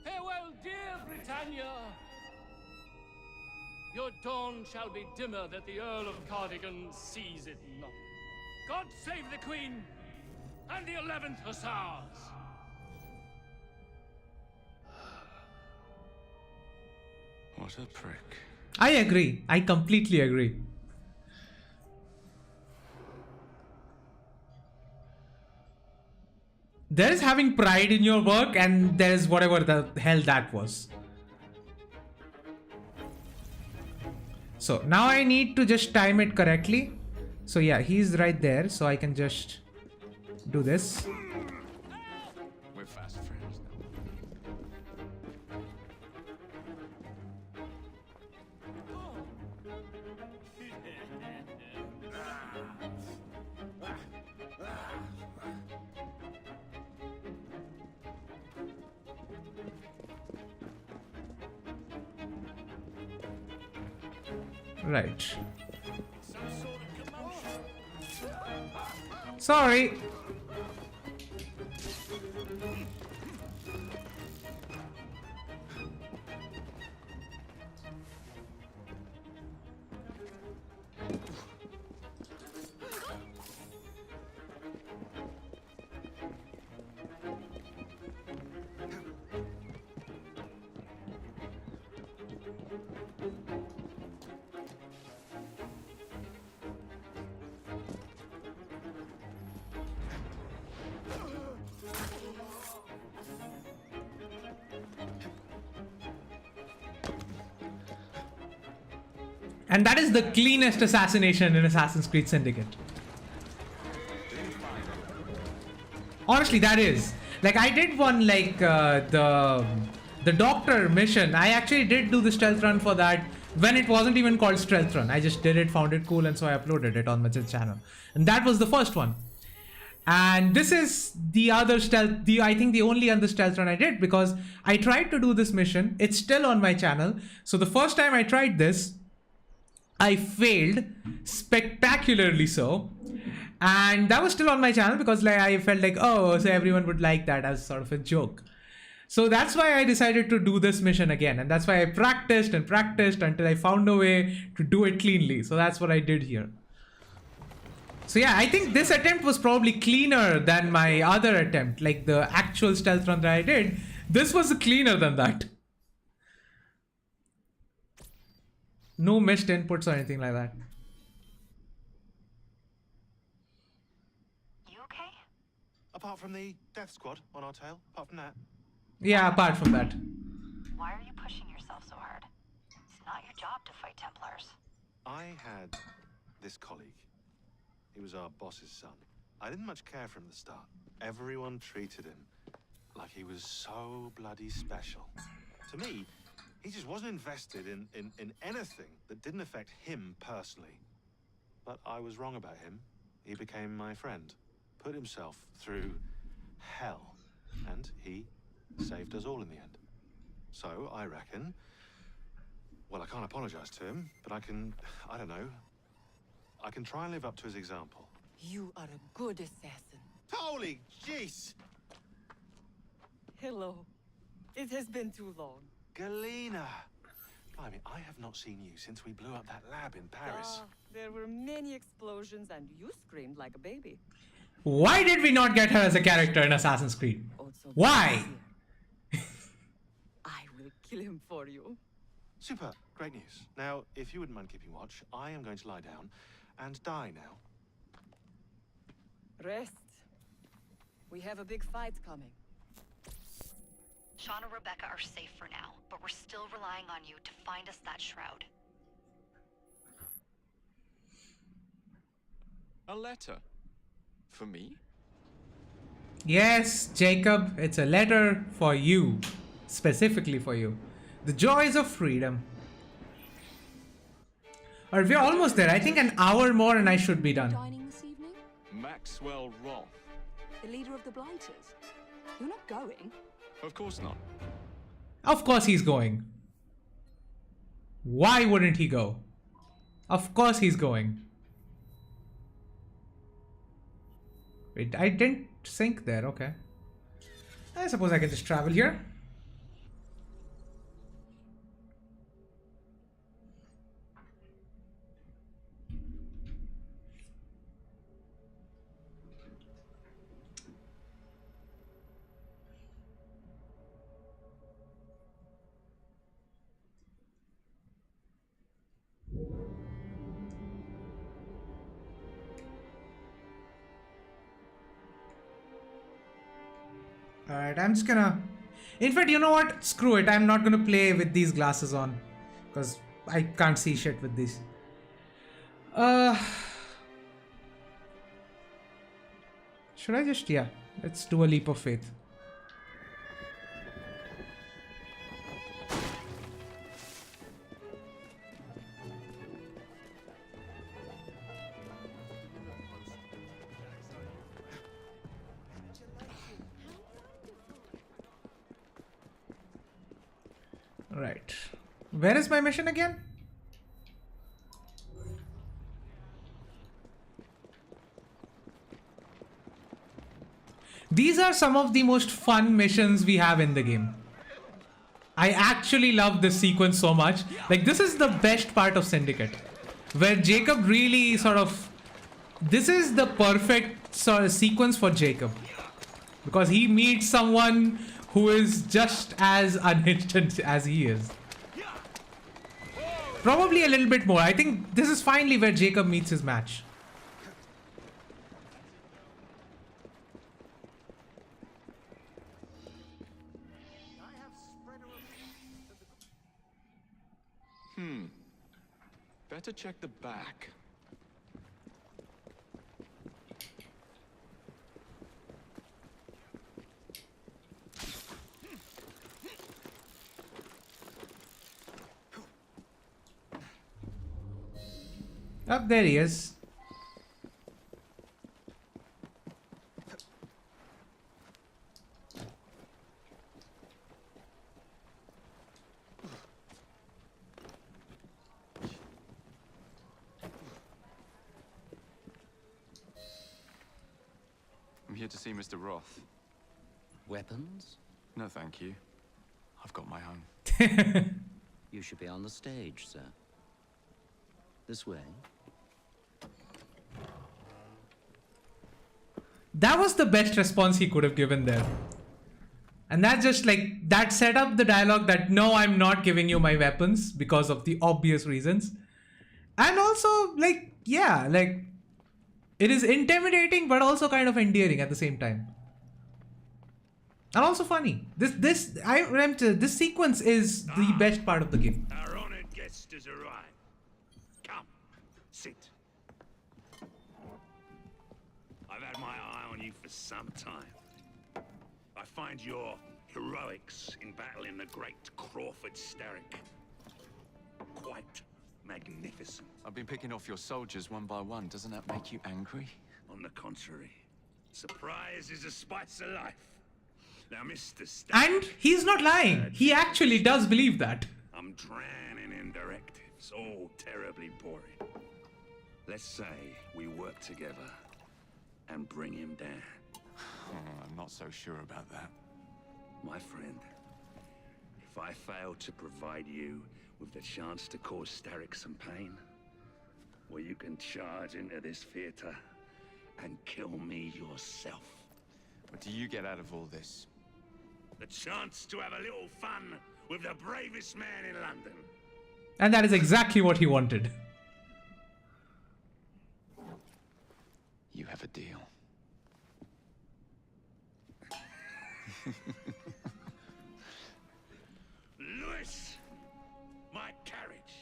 Farewell, dear Britannia! Your dawn shall be dimmer that the Earl of Cardigan sees it not. God save the Queen and the 11th Hussars! What a prick. I agree. I completely agree. There is having pride in your work, and there is whatever the hell that was. So now I need to just time it correctly. So yeah, he's right there, so I can just do this. We're fast friends Right. Sorry. And that is the cleanest assassination in Assassin's Creed Syndicate. Honestly, that is. Like, I did one, like, the doctor mission. I actually did do the stealth run for that when it wasn't even called stealth run. I just did it, found it cool, and so I uploaded it on my channel. And that was the first one. And this is the other stealth, I think the only other stealth run I did, because I tried to do this mission. It's still on my channel. So the first time I tried this, I failed spectacularly so. And that was still on my channel because like I felt like, oh, so everyone would like that as sort of a joke. So that's why I decided to do this mission again. And that's why I practiced and practiced until I found a way to do it cleanly. So that's what I did here. So yeah, I think this attempt was probably cleaner than my other attempt. Like the actual stealth run that I did. This was cleaner than that. No missed inputs or anything like that. You okay? Apart from the death squad on our tail, apart from that. Yeah, apart from that. Why are you pushing yourself so hard? It's not your job to fight Templars. I had this colleague. He was our boss's son. I didn't much care for him at the start. Everyone treated him like he was so bloody special. To me, he just wasn't invested in anything that didn't affect him personally. But I was wrong about him. He became my friend, put himself through hell, and he saved us all in the end. So I reckon, well, I can't apologize to him, but I can try and live up to his example. You are a good assassin. Holy jeez! Hello. It has been too long. Galena! I mean, I have not seen you since we blew up that lab in Paris. There were many explosions and you screamed like a baby. Why did we not get her as a character in Assassin's Creed? Why? I will kill him for you. Super. Great news. Now, if you wouldn't mind keeping watch, I am going to lie down and die now. Rest. We have a big fight coming. Sean and Rebecca are safe for now, but we're still relying on you to find us that shroud. A letter? For me? Yes, Jacob, it's a letter for you. Specifically for you. The joys of freedom. Alright, we're almost there. I think an hour more and I should be done. Dining this evening? Maxwell Roth. The leader of the Blighters. You're not going? Of course not. Of course he's going. Why wouldn't he go? Of course he's going. Wait, I didn't sync there. Okay. I suppose I can just travel here. Alright, I'm just gonna... In fact, you know what? Screw it. I'm not gonna play with these glasses on. Because I can't see shit with these. Should I just... Yeah. Let's do a leap of faith. Right. Where is my mission again? These are some of the most fun missions we have in the game. I actually love this sequence so much. Like, this is the best part of Syndicate. Where Jacob really sort of... This is the perfect sort of sequence for Jacob. Because he meets someone who is just as unhinged as he is. Probably a little bit more. I think this is finally where Jacob meets his match. Better check the back. Up there he is. I'm here to see Mr. Roth. Weapons? No, thank you. I've got my own. You should be on the stage, sir. This way. That was the best response he could have given there. And that just like, that set up the dialogue that no, I'm not giving you my weapons because of the obvious reasons. And also like, yeah, like it is intimidating but also kind of endearing at the same time. And also funny. This sequence is the best part of the game. Our honored guest has arrived. Come, sit. I've had my eye on you for some time. I find your heroics in battling the great Crawford Starrick quite magnificent. I've been picking off your soldiers one by one. Doesn't that make you angry? On the contrary, surprise is a spice of life. Now, Mr. And he's not lying. He actually does believe that. I'm drowning in directives, all terribly boring. Let's say we work together and bring him down. I'm not so sure about that. My friend, if I fail to provide you with the chance to cause Starrick some pain, well, you can charge into this theater and kill me yourself. What do you get out of all this? The chance to have a little fun with the bravest man in London. And that is exactly what he wanted. You have a deal. Lewis, my carriage.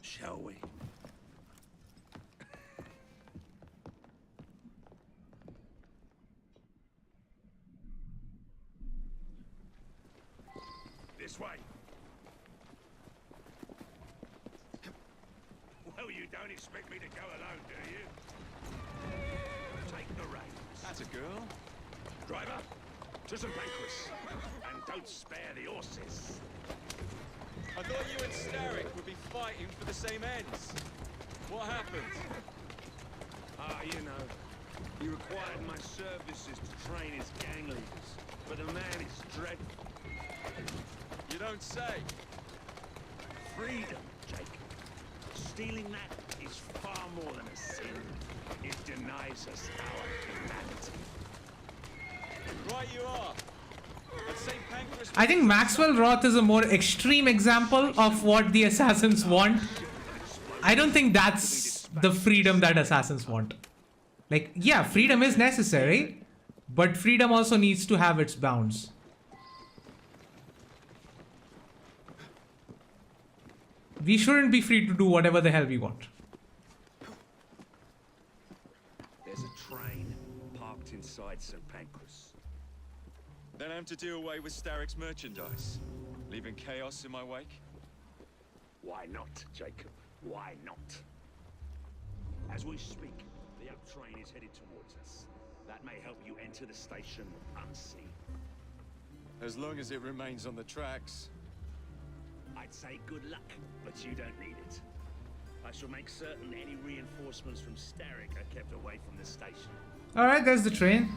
Shall we? This way. Well, you don't expect me to go alone, do you? Take the reins. That's a girl. Driver, to St. Pancras. And don't spare the horses. I thought you and Starrick would be fighting for the same ends. What happened? You know, he required my services to train his gang leaders. But the man is dreadful. You don't say. Freedom, Jacob. Stealing that is far more than a sin. It denies us our humanity. Right you are. At St. Pancras. I think Maxwell Roth is a more extreme example of what the assassins want. I don't think that's the freedom that assassins want. Like, yeah, freedom is necessary, but freedom also needs to have its bounds. We shouldn't be free to do whatever the hell we want. There's a train parked inside St. Pancras. Then I'm to do away with Starrick's merchandise, leaving chaos in my wake? Why not, Jacob? Why not? As we speak, the up train is headed towards us. That may help you enter the station unseen. As long as it remains on the tracks. I'd say good luck, but you don't need it. I shall make certain any reinforcements from Starrick are kept away from the station. Alright, there's the train.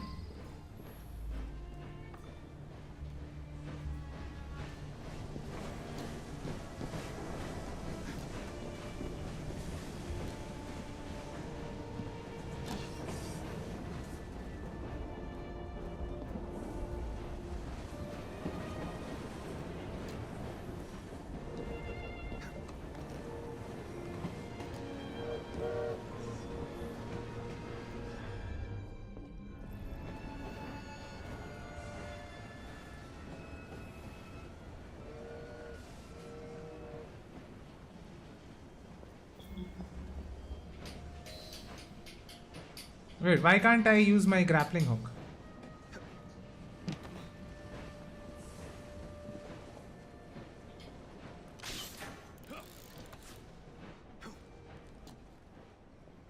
Wait, why can't I use my grappling hook?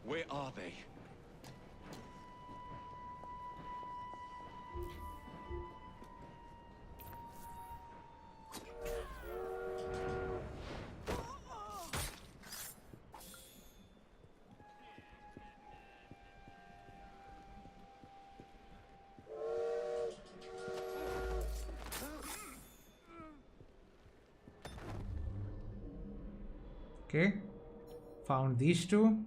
Where are they? Okay, found these two.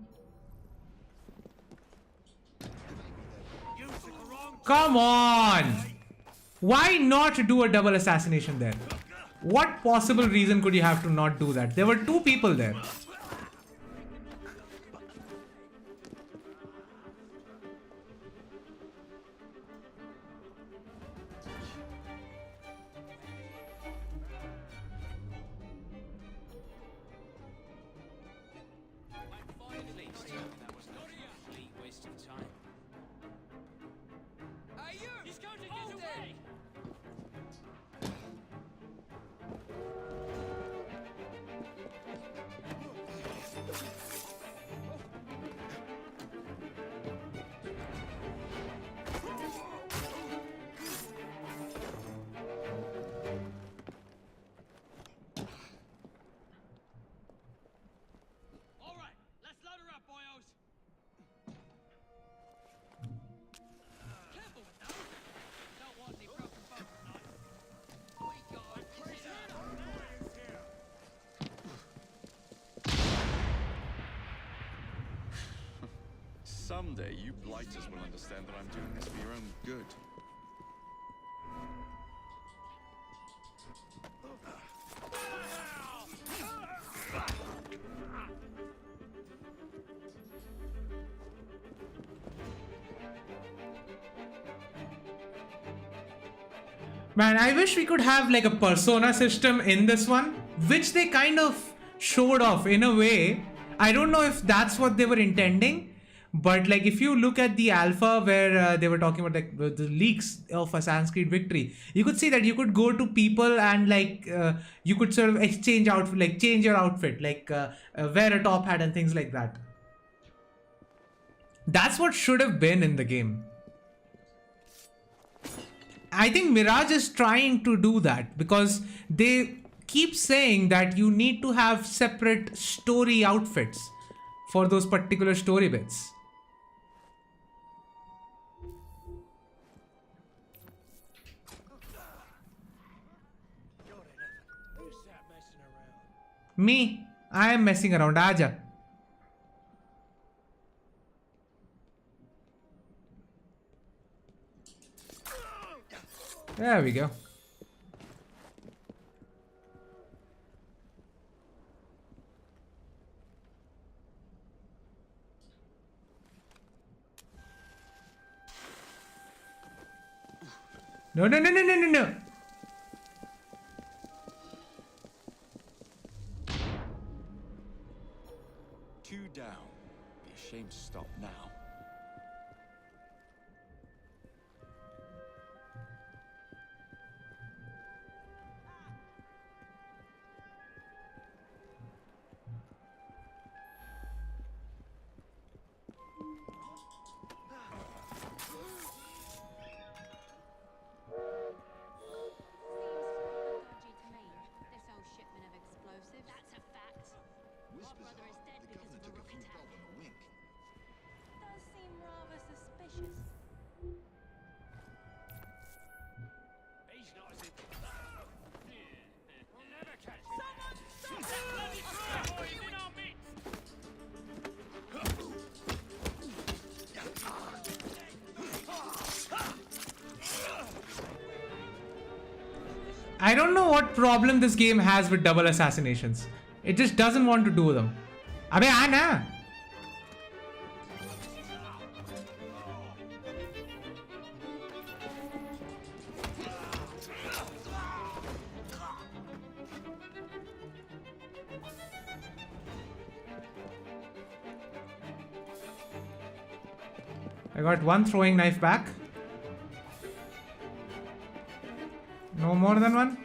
Come on! Why not do a double assassination there? What possible reason could you have to not do that? There were two people there. That was not a complete waste of time. Hey, you! He's going to get away! All right, let's load her up, boyos. Careful with that. Don't want any broken bones tonight. We got a prisoner. Someday you blighters will understand that I'm doing this for your own good. Man, I wish we could have like a persona system in this one, which they kind of showed off in a way. I don't know if that's what they were intending, but like if you look at the alpha where they were talking about like the leaks of Assassin's Creed Victory, you could see that you could go to people and like you could sort of exchange outfit, like change your outfit, like wear a top hat and things like that. That's what should have been in the game. I think Mirage is trying to do that because they keep saying that you need to have separate story outfits for those particular story bits. Me, I am messing around. Aja. There we go. No, no, no, no, no, no, no. Two down. Be ashamed to stop now. I don't know what problem this game has with double assassinations. It just doesn't want to do them. Abey aana. I got one throwing knife back. No more than one?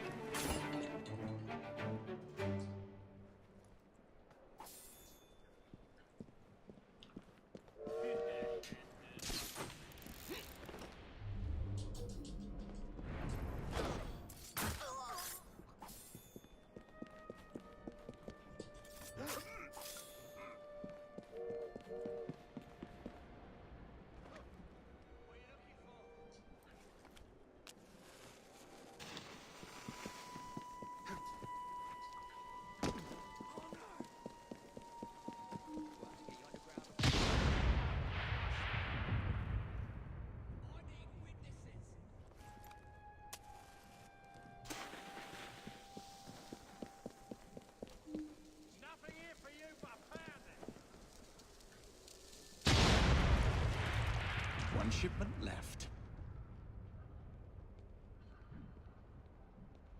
One shipment left.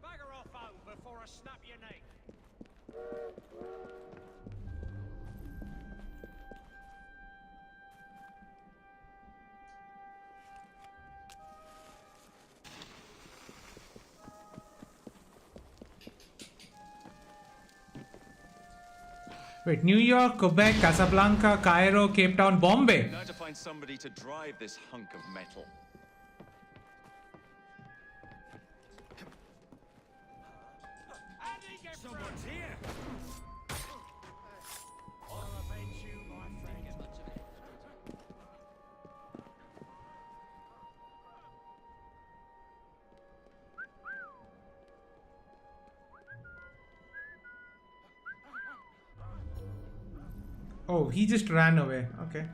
Bugger off home before I snap your neck. Wait, New York, Quebec, Casablanca, Cairo, Cape Town, Bombay. Now to find somebody to drive this hunk of metal. Someone's here. I'll avenge you, my friend. Oh, he just ran away. Okay.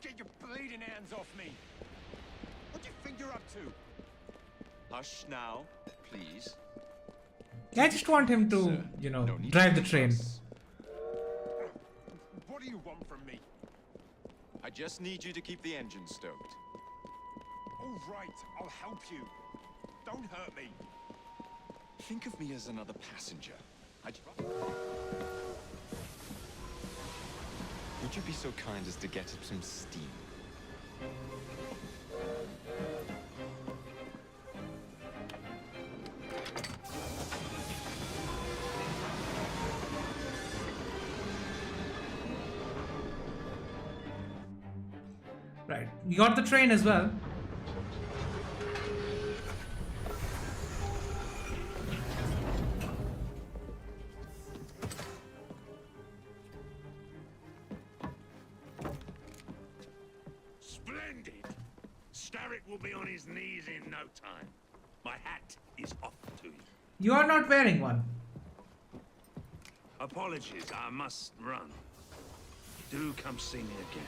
Get your bleeding hands off me! What do you think you're up to? Hush now, please. I just want him to, you know, drive the train. What do you want from me? I just need you to keep the engine stoked. All right, I'll help you. Don't hurt me. Think of me as another passenger. Would you be so kind as to get up some steam? Right. We got the train as well. Splendid! Starrick will be on his knees in no time. My hat is off to you. You are not wearing one. Apologies, I must run. Do come see me again.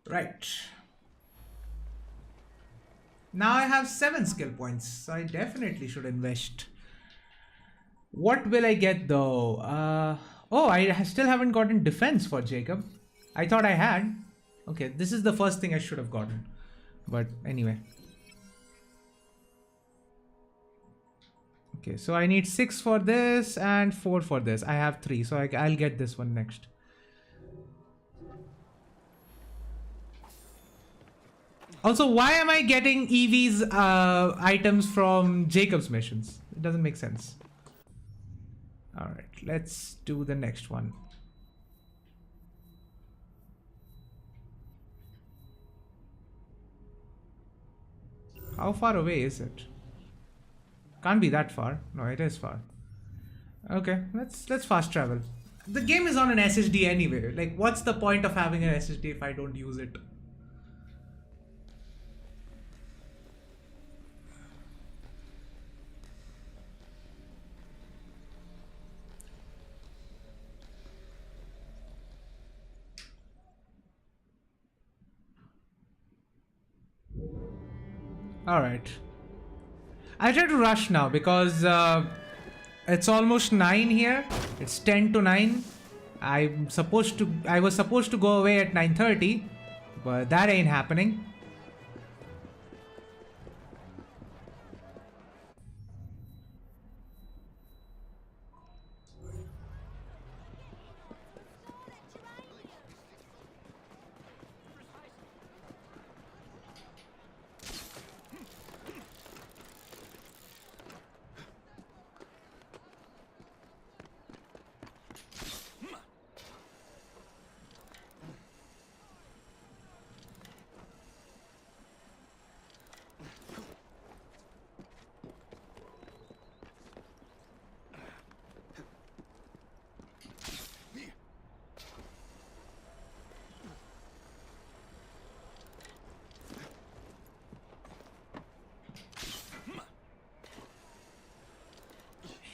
Right. Now I have 7 skill points, so I definitely should invest. What will I get though? Oh, I still haven't gotten defense for Jacob. I thought I had. Okay, this is the first thing I should have gotten. But anyway. Okay, so I need 6 for this and 4 for this. I have 3, so I'll get this one next. Also, why am I getting Evie's items from Jacob's missions? It doesn't make sense. Alright, let's do the next one. How far away is it? Can't be that far. No, it is far. Okay, let's fast travel. The game is on an SSD anyway. Like, what's the point of having an SSD if I don't use it? Alright. I try to rush now because it's almost 9 here. It's 10 to 9. I was supposed to go away at 9:30, but that ain't happening.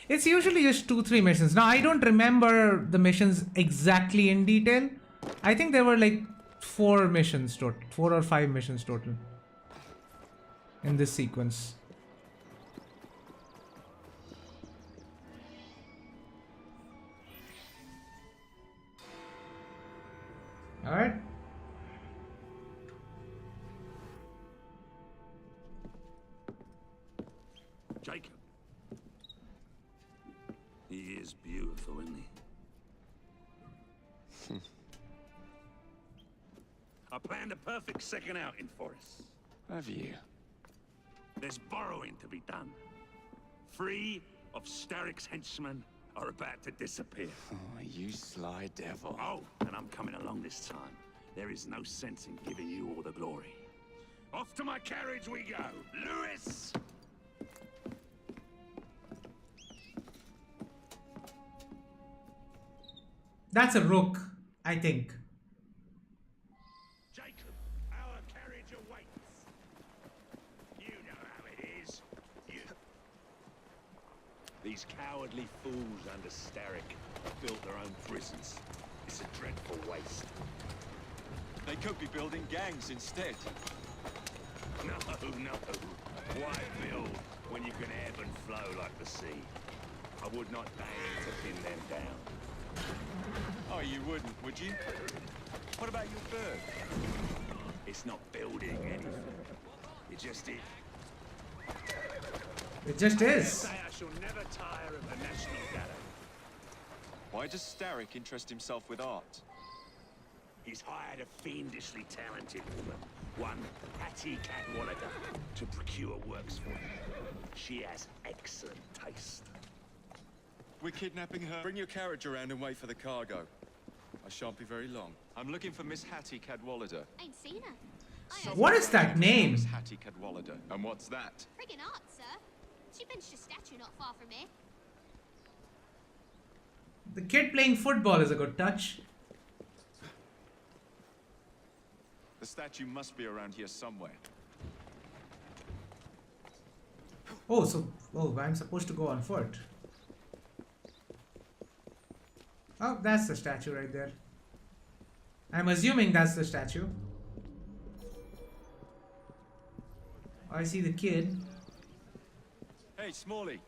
It's usually just 2-3 missions. Now, I don't remember the missions exactly in detail. I think there were like 4 missions total. 4 or 5 missions total. In this sequence. Alright. Jacob. He is beautiful, isn't he? I planned a perfect second outing for us. Have you? There's borrowing to be done. 3 of Starrick's henchmen are about to disappear. Oh, you sly devil. Oh, and I'm coming along this time. There is no sense in giving you all the glory. Off to my carriage we go. Lewis! That's a rook, I think. Jacob, our carriage awaits. You know how it is. These cowardly fools under Starrick have built their own prisons. It's a dreadful waste. They could be building gangs instead. No. Why build when you can ebb and flow like the sea? I would not deign to pin them down. Oh, you wouldn't, would you? What about your bird? It's not building anything. It just is. It just is. Say I shall never tire of the National Gallery. Why does Starrick interest himself with art? He's hired a fiendishly talented woman, one Hattie Cadwallader, to procure works for him. She has excellent taste. We're kidnapping her. Bring your carriage around and wait for the cargo. I shan't be very long. I'm looking for Miss Hattie Cadwallader. Ain't seen her. What is that name? Miss Hattie Cadwallader. And what's that? Friggin' art, sir. She benched a statue not far from here. The kid playing football is a good touch. The statue must be around here somewhere. Oh, I'm supposed to go on foot. Oh, that's the statue right there. I'm assuming that's the statue. I see the kid. Hey, Smalley.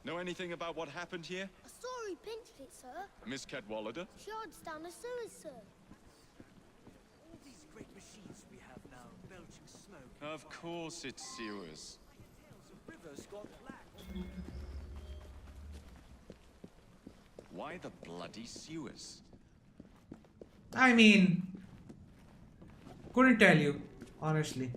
Know anything about what happened here? I saw he pinched it, sir. Miss Cadwallader? She hides down the sewers, sir. All these great machines we have now, belching smoke. Of course it's sewers. The river's got black. Why the bloody sewers? I mean, couldn't tell you, honestly.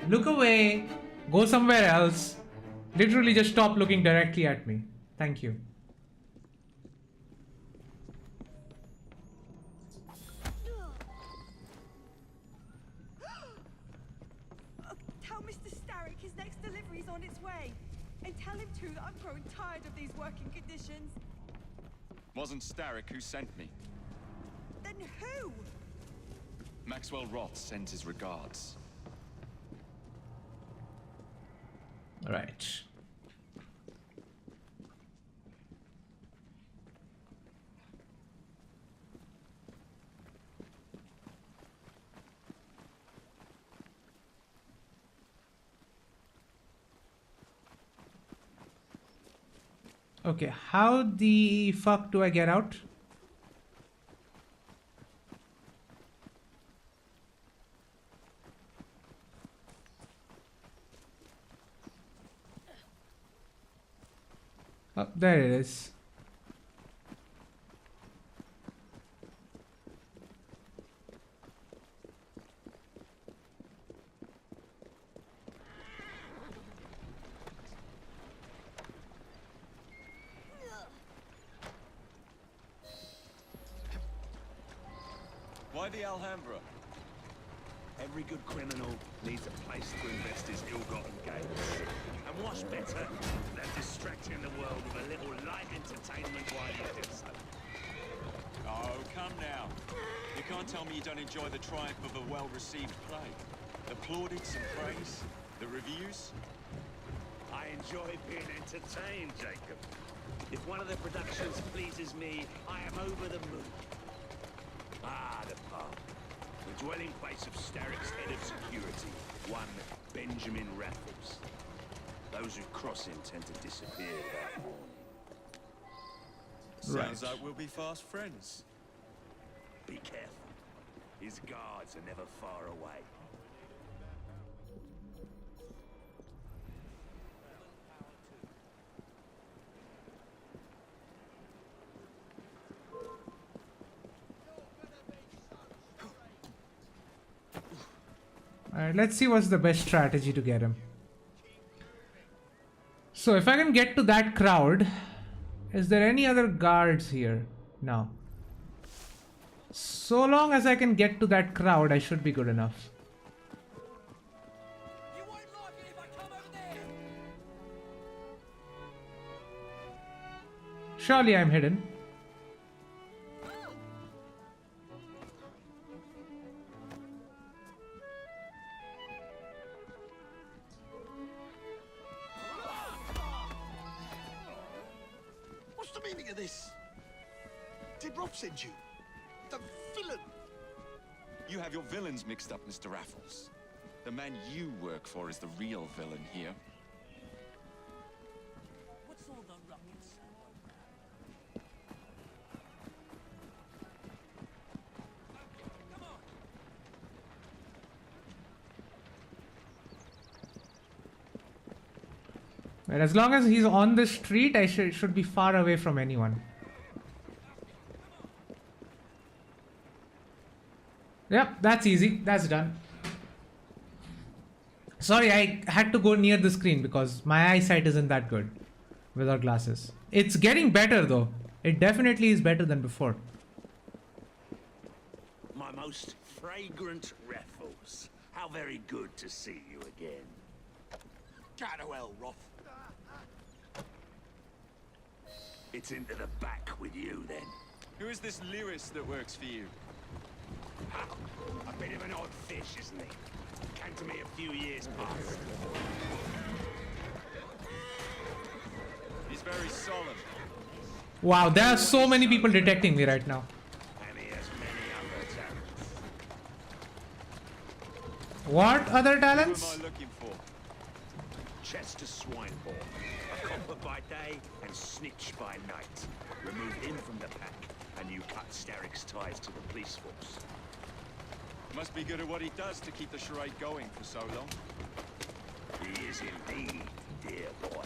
Look away. Go somewhere else. Literally just stop looking directly at me. Thank you. Starrick, his next delivery's on its way. And tell him too that I'm growing tired of these working conditions. Wasn't Starrick who sent me. Then who? Maxwell Roth sends his regards. Right. Okay, how the fuck do I get out? Oh, there it is. Why the Alhambra? Every good criminal needs a place to invest his ill-gotten gains. And what's better than distracting the world with a little light entertainment while you do so? Oh, come now. You can't tell me you don't enjoy the triumph of a well-received play. The plaudits and praise, the reviews. I enjoy being entertained, Jacob. If one of the productions pleases me, I am over the moon. Ah, the pub. The dwelling place of Starrick's head of security, one Benjamin Raffles. Those who cross him tend to disappear without warning. Sounds like we'll be fast friends. Be careful. His guards are never far away. Alright, let's see what's the best strategy to get him. So if I can get to that crowd, is there any other guards here? No. So long as I can get to that crowd, I should be good enough. Surely I'm hidden. What's the meaning of this? Did Rob send you? The villain? You have your villains mixed up, Mr. Raffles. The man you work for is the real villain here. What's all the ruckus? But as long as he's on the street, I should be far away from anyone. Yep, that's easy. That's done. Sorry, I had to go near the screen because my eyesight isn't that good without glasses. It's getting better though. It definitely is better than before. My most fragrant Raffles. How very good to see you again. Go to hell, Roth. It's into the back with you then. Who is this Lewis that works for you? A bit of an odd fish, isn't he? Came to me a few years past. He's very solemn. Wow, there are so many people detecting me right now. And he has many other talents. What other talents? Who am I looking for? Chester Swineborn. A copper by day and snitch by night. Remove him from the pack, and you cut Starrick's ties to the police force. Must be good at what he does to keep the charade going for so long. He is indeed, dear boy.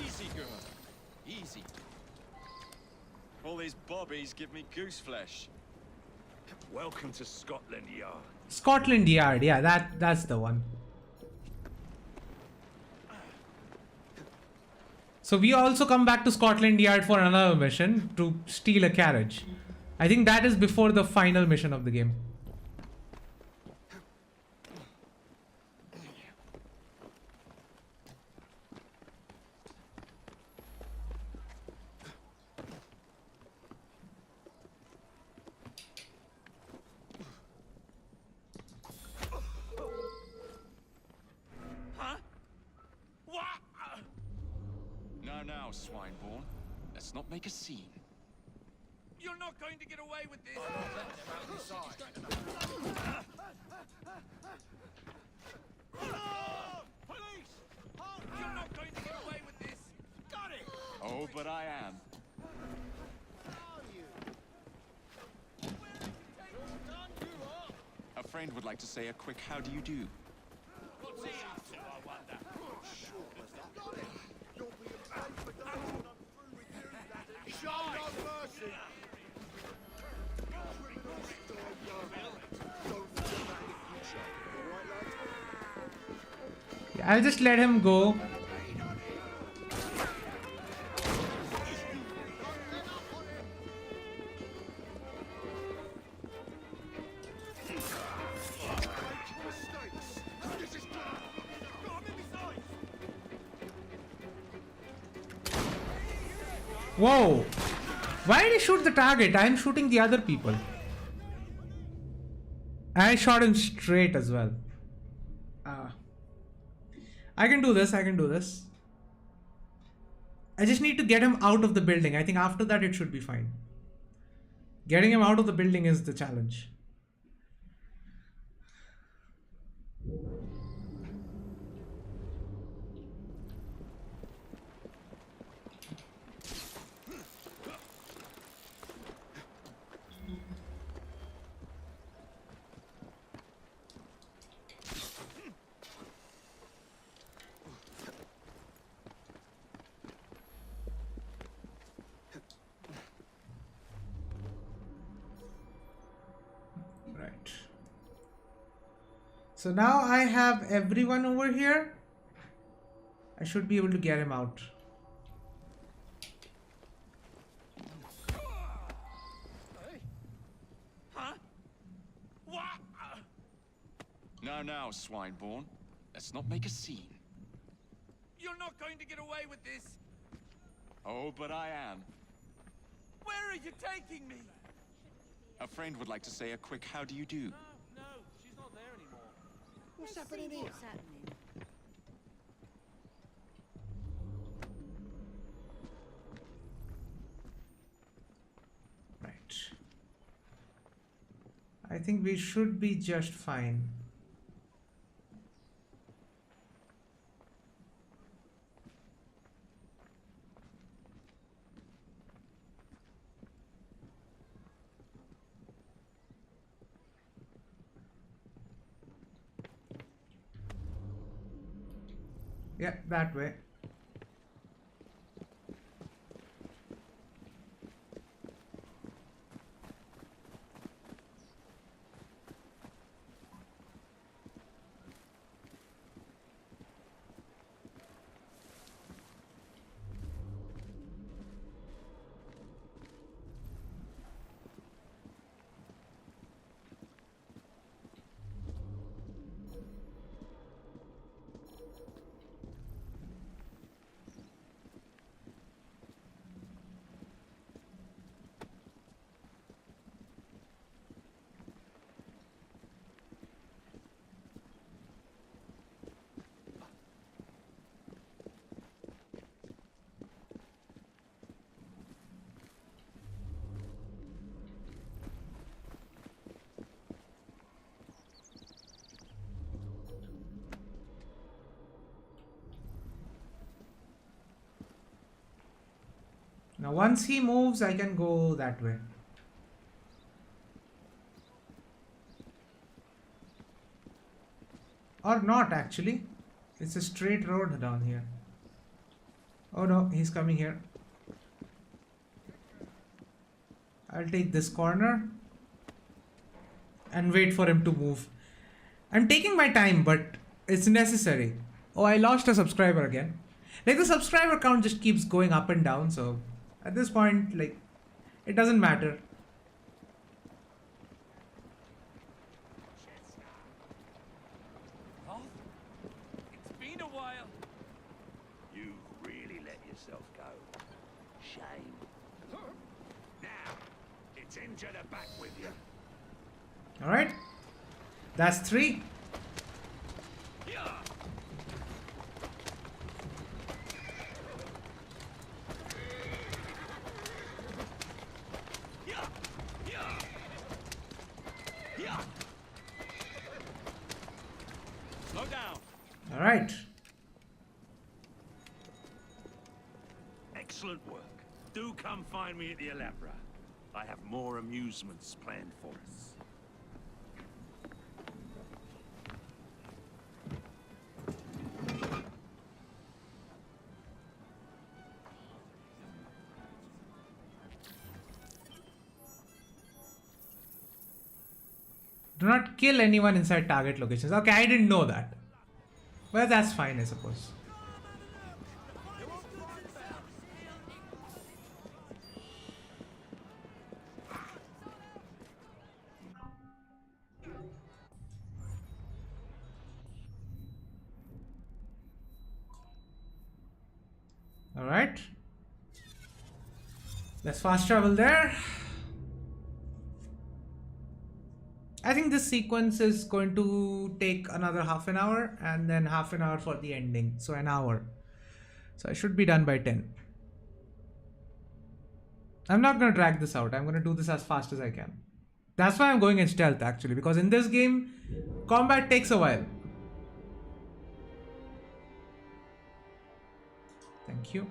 Easy, girl. Easy. All these bobbies give me goose flesh. Welcome to Scotland Yard. Scotland Yard, yeah, that's the one. So we also come back to Scotland Yard for another mission to steal a carriage. I think that is before the final mission of the game. Now, Swineborn. Let's not make a scene. You're not going to get away with this! Police! You're not going to get away with this! Got it! Oh, but I am. A friend would like to say a quick how do you do. What's he up to, I wonder? Show no mercy! I'll just let him go. Whoa! Why did he shoot the target? I'm shooting the other people. I shot him straight as well. I can do this, I can do this. I just need to get him out of the building. I think after that it should be fine. Getting him out of the building is the challenge. So now I have everyone over here. I should be able to get him out. Huh? What? Now, Swineborn. Let's not make a scene. You're not going to get away with this! Oh, but I am. Where are you taking me? A friend would like to say a quick how do you do. No, she's not there anymore. What's happening here? What's happening? Right. I think we should be just fine. Yeah, that way. Now once he moves, I can go that way. Or not actually. It's a straight road down here. Oh no, he's coming here. I'll take this corner and wait for him to move. I'm taking my time, but it's necessary. Oh, I lost a subscriber again. Like the subscriber count just keeps going up and down, so at this point, like, it doesn't matter. It's been a while. You really let yourself go. Shame. Now, it's into the back with you. Alright. That's 3. Slow down. Alright. Excellent work. Do come find me at the Alhambra. I have more amusements planned for us. Do not kill anyone inside target locations. Okay, I didn't know that. Well, that's fine, I suppose. Alright. Let's fast travel there. I think this sequence is going to take another half an hour and then half an hour for the ending. So an hour. So I should be done by 10. I'm not going to drag this out. I'm going to do this as fast as I can. That's why I'm going in stealth actually, because in this game, combat takes a while. Thank you.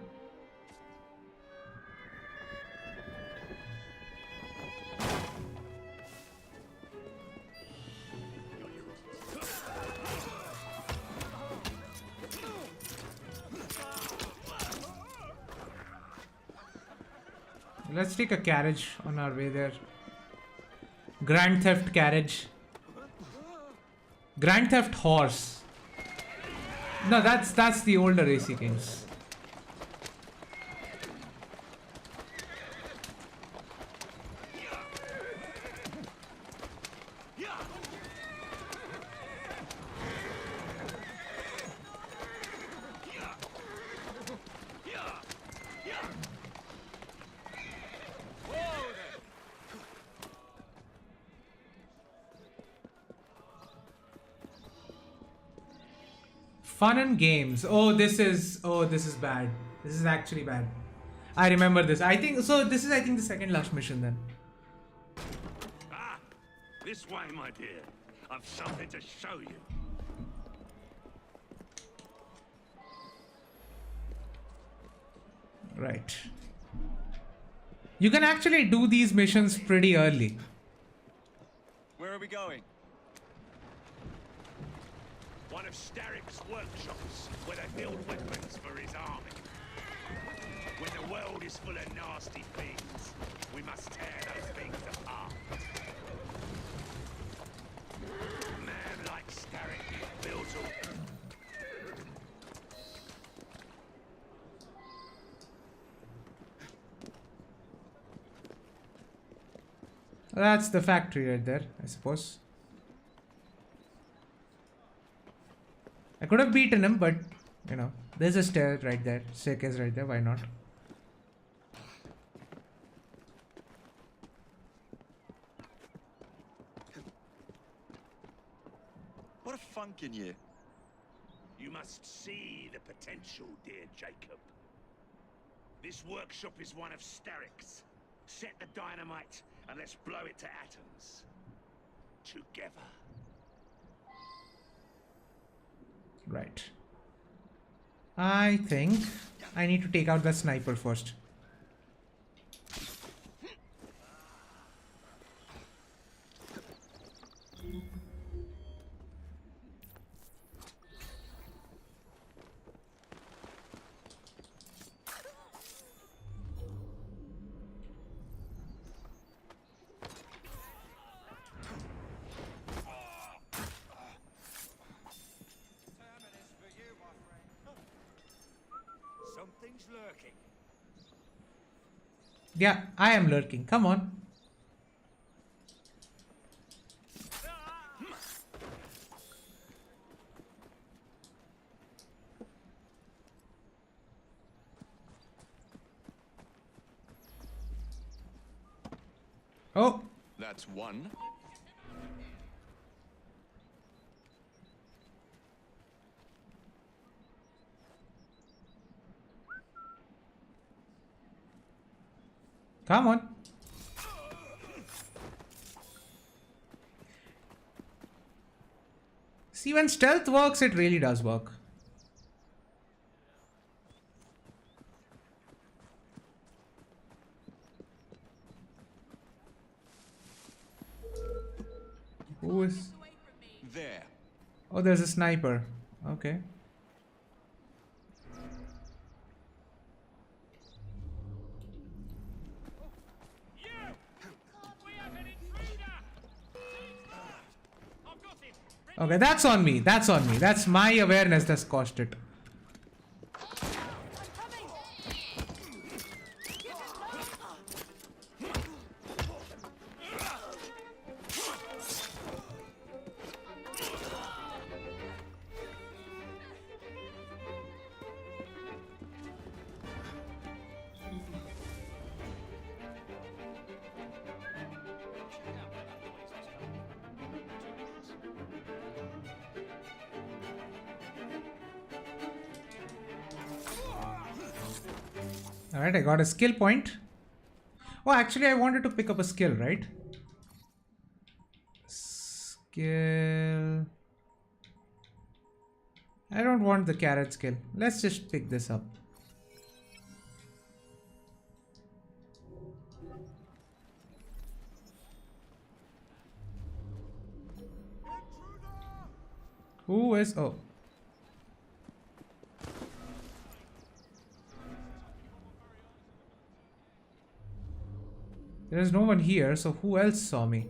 Let's take a carriage on our way there. Grand Theft carriage. Grand Theft horse. No, that's the older AC games. Fun and games. Oh, this is bad. This is actually bad. I remember this. I think this is the second last mission then. Ah, this way, my dear. I've something to show you. Right. You can actually do these missions pretty early. Where are we going? One of Starrick's workshops, where they build weapons for his army. When the world is full of nasty things, we must tear those things apart. A man like Starrick builds all... That's the factory right there, I suppose. I could have beaten him, but, you know, there's a stair right there. Staircase right there, why not? What a funk in you. You must see the potential, dear Jacob. This workshop is one of Starrick's. Set the dynamite and let's blow it to atoms. Together. Right. I think I need to take out that sniper first. Something's lurking. Yeah, I am lurking. Come on. Oh. That's one. Come on. See, when stealth works, it really does work. Who is... There. Oh, there's a sniper. Okay. Okay, that's on me. That's on me. That's my awareness that's caused it. Alright, I got a skill point. Oh, actually, I wanted to pick up a skill, right? Skill. I don't want the carrot skill. Let's just pick this up. Who is... Oh. There is no one here, so who else saw me?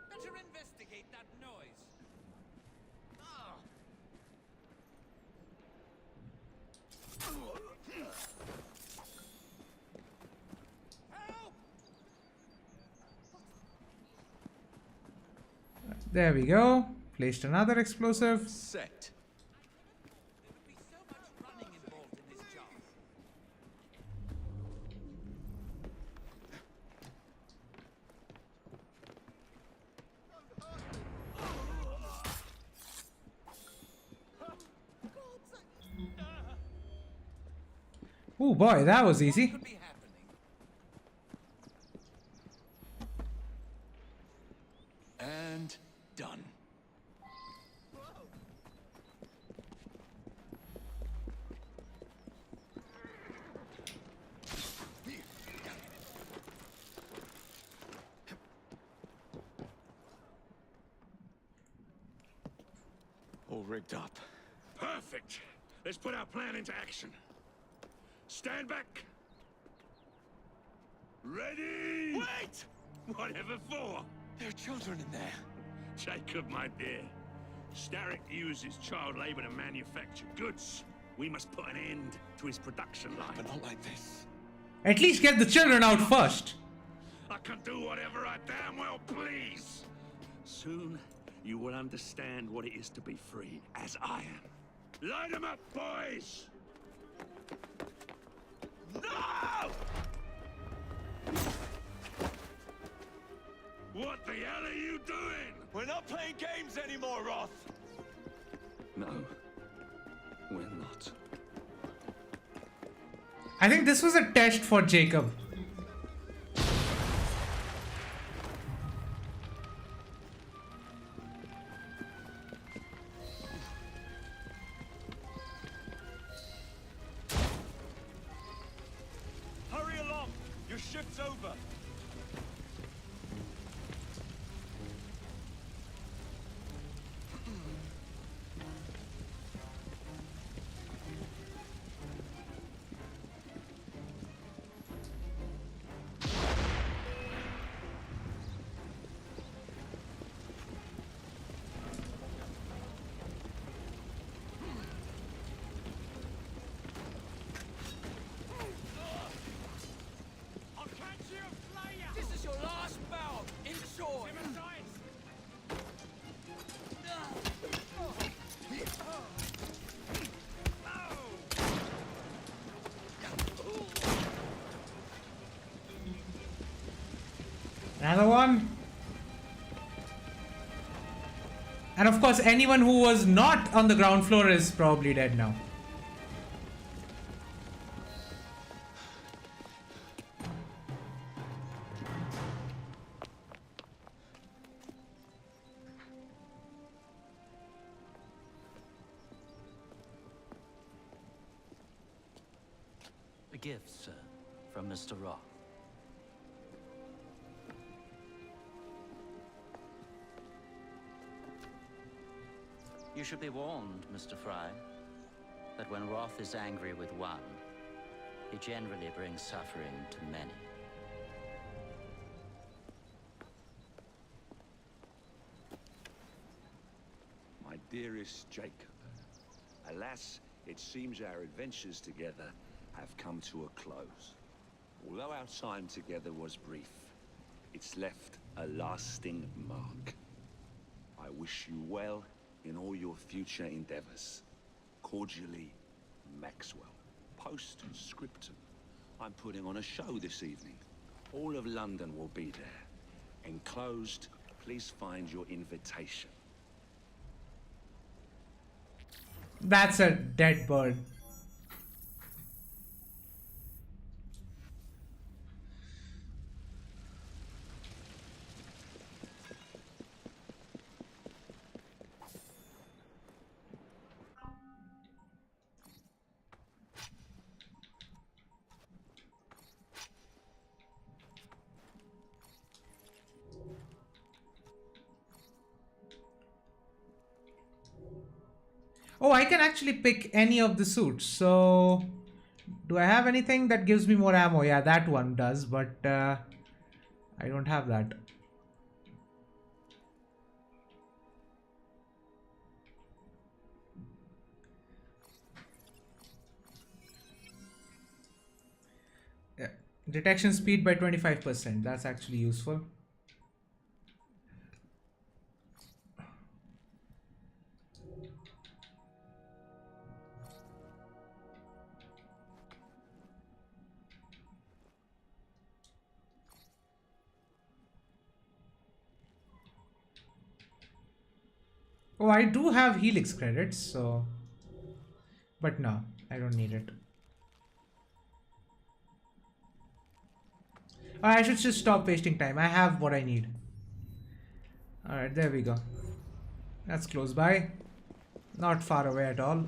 Better investigate that noise. There we go. Placed another explosive. Set. Oh boy, that was easy. And done. All rigged up. Perfect. Let's put our plan into action. Stand back. Ready? Wait! Whatever for? There are children in there. Jacob, my dear. Starrick uses child labor to manufacture goods. We must put an end to his production line. But not like this. At least get the children out first. I can do whatever I damn well please. Soon, you will understand what it is to be free, as I am. Light 'em up, boys! No! What the hell are you doing? We're not playing games anymore, Roth. No, we're not. I think this was a test for Jacob. It's over. This is your last bout. Enjoy. Another one. And of course, anyone who was not on the ground floor is probably dead now. A gift, sir, from Mr. Roth. You should be warned, Mr. Fry, that when Roth is angry with one, he generally brings suffering to many. My dearest Jacob, alas, it seems our adventures together have come to a close. Although our time together was brief, it's left a lasting mark. I wish you well in all your future endeavors. Cordially, Maxwell. Postscriptum. I'm putting on a show this evening. All of London will be there. Enclosed, please find your invitation. That's a dead bird. Oh, I can actually pick any of the suits. So, do I have anything that gives me more ammo? Yeah, that one does, but I don't have that. Yeah. Detection speed by 25%. That's actually useful. Oh, I do have Helix credits, so... But no, I don't need it. Oh, I should just stop wasting time. I have what I need. Alright, there we go. That's close by. Not far away at all.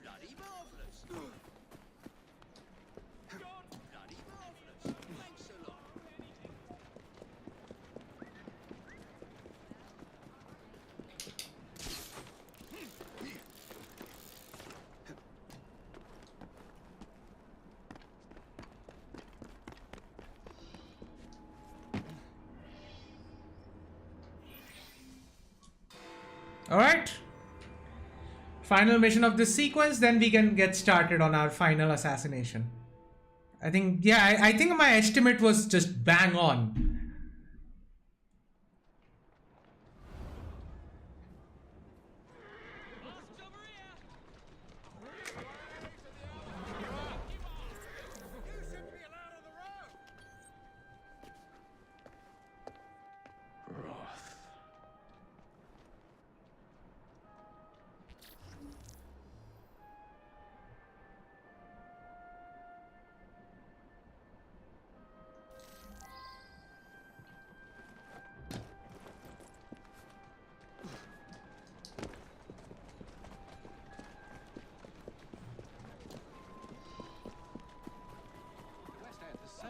Bloody marvelous. Bloody marvelous. Thanks a lot. Alright. Final mission of this sequence, then we can get started on our final assassination. I think, yeah, I think my estimate was just bang on.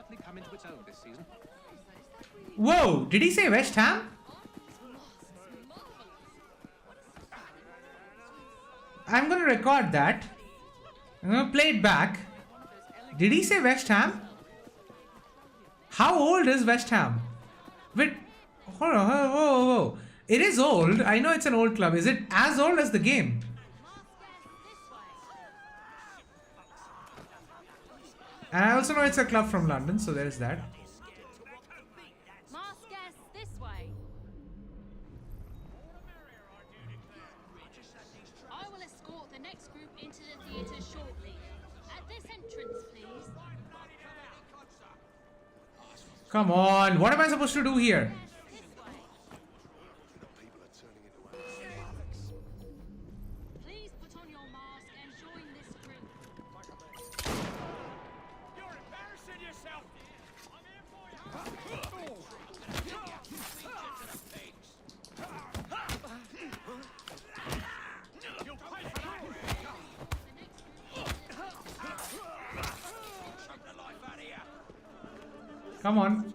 certainly come into its own this season. Whoa, did he say West Ham? I'm gonna record that. I'm gonna play it back. Did he say West Ham? How old is West Ham? Wait, hold on, whoa. It is old. I know it's an old club. Is it as old as the game? And I also know it's a club from London, so there's that. This way. I will escort the next group into the theatre shortly. At this entrance, please. Come on, what am I supposed to do here? Please put on your mask and join this group. You're embarrassing yourself! I'm here for you! You'll pay for that! Choke the life out of you! Come on.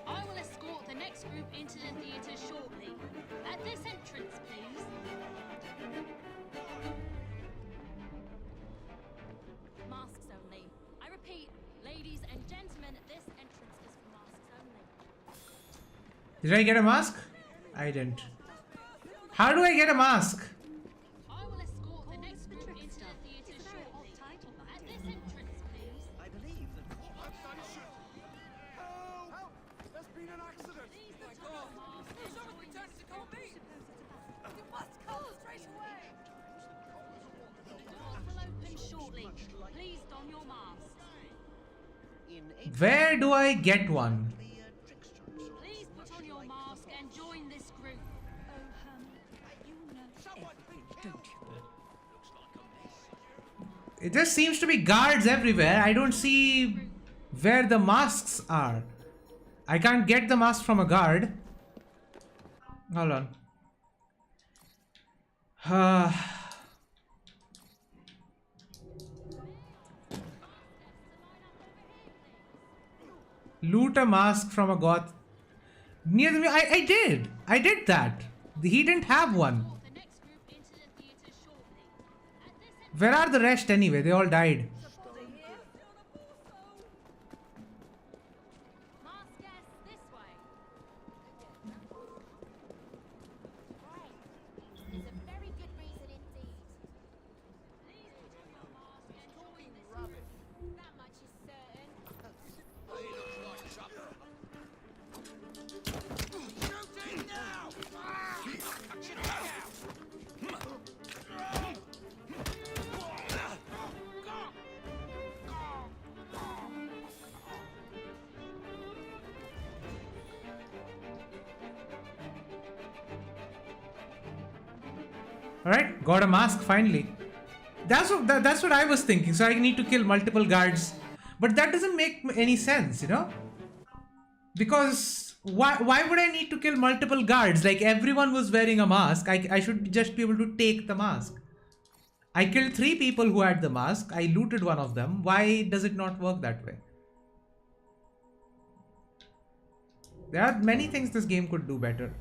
I will escort the next group into the theatre shortly. At this entrance, please. Masks only. I repeat, ladies and gentlemen, this entrance is for masks only. Did I get a mask? I didn't. How do I get a mask? I will escort the next group into the theatre shortly. At this entrance, please. I believe that... Help! There's been an accident! My God! Someone returns to call me! You must come straight away! Doors will open shortly. Please don your mask. Where do I get one? Please put on your mask and join this group. You know everything, don't you? It just seems to be guards everywhere. I don't see where the masks are. I can't get the mask from a guard. Hold on. Loot a mask from a goth. Near me, I did that. He didn't have one. Where are the rest anyway? They all died. There's a very good reason indeed. Please put on your mask and join this group. That much is certain. Shooting now! Alright, got a mask finally. That's what I was thinking. So I need to kill multiple guards. But that doesn't make any sense, you know? Because why would I need to kill multiple guards? Like everyone was wearing a mask. I should just be able to take the mask. I killed 3 people who had the mask. I looted one of them. Why does it not work that way? There are many things this game could do better.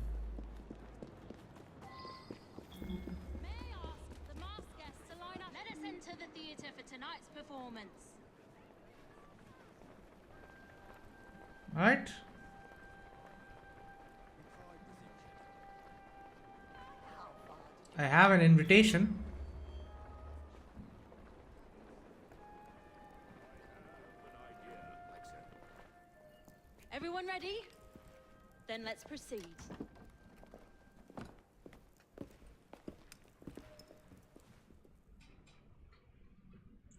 To the theatre for tonight's performance. Alright. I have an invitation. Everyone ready? Then let's proceed.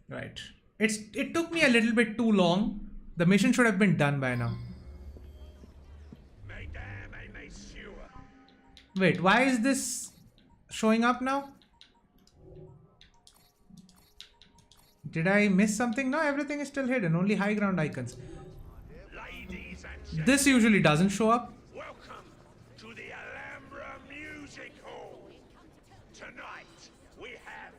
Right. It took me a little bit too long. The mission should have been done by now. Wait, why is this showing up now? Did I miss something? No, everything is still hidden. Only high ground icons. Ladies This usually doesn't show up. Welcome to the Alhambra Music Hall. Tonight we have,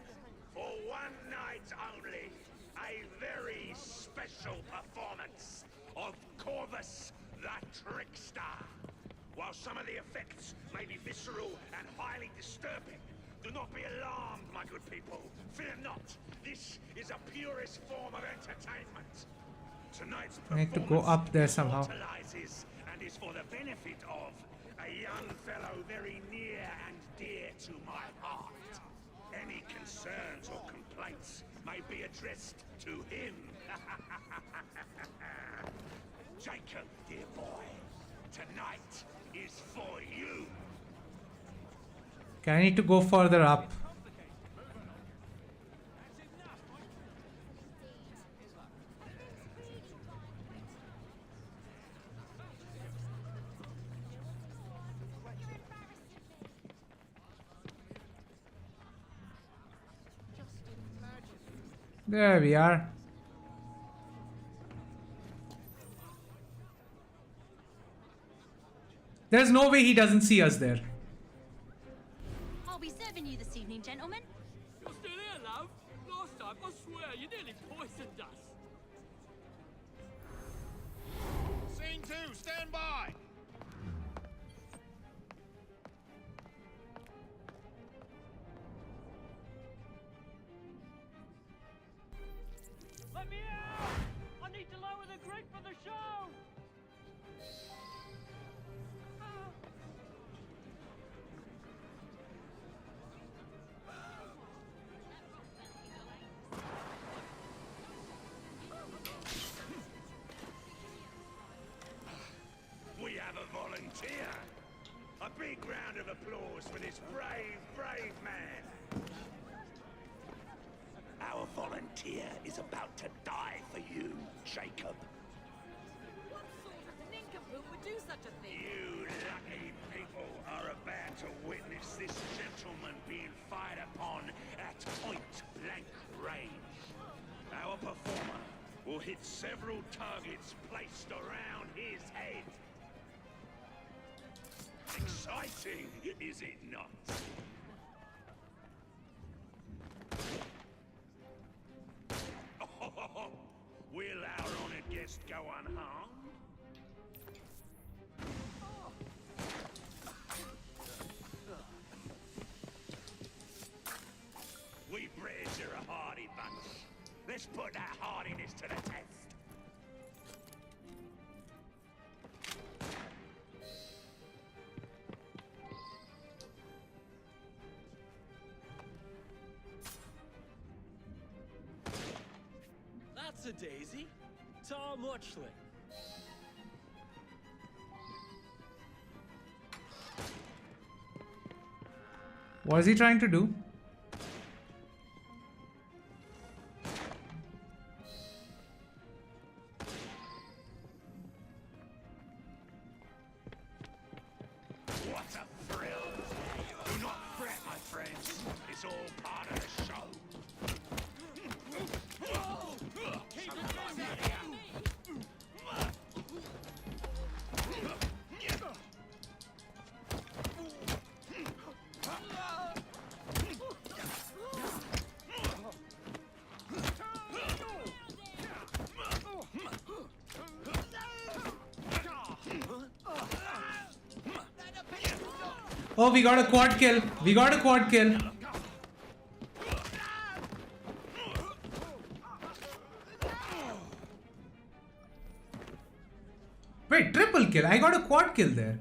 for one night only, a very special performance of Corvus the Trickster. While some of the effects may be visceral and highly disturbing, do not be alarmed, my good people. Fear not. This is a purest form of entertainment. Tonight's I need to go up there somehow. immortalizes and is for the benefit of a young fellow very near and dear to my heart. Any concerns or complaints may be addressed to him. Jacob, dear boy, tonight is for you. Okay, I need to go further up. There we are. There's no way he doesn't see us there. I'll be serving you this evening, gentlemen. You're still here, love? Last time, I swear, you nearly poisoned us. Scene 2, stand by! Let me out! I need to lower the grid for the show! We have a volunteer. A big round of applause for this brave, brave man. Our volunteer is about to die for you, Jacob. What sort of nincompoop would do such a thing? You lucky people are about to witness this gentleman being fired upon at point-blank range. Our performer will hit several targets placed around his head. Exciting, is it not? Will our honored guest go unharmed? We Brits are a hardy bunch. Let's put that hardiness to the test. That's a daisy. Tom Watchley. What is he trying to do? What a thrill! Do not fret, my friends. It's all part of the show. Oh, we got a quad kill. We got a quad kill. Wait, triple kill. I got a quad kill there.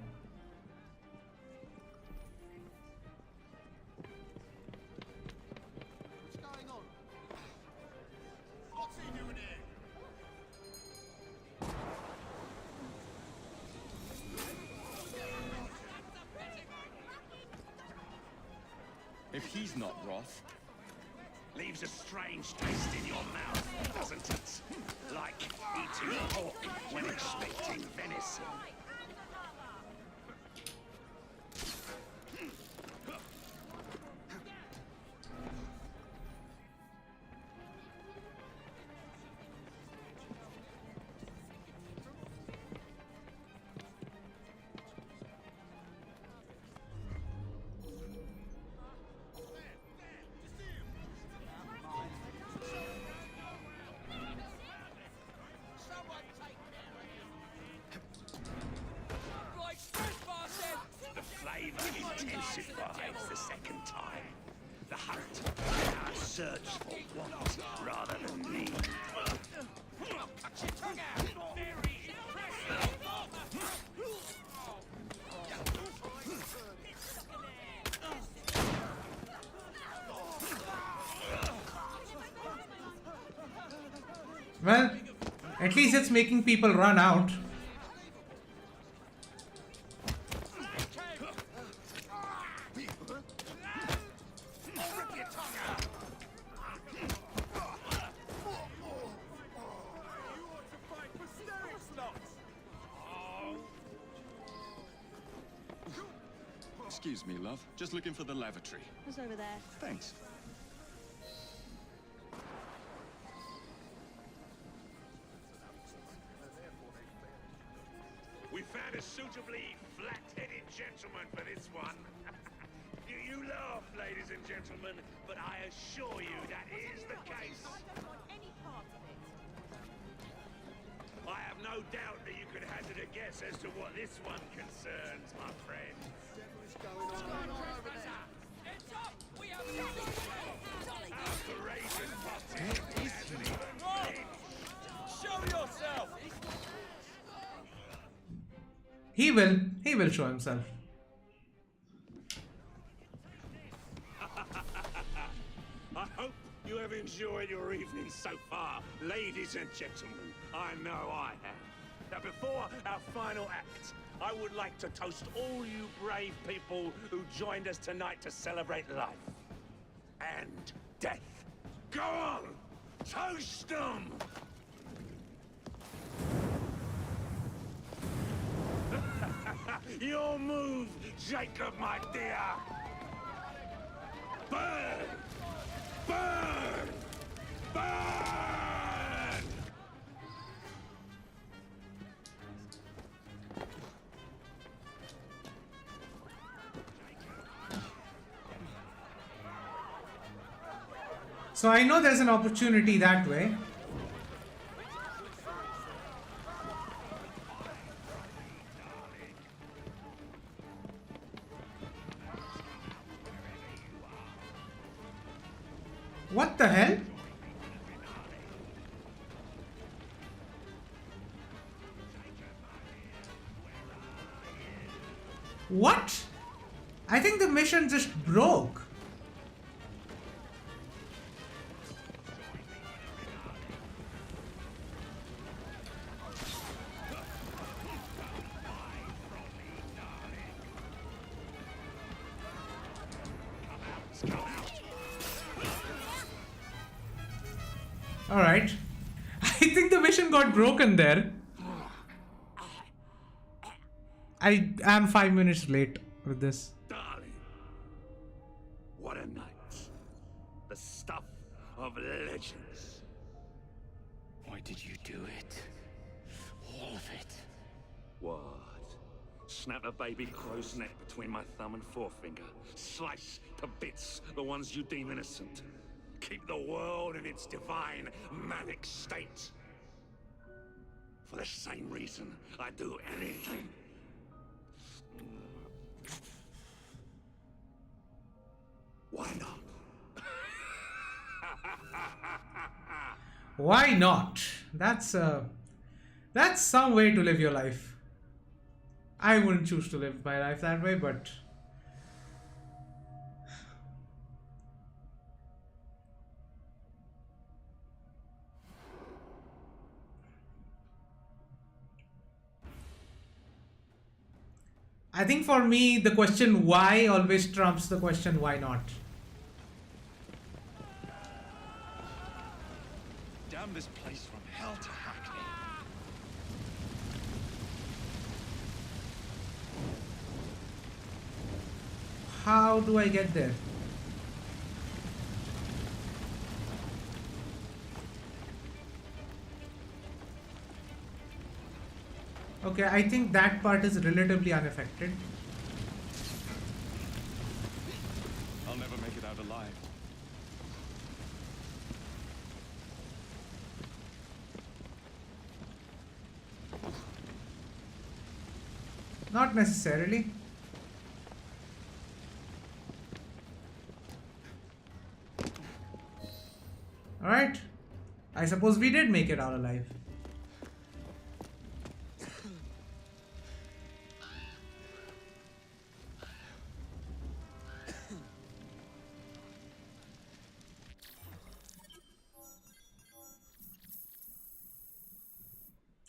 What's going on? What's he doing here? If he's not Roth, Leaves a strange taste in your mouth, doesn't it? Like eating pork when expecting venison. flavor intensifies the second time. The hunt, our search for want rather than need. Well, at least it's making people run out. Excuse me, love. Just looking for the lavatory. What's over there? Thanks. We found a suitably flat-headed gentleman for this one. You laugh, ladies and gentlemen, but I assure you that is the case. I don't want any part of it. I have no doubt that you could hazard a guess as to what this one concerns, my friend. What's going on over there? Heads up! We have Our courageous protect hasn't even flinched. Show yourself! He will show himself. I hope you have enjoyed your evening so far, ladies and gentlemen. I know I have. Now, before our final act, I would like to toast all you brave people who joined us tonight to celebrate life and death. Go on! Toast them! Your move, Jacob, my dear! Burn! Burn! Burn! So I know there's an opportunity that way. What the hell? What? I think the mission just broke. All right. I think the mission got broken there. I am 5 minutes late with this. Darling, what a night. The stuff of legends. Why did you do it? All of it. What? Snap a baby crow's neck between my thumb and forefinger. Slice to bits the ones you deem innocent. Keep the world in its divine, manic state. For the same reason, I do anything. Why not? Why not? That's some way to live your life. I wouldn't choose to live my life that way, but I think for me, the question why always trumps the question why not. Damn this place from hell to Hackney. How do I get there? Okay, I think that part is relatively unaffected. I'll never make it out alive. Not necessarily. Alright. I suppose we did make it out alive.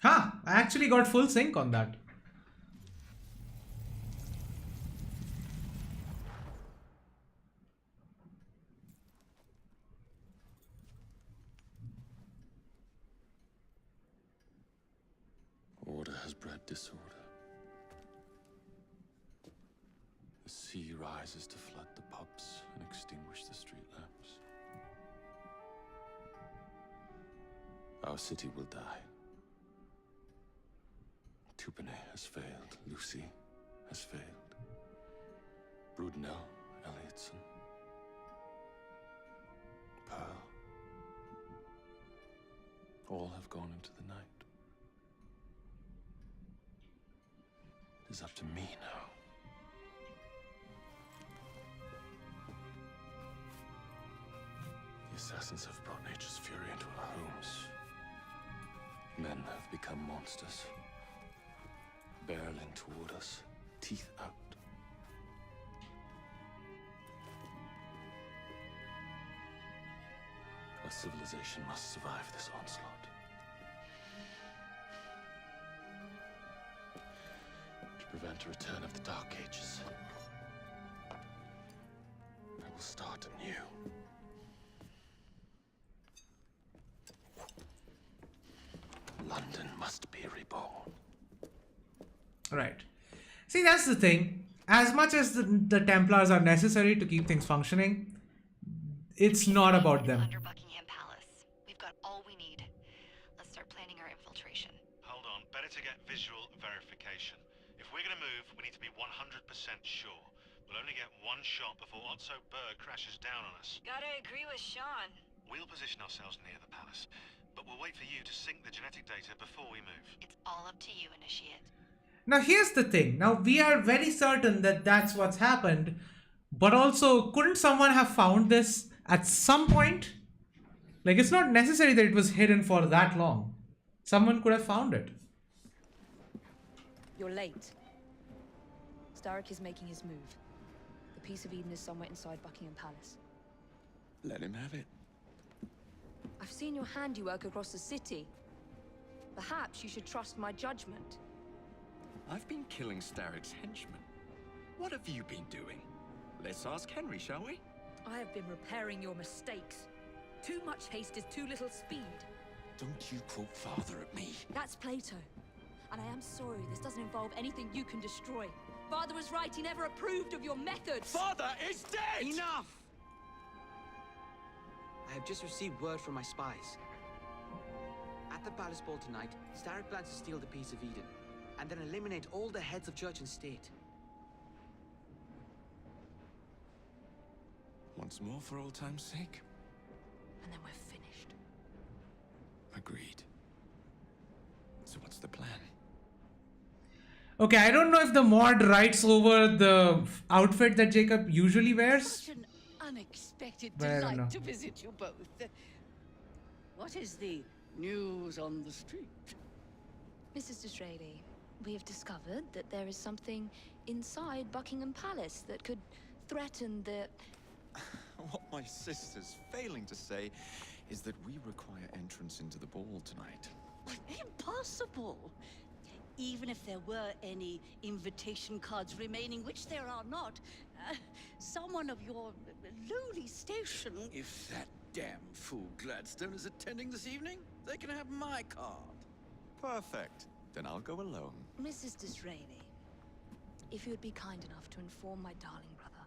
Huh, I actually got full sync on that. Order has bred disorder. The sea rises to flood the pubs and extinguish the street lamps. Our city will die. Tupene has failed. Lucy has failed. Brudenell, Elliotson, Pearl. All have gone into the night. It is up to me now. The assassins have brought nature's fury into our homes. Men have become monsters, barreling toward us, teeth out. Our civilization must survive this onslaught. To prevent a return of the Dark Ages, I will start anew. London must be reborn. Right. See, that's the thing. As much as the Templars are necessary to keep things functioning, it's not about them. Under Buckingham Palace. We've got all we need. Let's start planning our infiltration. Hold on, better to get visual verification. If we're gonna move, we need to be 100% sure. We'll only get one shot before Otso Berg crashes down on us. Gotta agree with Sean. We'll position ourselves near the palace, but we'll wait for you to sync the genetic data before we move. It's all up to you, Initiate. Now here's the thing. Now we are very certain that that's what's happened, but also couldn't someone have found this at some point? Like, it's not necessary that it was hidden for that long. Someone could have found it. You're late. Starrick is making his move. The Piece of Eden is somewhere inside Buckingham Palace. Let him have it. I've seen your handiwork across the city. Perhaps you should trust my judgment. I've been killing Starrick's henchmen. What have you been doing? Let's ask Henry, shall we? I have been repairing your mistakes. Too much haste is too little speed. Don't you quote Father at me. That's Plato. And I am sorry this doesn't involve anything you can destroy. Father was right, he never approved of your methods. Father is dead! Enough! I have just received word from my spies. At the Palace Ball tonight, Starrick plans to steal the Piece of Eden, and then eliminate all the heads of church and state. Once more for old time's sake. And then we're finished. Agreed. So what's the plan? Okay, I don't know if the mod writes over the outfit that Jacob usually wears. Such an unexpected But I don't know. delight to visit you both. What is the news on the street? Mrs. Disraeli, we have discovered that there is something inside Buckingham Palace that could threaten the... What my sister's failing to say is that we require entrance into the ball tonight. Impossible! Even if there were any invitation cards remaining, which there are not, someone of your lowly station... If that damn fool Gladstone is attending this evening, they can have my card. Perfect. Then I'll go alone. Mrs. Disraeli, if you would be kind enough to inform my darling brother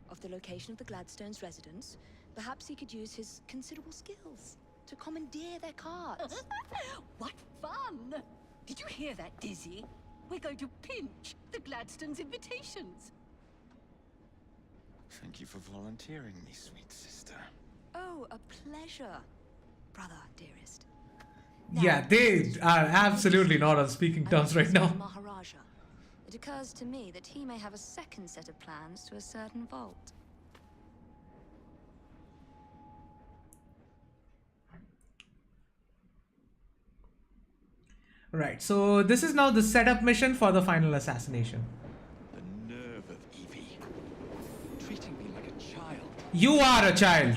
of the location of the Gladstones' residence, perhaps he could use his considerable skills to commandeer their cards. What fun! Did you hear that, Dizzy? We're going to pinch the Gladstones' invitations. Thank you for volunteering me, sweet sister. Oh, a pleasure, brother, dearest. Yeah, they are absolutely not on speaking terms right now. Maharaja. It occurs to me that he may have a second set of plans to a certain vault. Right, so this is now the setup mission for the final assassination. The nerve of Evie. Treating me like a child. You are a child.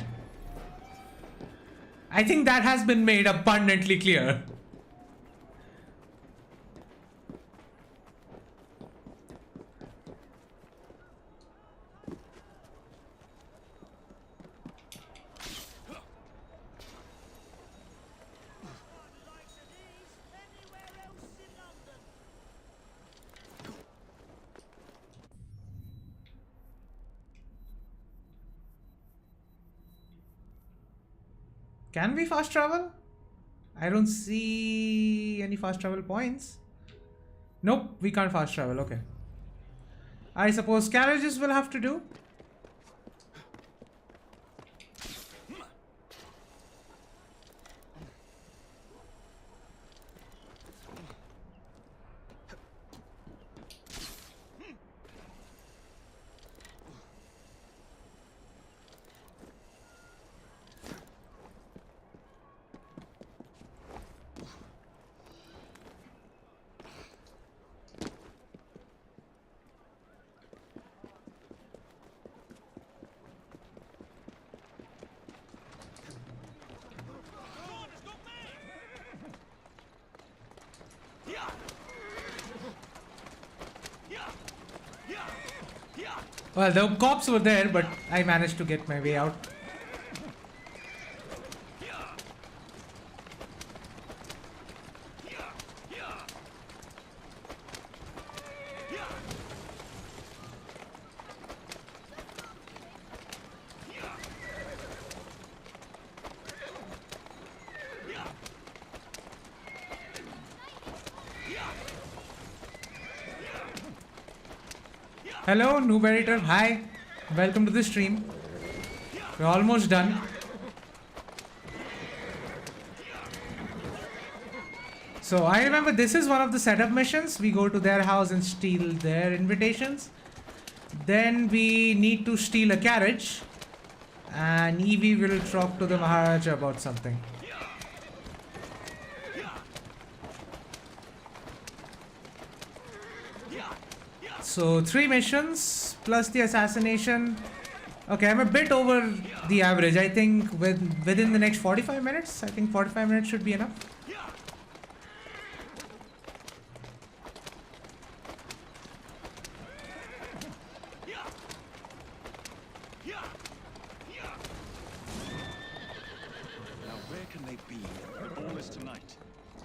I think that has been made abundantly clear. Can we fast travel? I don't see any fast travel points. Nope, we can't fast travel. Okay. I suppose carriages will have to do. Well, the cops were there, but I managed to get my way out. Hello, Noob Editor. Hi. Welcome to the stream. We're almost done. So I remember this is one of the setup missions. We go to their house and steal their invitations. Then we need to steal a carriage. And Evie will talk to the Maharaja about something. So 3 missions plus the assassination. Okay, I'm a bit over the average. I think within the next 45 minutes. I think 45 minutes should be enough. Now where can they be? The ball is tonight.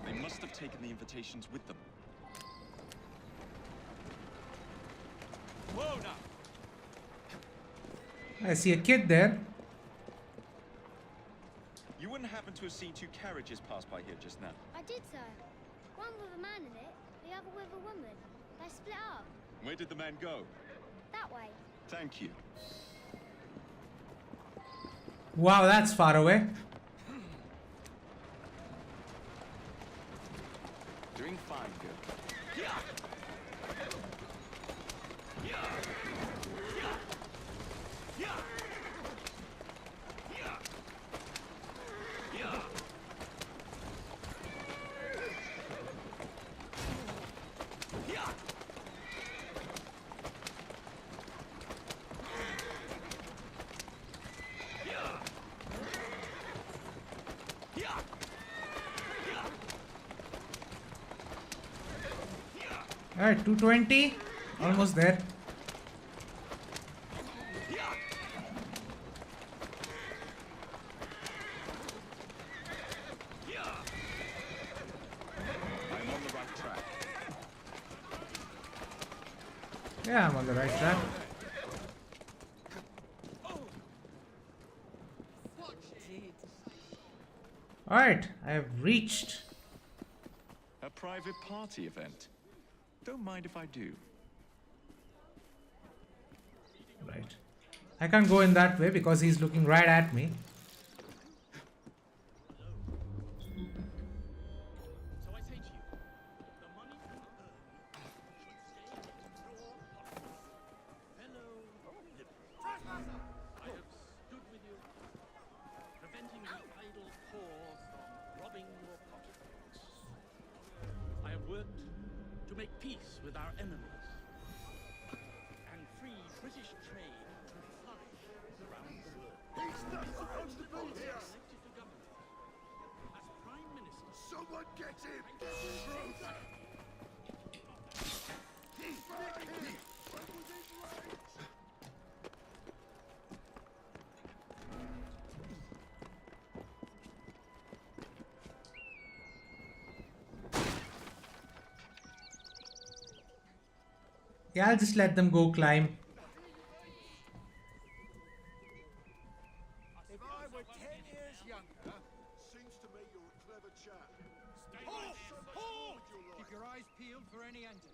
They must have taken the invitations with them. Whoa now. I see a kid there. You wouldn't happen to have seen 2 carriages pass by here just now? I did, sir. One with a man in it, the other with a woman. They split up. Where did the man go? That way. Thank you. Wow, that's far away. Doing fine, girl. Alright, 220. Almost there. I'm on the right track. Yeah, I'm on the right track. Alright, I have reached. A private party event. Don't mind if I do. Right. I can't go in that way because he's looking right at me. worked to make peace with our enemies and free British trade to flourish around the world. He's not supposed to be here! Elected to government as Prime Minister. Someone get him! Yeah, I'll just let them go climb. If I were 10 years younger, seems to me you're a clever chap. Keep your eyes peeled for any antics.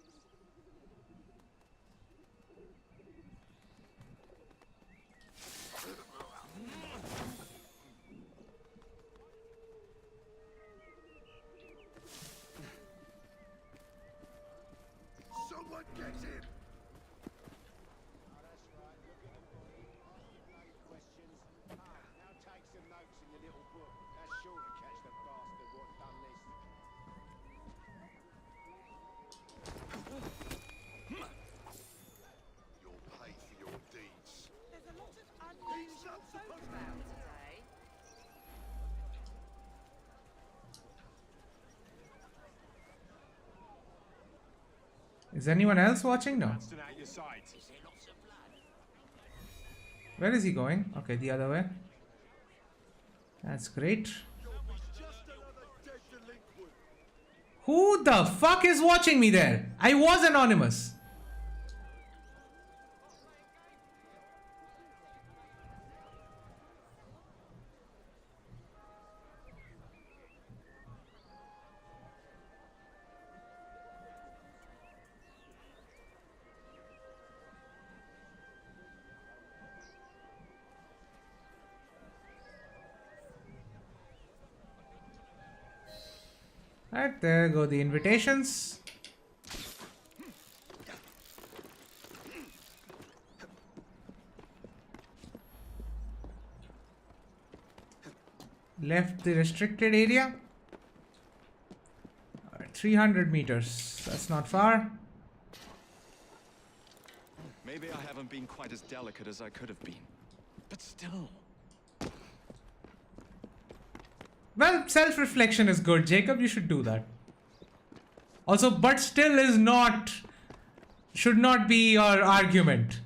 Someone get him! You'll pay for your deeds. There's a lot of unusual folk about today. Is anyone else watching? No. Out your sight. Where is he going? Okay, the other way. That's great. Who the fuck is watching me there? I was anonymous. Alright, there go the invitations. Left the restricted area. Alright, 300 meters. That's not far. Maybe I haven't been quite as delicate as I could have been. But still. Well, self-reflection is good, Jacob. You should do that. Also, but still is not... should not be your argument.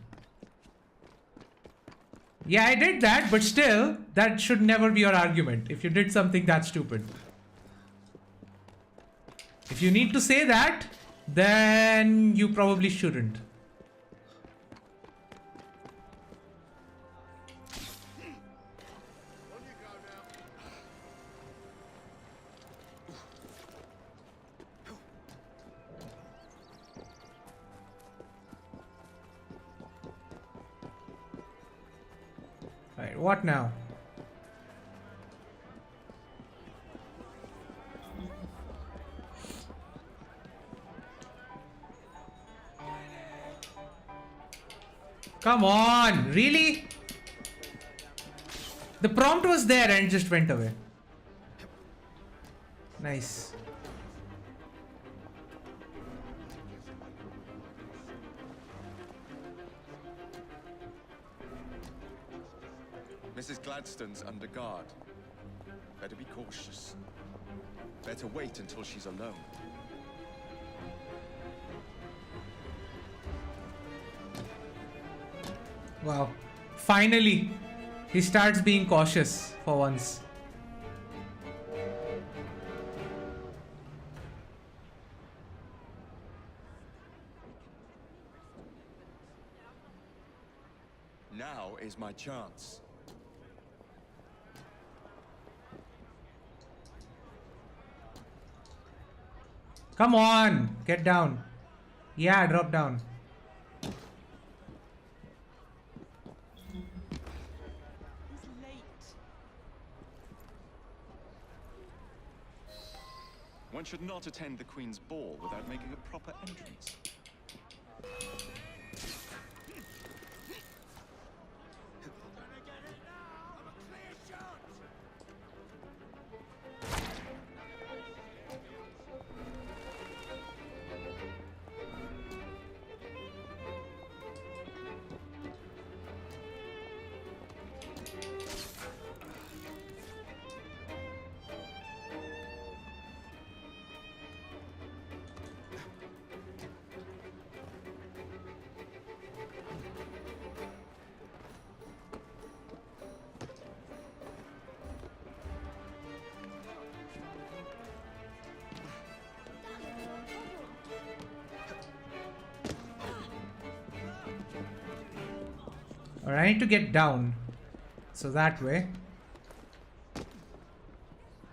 Yeah, I did that, but still, that should never be your argument if you did something that stupid. If you need to say that, then you probably shouldn't. Alright, what now? Come on, really? The prompt was there and just went away. Nice. Mrs. Gladstone's under guard. Better be cautious. Better wait until she's alone. Wow. Finally, he starts being cautious for once. Now is my chance. Come on, get down. Yeah, drop down. One should not attend the Queen's ball without making a proper entrance. Alright, I need to get down. So that way.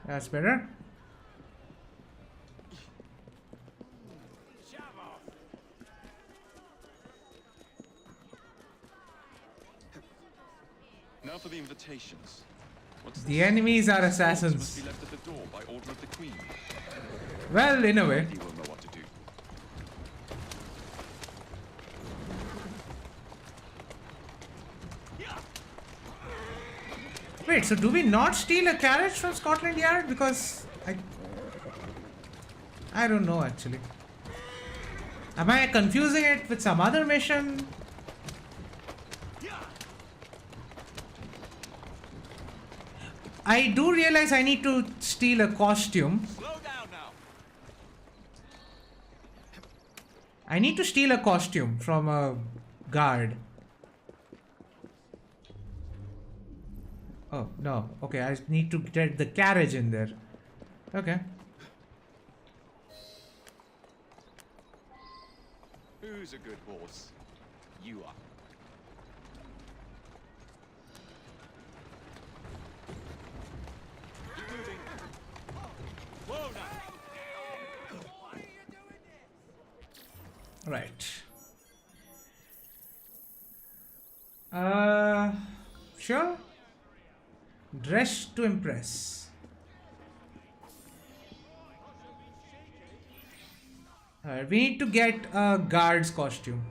That's better. Now for the invitations. What's The this? enemies are Swords assassins. must be left at the door by order of the Queen. Well, in a way. You will know what to do. Wait, so do we not steal a carriage from Scotland Yard? Because I don't know actually. Am I confusing it with some other mission? I do realize I need to steal a costume. Slow down now. I need to steal a costume from a guard. Oh, no. Okay, I need to get the carriage in there. Okay. Who's a good horse? You are. Keep moving. Whoa now. Right. Sure. Dress to impress. Alright, we need to get a guard's costume.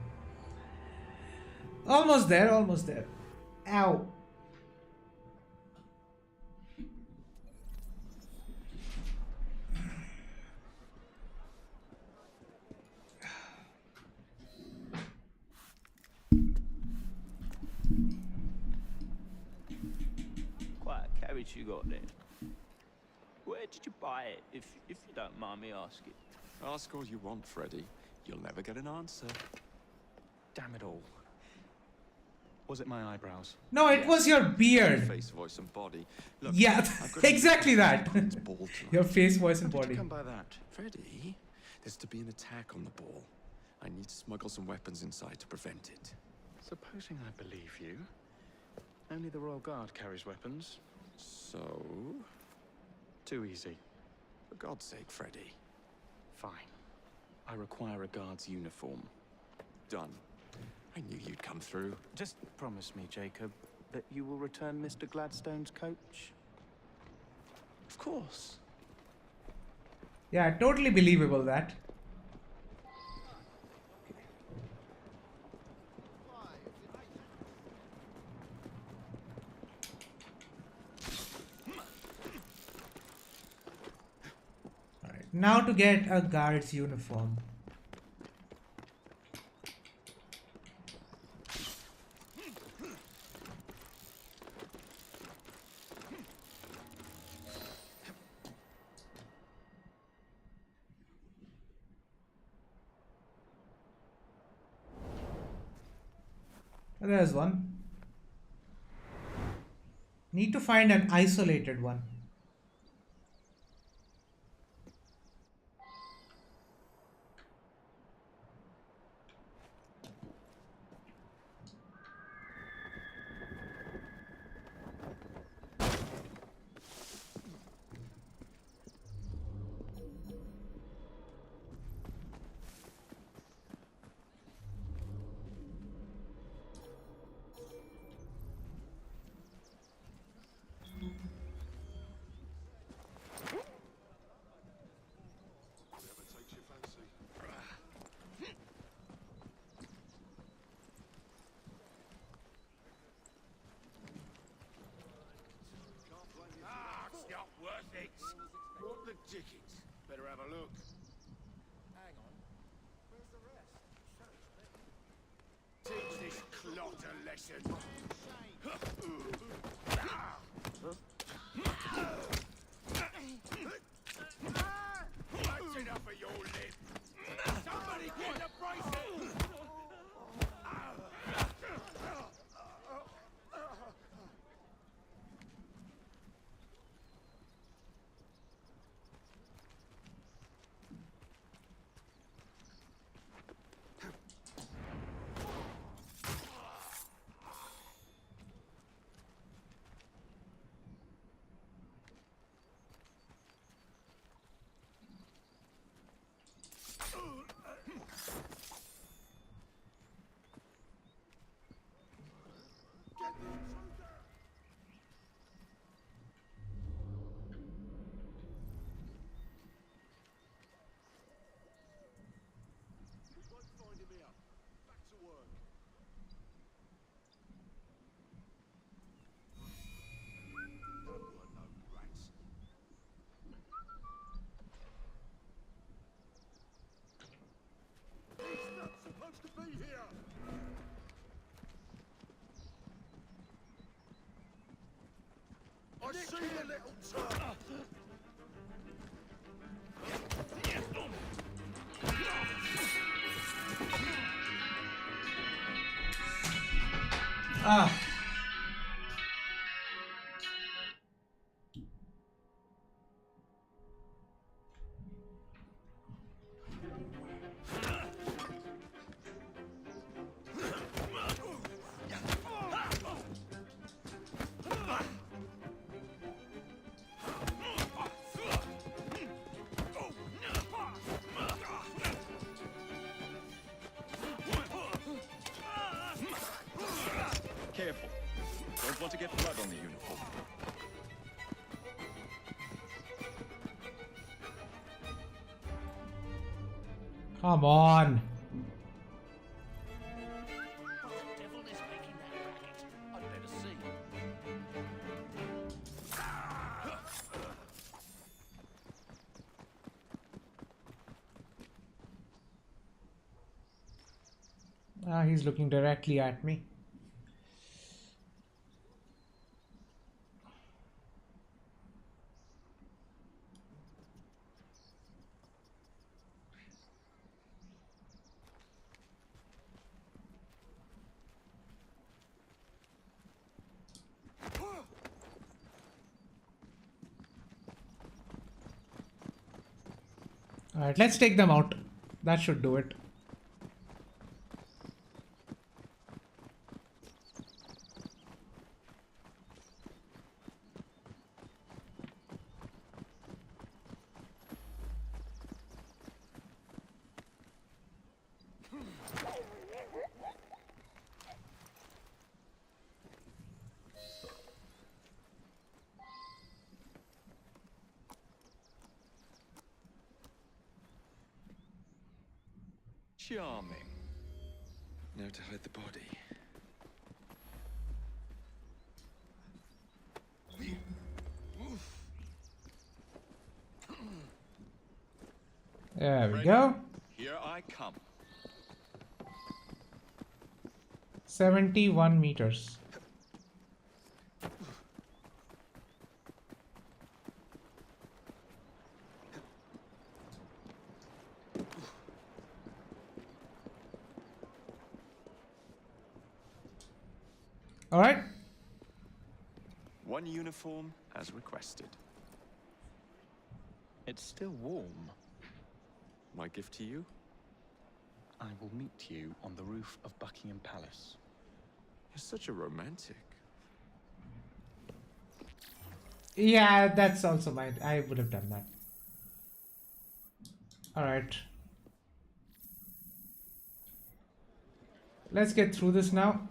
Almost there, almost there. Ow. Quite a carriage you got there. Where did you buy it, if you don't mind me asking? Ask all you want, Freddy. You'll never get an answer. Damn it all. Was it my eyebrows? No, it was your beard. Face, voice, and body. Look, Yeah, I've got exactly that. It's ball tonight. Your face, voice, and How did body. you come by that? Freddy, there's to be an attack on the ball. I need to smuggle some weapons inside to prevent it. Supposing I believe you. Only the Royal Guard carries weapons. So? Too easy. For God's sake, Freddy. Fine. I require a guard's uniform. Done. I knew you'd come through. Just promise me, Jacob, that you will return Mr. Gladstone's coach. Of course. Yeah, totally believable that. Alright, now to get a guard's uniform. There's one. Need to find an isolated one. It's not worth it. What the dickens? Better have a look. Hang on. Where's the rest? Teach this clot a lesson. That's enough of your lip. Somebody get the bracelet. here, little turd. Ah. Careful. Don't want to get blood on the uniform. Come on. What the devil is making that racket? I'd better see. Ah, he's looking directly at me. Alright, let's take them out. That should do it. Charming. Now to hide the body. There we go. Here I come. 71 meters. All right. One uniform as requested. It's still warm. My gift to you? I will meet you on the roof of Buckingham Palace. You're such a romantic. Yeah, that's also mine. I would have done that. All right. Let's get through this now.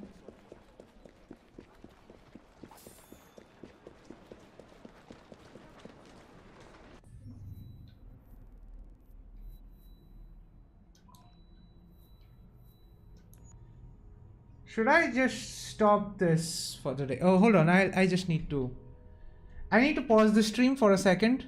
Should I just stop this for today? Oh, hold on. I just need to... I need to pause the stream for a second.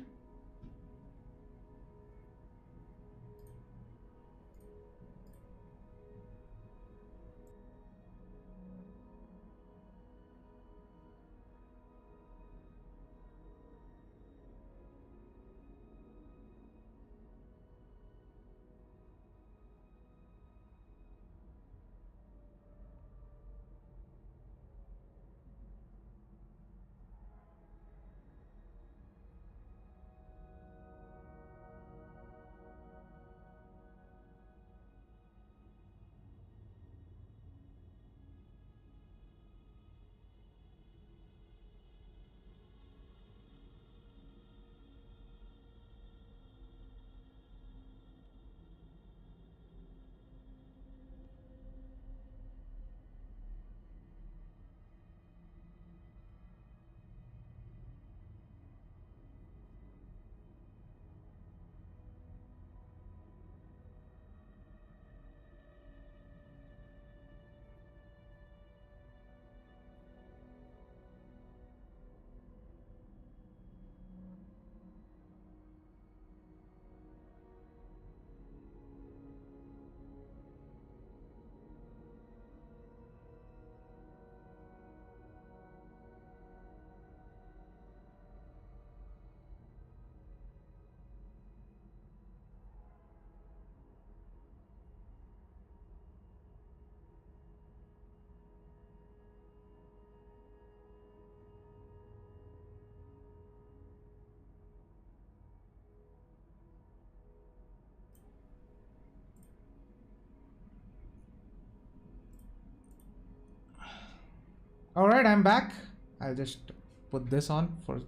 All right, I'm back. I'll just put this on for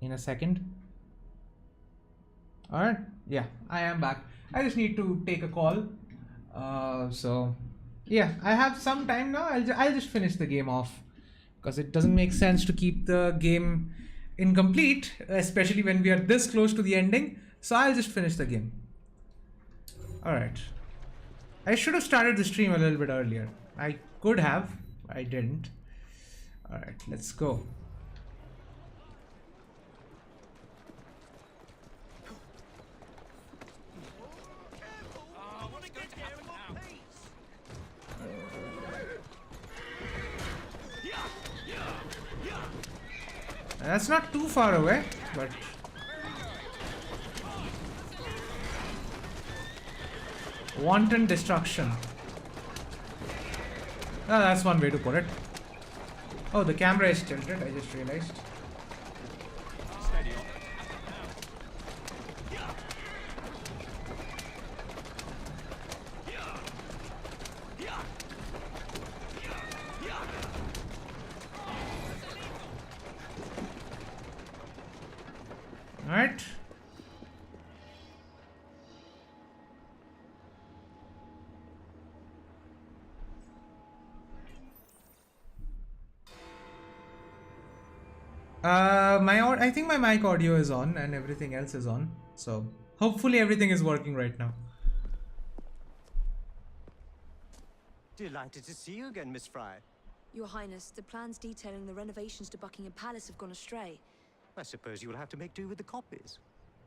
in a second. All right, yeah, I am back. I just need to take a call. So yeah, I have some time now. I'll just finish the game off because it doesn't make sense to keep the game incomplete, especially when we are this close to the ending. So I'll just finish the game. All right. I should have started the stream a little bit earlier. I could have. I didn't. All right, let's go. That's not too far away, but wanton destruction. Oh, that's one way to put it. Oh, the camera is tilted, I just realized. Alright. I think my mic audio is on and everything else is on. So hopefully everything is working right now. Delighted to see you again, Miss Fry. Your Highness, the plans detailing the renovations to Buckingham Palace have gone astray. I suppose you will have to make do with the copies.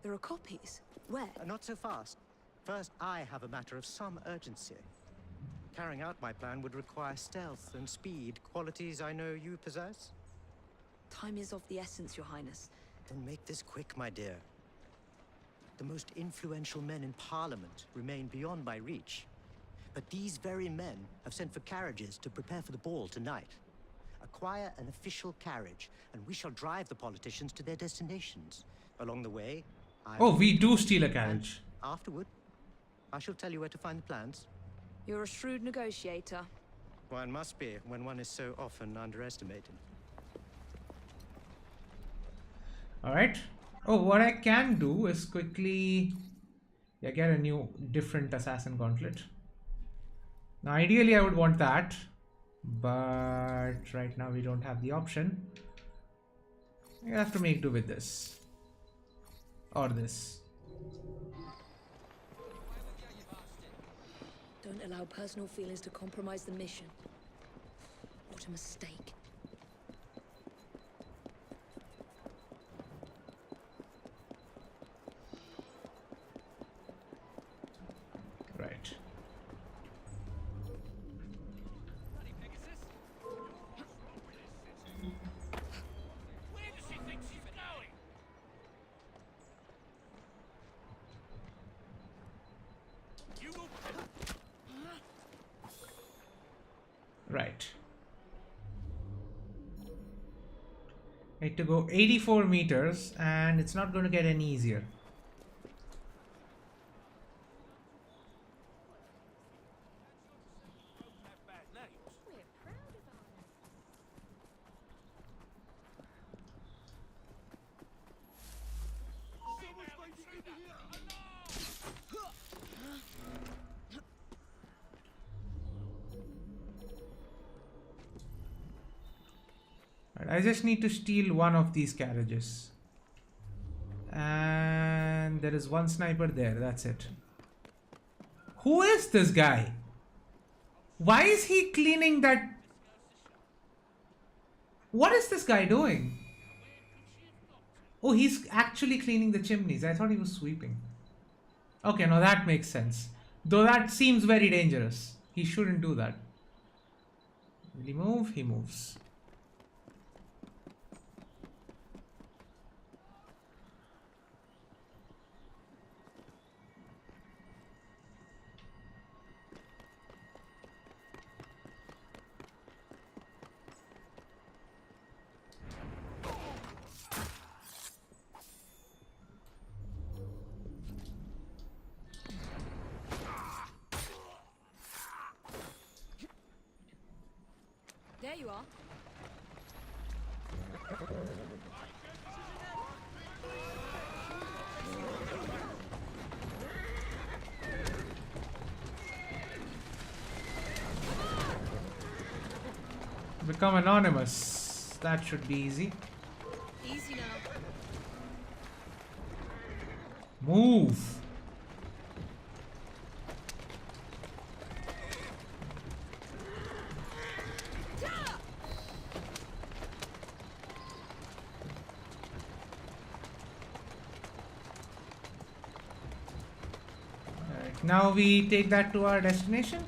There are copies? Where? Not so fast. First, I have a matter of some urgency. Carrying out my plan would require stealth and speed, qualities I know you possess. Time is of the essence, Your Highness. Then make this quick, my dear. The most influential men in Parliament remain beyond my reach. But these very men have sent for carriages to prepare for the ball tonight. Acquire an official carriage, and we shall drive the politicians to their destinations. Along the way, we do steal a carriage. Afterward, I shall tell you where to find the plans. You're a shrewd negotiator. One must be when one is so often underestimated. Alright. Oh, what I can do is quickly get a new different assassin gauntlet. Now ideally I would want that, but right now we don't have the option. I have to make do with this or this. Don't allow personal feelings to compromise the mission. What a mistake. Right. Where does she think she's going? You will. Right. Need to go 84 meters and it's not going to get any easier. I just need to steal one of these carriages. And there is one sniper there, that's it. Who is this guy? Why is he cleaning that? What is this guy doing? Oh, he's actually cleaning the chimneys. I thought he was sweeping. Okay, no, that makes sense. Though that seems very dangerous. He shouldn't do that. Will he move? He moves. There you are. Become anonymous. That should be easy. Easy now. Move. Alright, now we take that to our destination.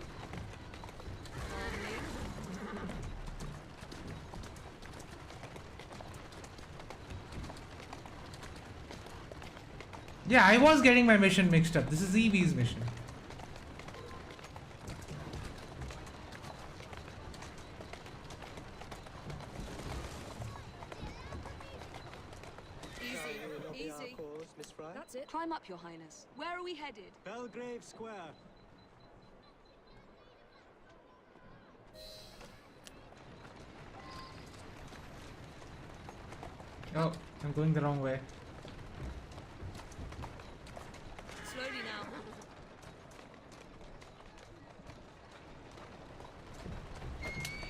Yeah, I was getting my mission mixed up. This is Evie's mission. Easy. That's it. Climb up, Your Highness. Where are we headed? Belgrave Square. Oh, I'm going the wrong way. Slowly now.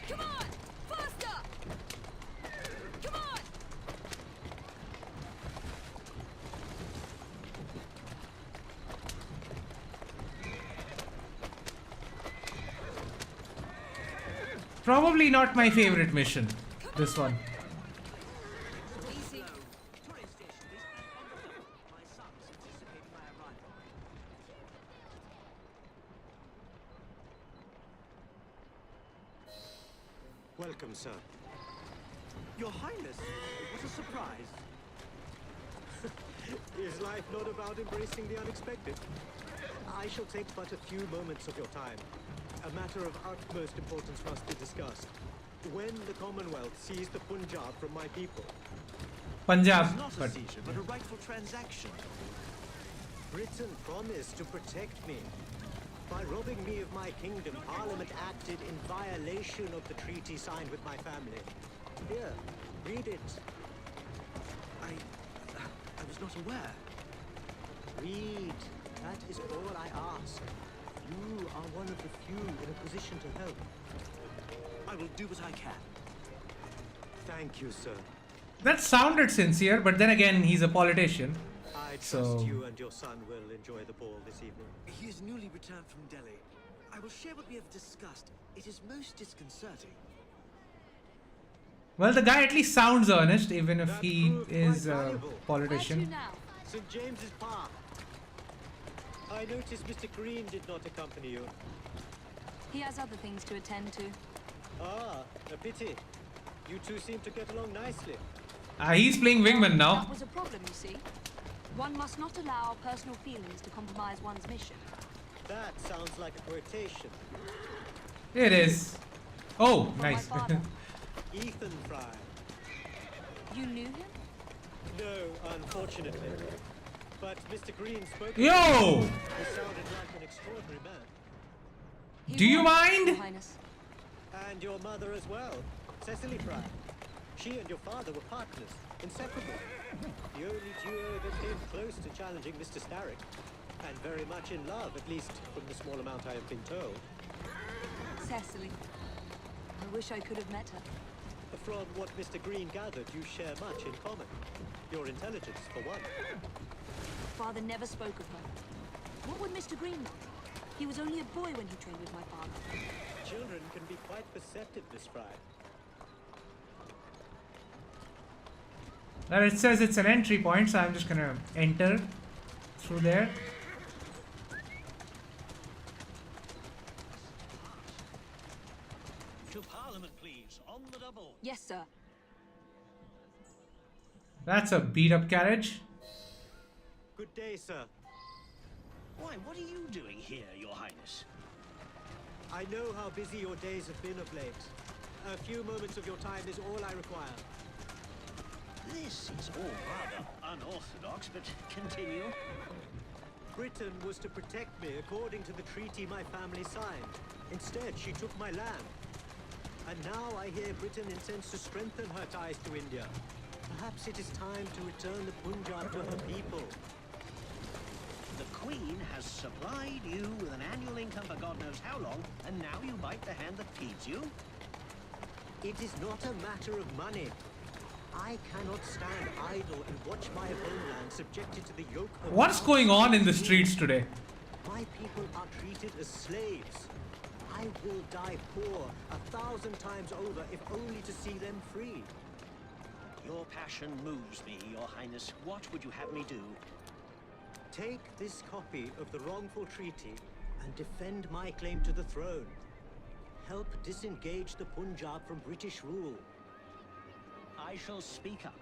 Come on! Faster! Come on! Probably not my favorite mission. This one. Welcome, sir. Your Highness, what a surprise. Is life not about embracing the unexpected? I shall take but a few moments of your time. A matter of utmost importance must be discussed. When the Commonwealth seized the Punjab from my people... Punjab. It's not a seizure, but a rightful transaction. Britain promised to protect me. By robbing me of my kingdom, Parliament acted in violation of the treaty signed with my family. Here, read it. I was not aware. Read. That is all I ask. You are one of the few in a position to help. I will do what I can. Thank you, sir. That sounded sincere, but then again, he's a politician. I trust So you and your son will enjoy the ball this evening. He is newly returned from Delhi. I will share what we have discussed. It is most disconcerting. well, the guy at least sounds earnest, even if he is a politician. St. James's Park. I noticed Mr. Green did not accompany you. He has other things to attend to. Ah, a pity. You two seem to get along nicely. He's playing wingman now. That was a problem, you see. One must not allow personal feelings to compromise one's mission. That sounds like a quotation. It is. Oh, From nice. my father. Ethan Fry. You knew him? No, unfortunately. But Mr. Green spoke. Yo! He sounded like an extraordinary man. Do you mind? Your Highness. And your mother as well, Cecily Fry. She and your father were partners, inseparable. The only duo that came close to challenging Mr. Starrick. And very much in love, at least from the small amount I have been told. Cecily. I wish I could have met her. From what Mr. Green gathered, you share much in common. Your intelligence, for one. Father never spoke of her. What would Mr. Green know? He was only a boy when he trained with my father. Children can be quite perceptive, Miss Fry. Well, it says it's an entry point, so I'm just gonna enter through there. To Parliament, please, on the double. Yes, sir. That's a beat up carriage. Good day, sir. Why, what are you doing here, Your Highness? I know how busy your days have been of late. A few moments of your time is all I require. This is all rather unorthodox, but continue. Britain was to protect me according to the treaty my family signed. Instead, she took my land. And now I hear Britain intends to strengthen her ties to India. Perhaps it is time to return the Punjab to her people. The Queen has supplied you with an annual income for God knows how long, and now you bite the hand that feeds you? It is not a matter of money. I cannot stand idle and watch my homeland subjected to the yoke of... What's going on in the streets today? My people are treated as slaves. I will die poor 1,000 times over if only to see them free. Your passion moves me, Your Highness. What would you have me do? Take this copy of the wrongful treaty and defend my claim to the throne. Help disengage the Punjab from British rule. I shall speak up,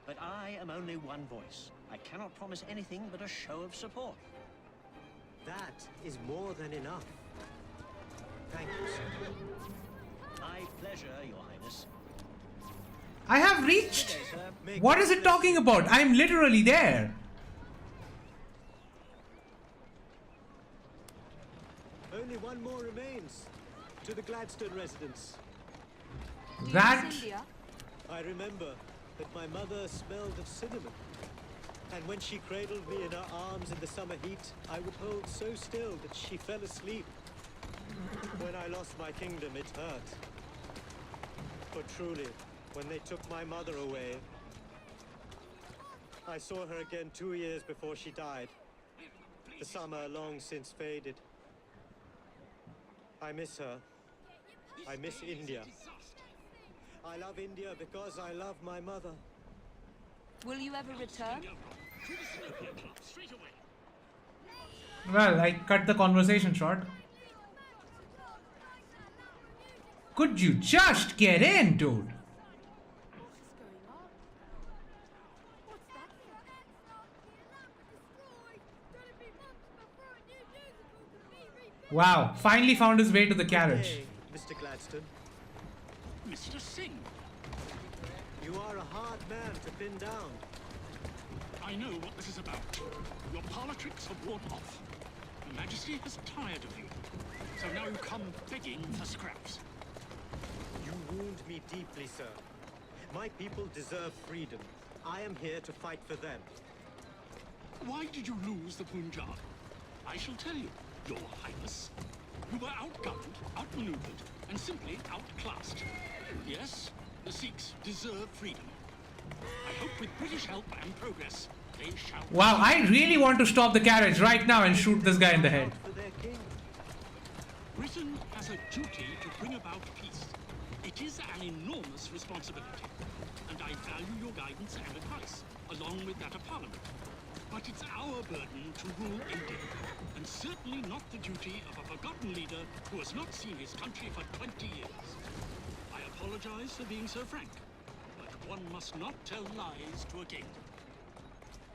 but I am only one voice. I cannot promise anything but a show of support. That is more than enough. Thank you, sir. My pleasure, Your Highness. I have reached. What is it talking about? I'm literally there. Only one more remains to the Gladstone residence. That. I remember that my mother smelled of cinnamon. And when she cradled me in her arms in the summer heat, I would hold so still that she fell asleep. When I lost my kingdom, it hurt. For truly, when they took my mother away, I saw her again 2 years before she died. The summer long since faded. I miss her. I miss India. I love India because I love my mother. Will you ever return? Well, I cut the conversation short. Could you just get in, dude? Wow, finally found his way to the carriage. Hey, Mr. Gladstone. Mr. Singh. You are a hard man to pin down. I know what this is about. Your politics have worn off. Your Majesty has tired of you. So now you come begging for scraps. You wound me deeply, sir. My people deserve freedom. I am here to fight for them. Why did you lose the Punjab? I shall tell you, Your Highness. You were outgunned, outmaneuvered, and simply outclassed. Yes, the Sikhs deserve freedom. I hope with British help and progress, they shall... Wow, I really want to stop the carriage right now and shoot this guy in the head. Britain has a duty to bring about peace. It is an enormous responsibility, and I value your guidance and advice, along with that of Parliament. But it's our burden to rule India, and certainly not the duty of a forgotten leader who has not seen his country for 20 years. I apologize for being so frank, but one must not tell lies to a king.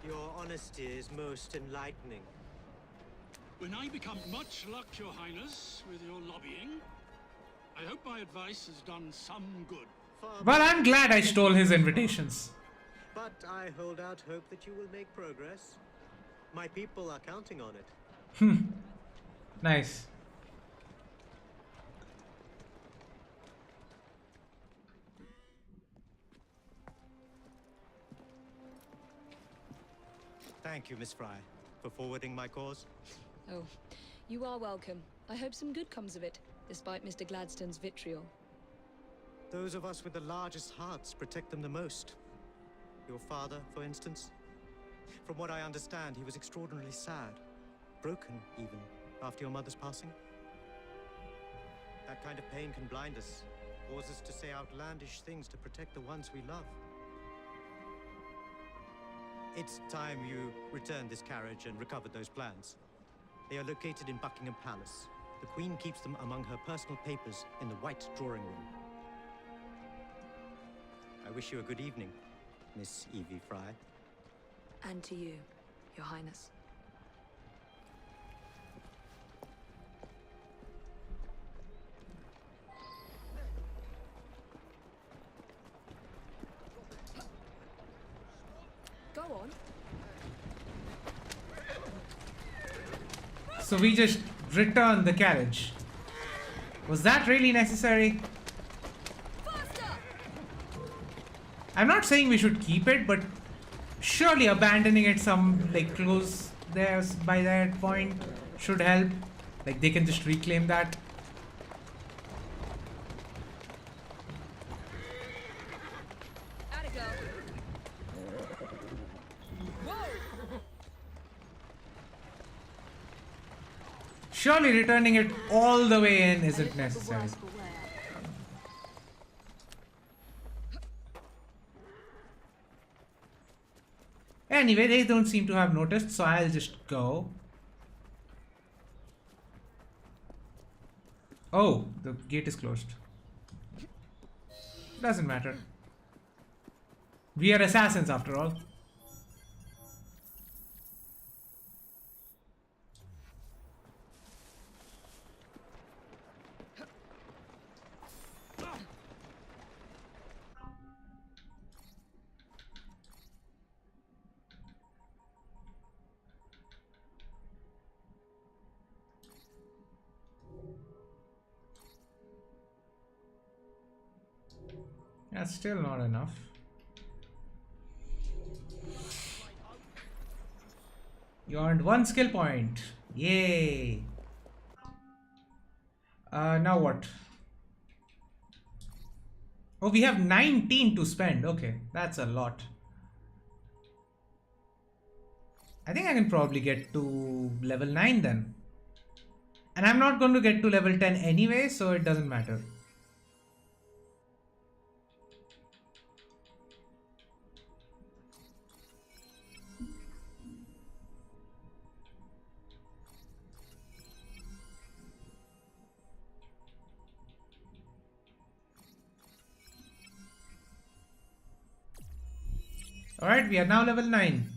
Your honesty is most enlightening. When I become much luck, Your Highness, with your lobbying, I hope my advice has done some good. Well, I'm glad I stole his invitations. But I hold out hope that you will make progress. My people are counting on it. Nice. Thank you, Miss Fry, for forwarding my cause. Oh, you are welcome. I hope some good comes of it, despite Mr. Gladstone's vitriol. Those of us with the largest hearts protect them the most. Your father, for instance. From what I understand, he was extraordinarily sad. Broken, even, after your mother's passing. That kind of pain can blind us, cause us to say outlandish things to protect the ones we love. It's time you returned this carriage and recovered those plans. They are located in Buckingham Palace. The Queen keeps them among her personal papers in the White Drawing Room. I wish you a good evening, Miss Evie Fry. And to you, Your Highness. Go on. So we just returned the carriage. Was that really necessary? I'm not saying we should keep it, but surely abandoning it some like close there by that point should help. Like they can just reclaim that. Surely returning it all the way in isn't necessary. Anyway, they don't seem to have noticed, so I'll just go. Oh, the gate is closed. Doesn't matter. We are assassins after all. That's still not enough. You earned 1 skill point. Yay. Now what? Oh, we have 19 to spend. Okay, that's a lot. I think I can probably get to level 9 then. And I'm not going to get to level 10 anyway, so it doesn't matter. Alright, we are now level 9.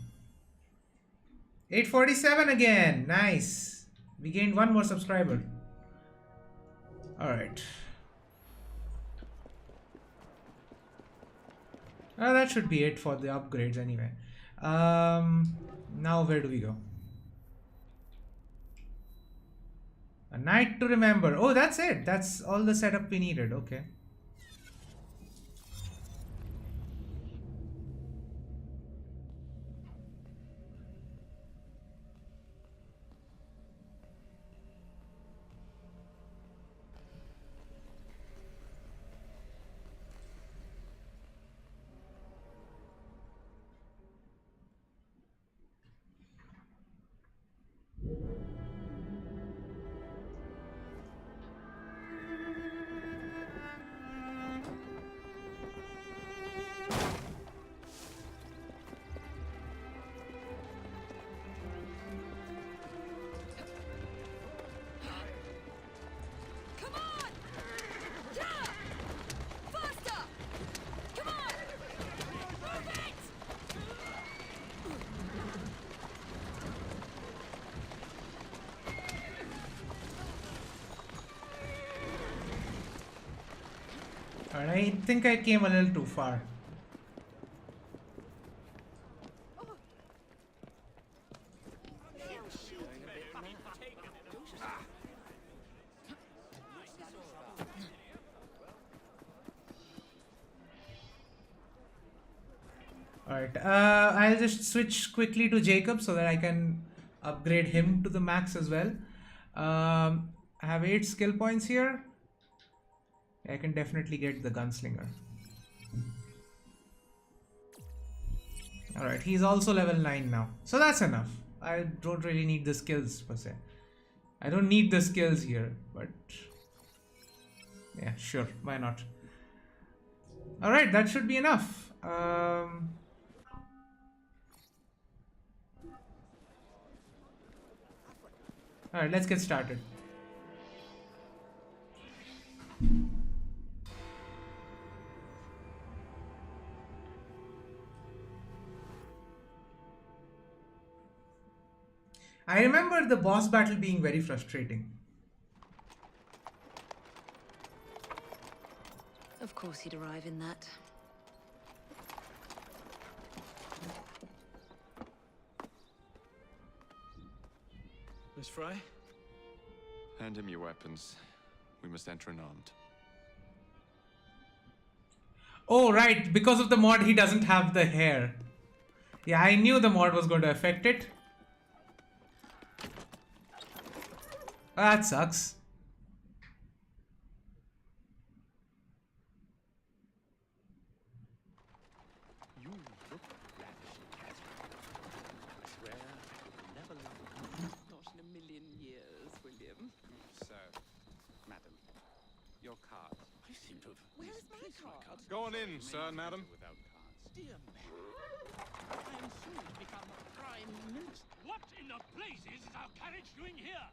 847 again. Nice. We gained 1 more subscriber. Alright. That should be it for the upgrades anyway. Now where do we go? A night to remember. Oh, that's it. That's all the setup we needed. Okay. I think I came a little too far. Alright, I'll just switch quickly to Jacob so that I can upgrade him to the max as well. I have 8 skill points here. I can definitely get the gunslinger. Alright, he's also level 9 now. So that's enough. I don't really need the skills per se. I don't need the skills here, but yeah, sure, why not? Alright, that should be enough. Alright, let's get started. I remember the boss battle being very frustrating. Of course he'd arrive in that. Miss Fry? Hand him your weapons. We must enter unarmed. Oh, right. Because of the mod, he doesn't have the hair. Yeah, I knew the mod was going to affect it. That sucks. You look ravishing, Catherine. I swear I could never love you. Not in a million years, William. So, madam, your card. I seem to have Where's my card? Go on in, sir, madam. Without cards. Dear man, I am soon to become Prime Minister. What in the blazes is our carriage doing here?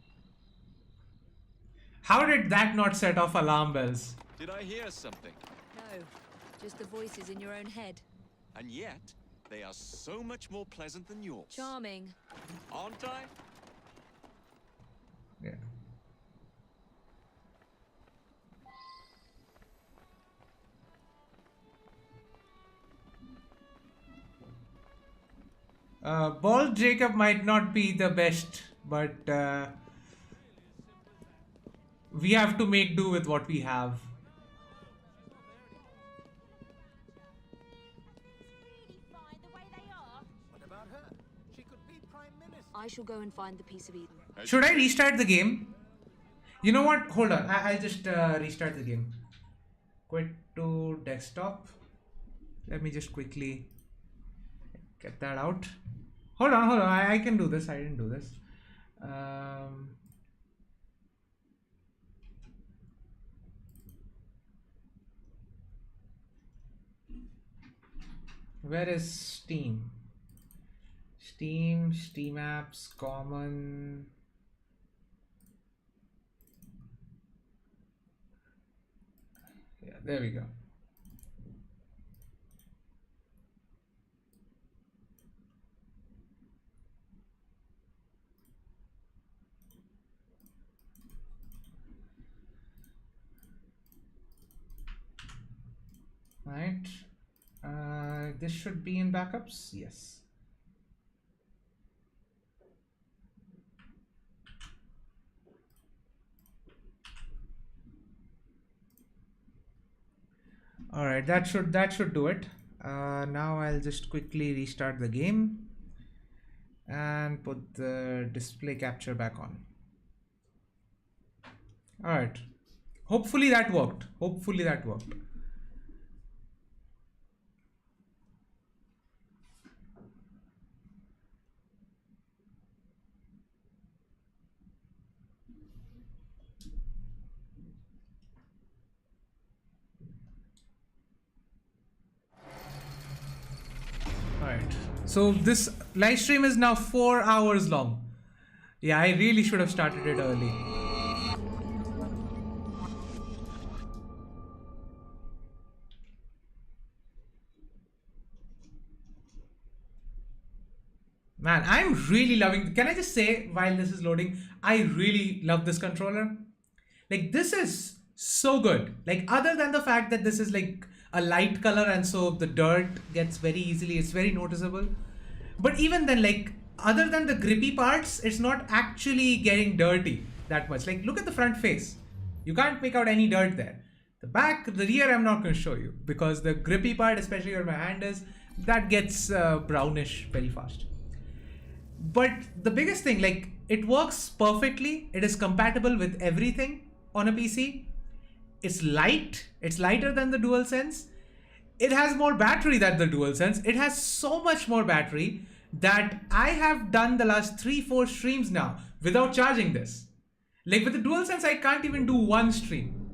How did that not set off alarm bells? Did I hear something? No, just the voices in your own head. And yet, they are so much more pleasant than yours. Charming. Aren't I? Yeah. Bald Jacob might not be the best, but we have to make do with what we have. What about her? She could be Prime Minister. I shall go and find the piece of Eden. Should I restart the game? You know what? Hold on. I'll just restart the game. Quit to desktop. Let me just quickly get that out. Hold on. I can do this. I didn't do this. Where is Steam? Steam apps, common. Yeah, there we go. Right. This should be in backups. Yes. All right, that should do it. Now I'll just quickly restart the game and put the display capture back on. All right. Hopefully that worked. Alright, so this live stream is now 4 hours long. Yeah, I really should have started it early. Man, I'm really loving. Can I just say, while this is loading, I really love this controller. Like, this is so good. Like, other than the fact that this is like a light color and so the dirt gets very easily, it's very noticeable. But even then, like, other than the grippy parts, it's not actually getting dirty that much. Like, look at the front face. You can't make out any dirt there. The back, the rear, I'm not going to show you because the grippy part, especially where my hand is, that gets brownish very fast. But the biggest thing, like, it works perfectly. It is compatible with everything on a PC. It's light. It's lighter than the DualSense. It has more battery than the DualSense. It has so much more battery that I have done the last 3-4 streams now without charging this. Like with the DualSense, I can't even do one stream,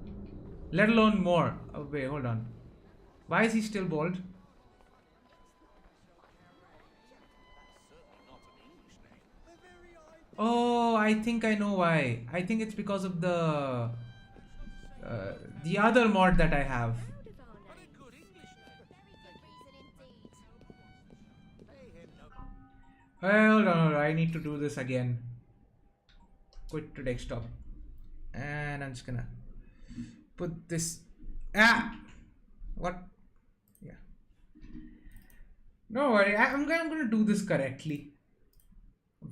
let alone more. Oh, wait, hold on. Why is he still bald? Oh, I think I know why. I think it's because of the other mod that I have. Hold on, I need to do this again. Quit to desktop. And I'm just gonna put this. What? Yeah. No worry, I'm gonna do this correctly.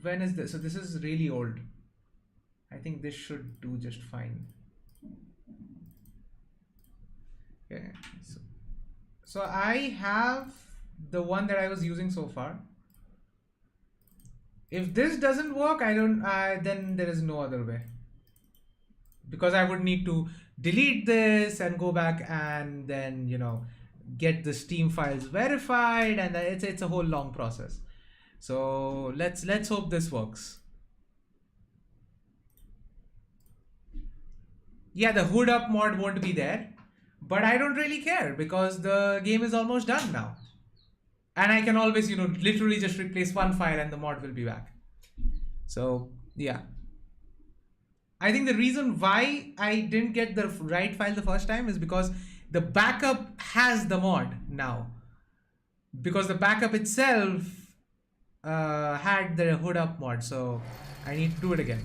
When is this? So this is really old. I think this should do just fine. Okay, So I have the one that I was using so far. If this doesn't work, then there is no other way. Because I would need to delete this and go back and then, you know, get the Steam files verified, and it's a whole long process. So let's hope this works. Yeah, the hood up mod won't be there, but I don't really care because the game is almost done now. And I can always, you know, literally just replace one file and the mod will be back. So yeah. I think the reason why I didn't get the right file the first time is because the backup has the mod now. Because the backup itself had the hood up mod, so I need to do it again.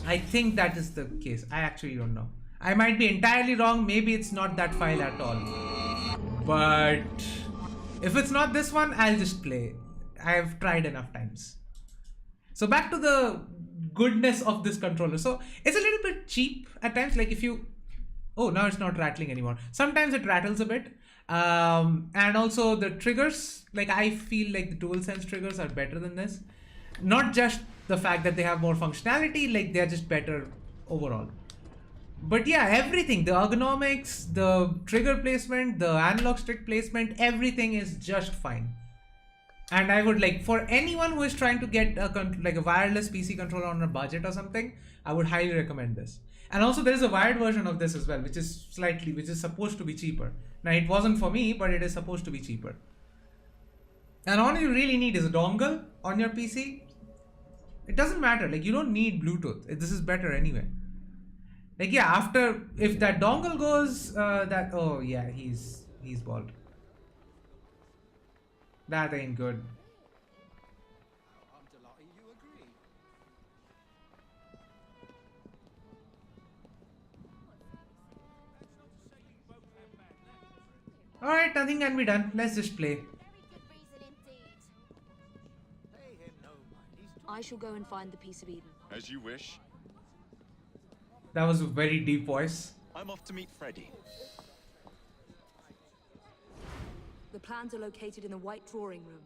I think that is the case. I actually don't know. I might be entirely wrong. Maybe it's not that file at all. But if it's not this one, I'll just play. I've tried enough times. So back to the goodness of this controller. So it's a little bit cheap at times. Like if you... Oh, now it's not rattling anymore. Sometimes it rattles a bit. And also the triggers, like I feel like the DualSense triggers are better than this. Not just the fact that they have more functionality, like they're just better overall. But yeah, everything, the ergonomics, the trigger placement, the analog stick placement, everything is just fine. And I would like, for anyone who is trying to get a wireless PC controller on a budget or something, I would highly recommend this. And also there is a wired version of this as well, which is supposed to be cheaper. Now it wasn't for me, but it is supposed to be cheaper. And all you really need is a dongle on your PC. It doesn't matter, like you don't need Bluetooth. This is better anyway. Like yeah, if that dongle goes, oh yeah, he's bald. That ain't good. Alright, nothing can be done. Let's just play. I shall go and find the piece of Eden. As you wish. That was a very deep voice. I'm off to meet Freddy. The plans are located in the white drawing room,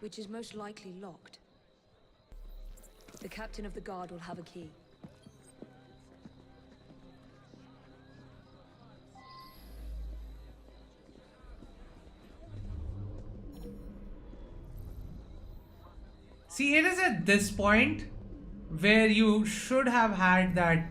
which is most likely locked. The captain of the guard will have a key. See, it is at this point where you should have had that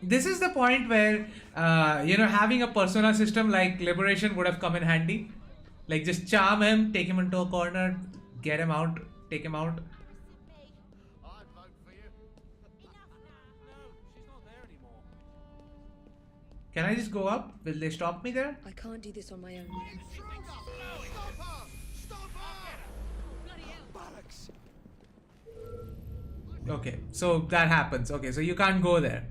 this is the point where you know, having a persona system like Liberation would have come in handy. Like just charm him, take him into a corner, get him out, take him out. Can I just go up? Will they stop me there? I can't do this on my own. Okay, so that happens. Okay, so you can't go there.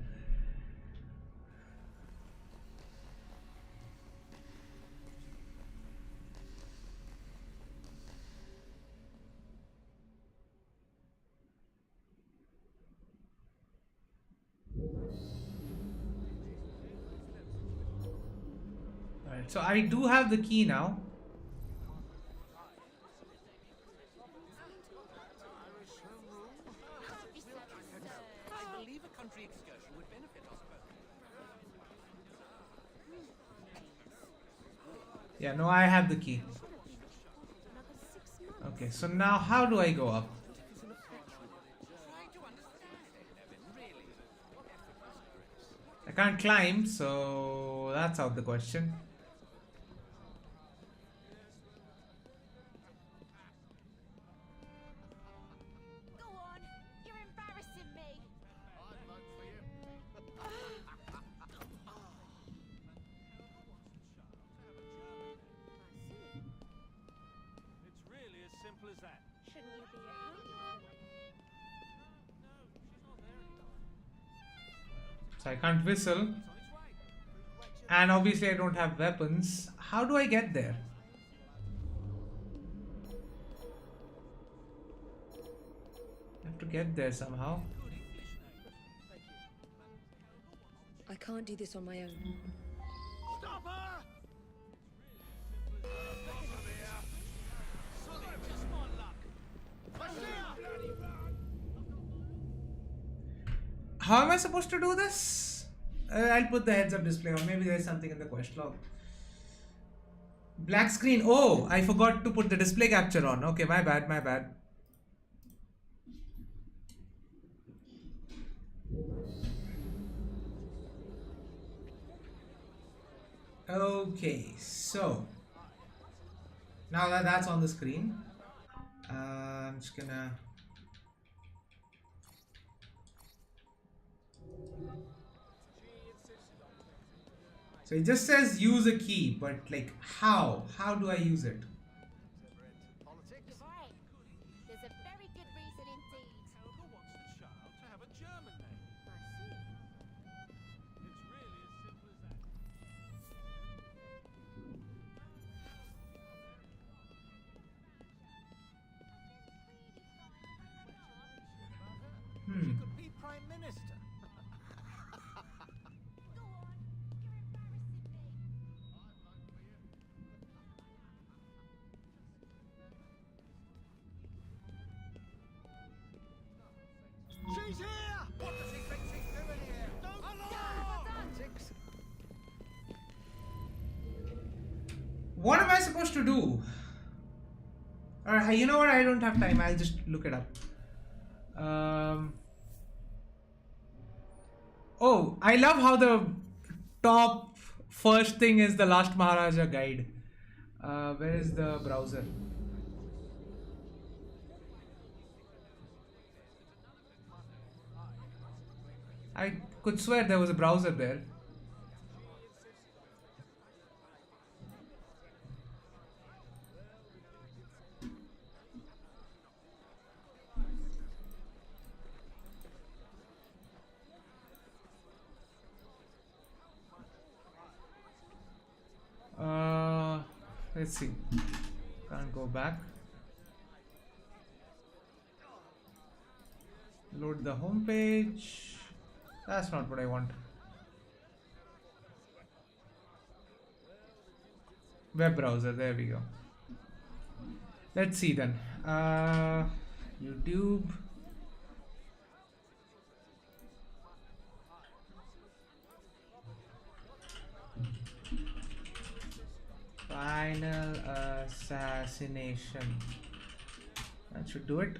Alright, so I do have the key now. Yeah, no, I have the key. Okay, so now how do I go up? I can't climb, so that's out the question. So I can't whistle. And obviously I don't have weapons. How do I get there? have to get there somehow. I can't do this on my own. Stop her! How am I supposed to do this? I'll put the heads up display on. Maybe there's something in the quest log. Black screen. Oh, I forgot to put the display capture on. Okay, my bad, my bad. Okay, so now that that's on the screen, I'm just gonna so it just says use a key, but like how do I use it? There's a very good reason indeed. Helga wants the child to have a German name. I see. It's really as simple as that. She could be Prime Minister. She's here! What does he think she's doing here? Don't What am I supposed to do? Alright, you know what? I don't have time. I'll just look it up. Oh, I love how the top first thing is the Last Maharaja guide. Where is the browser? I could swear there was a browser there. Let's see. Can't go back. Load the home page. That's not what I want. Web browser, there we go. Let's see then. YouTube. Final assassination. That should do it.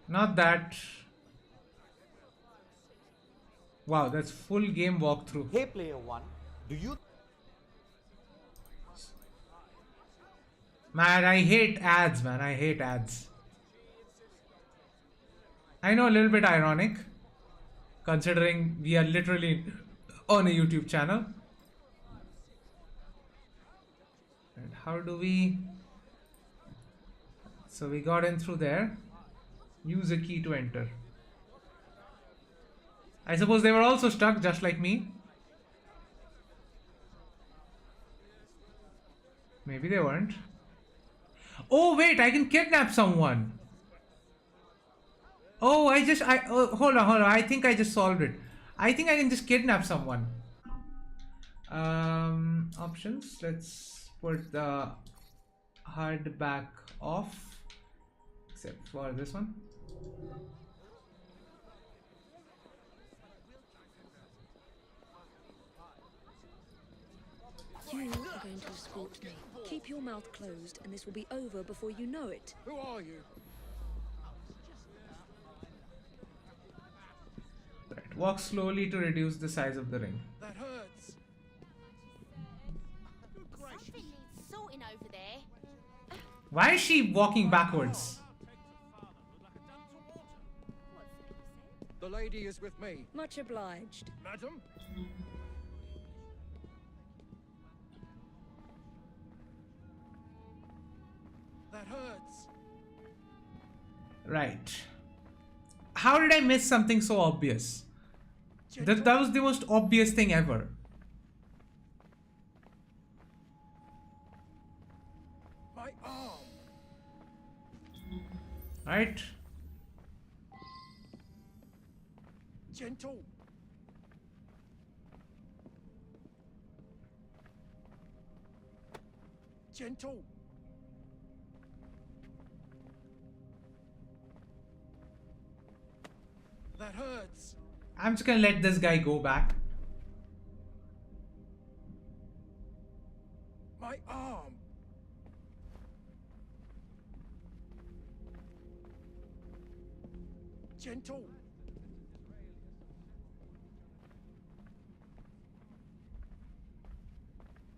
Not that. Wow, that's full game walkthrough. Hey player one, do you? Man, I hate ads, man. I hate ads. I know, a little bit ironic, considering we are literally on a YouTube channel. And how do we? So we got in through there. Use a key to enter. I suppose they were also stuck just like me. Maybe they weren't. Oh wait, I can kidnap someone. Oh, hold on. I think I just solved it. I think I can just kidnap someone. Options. Let's put the hardback off, except for this one. You are going to escort me. Keep your mouth closed, and this will be over before you know it. Who are you? Right. Walk slowly to reduce the size of the ring. That hurts. Something needs sorting over there. Why is she walking backwards? The lady is with me. Much obliged. Madam? That hurts. Right. How did I miss something so obvious? That was the most obvious thing ever. My arm. Right? Gentle. Gentle. That hurts. I'm just gonna let this guy go back. My arm. Gentle.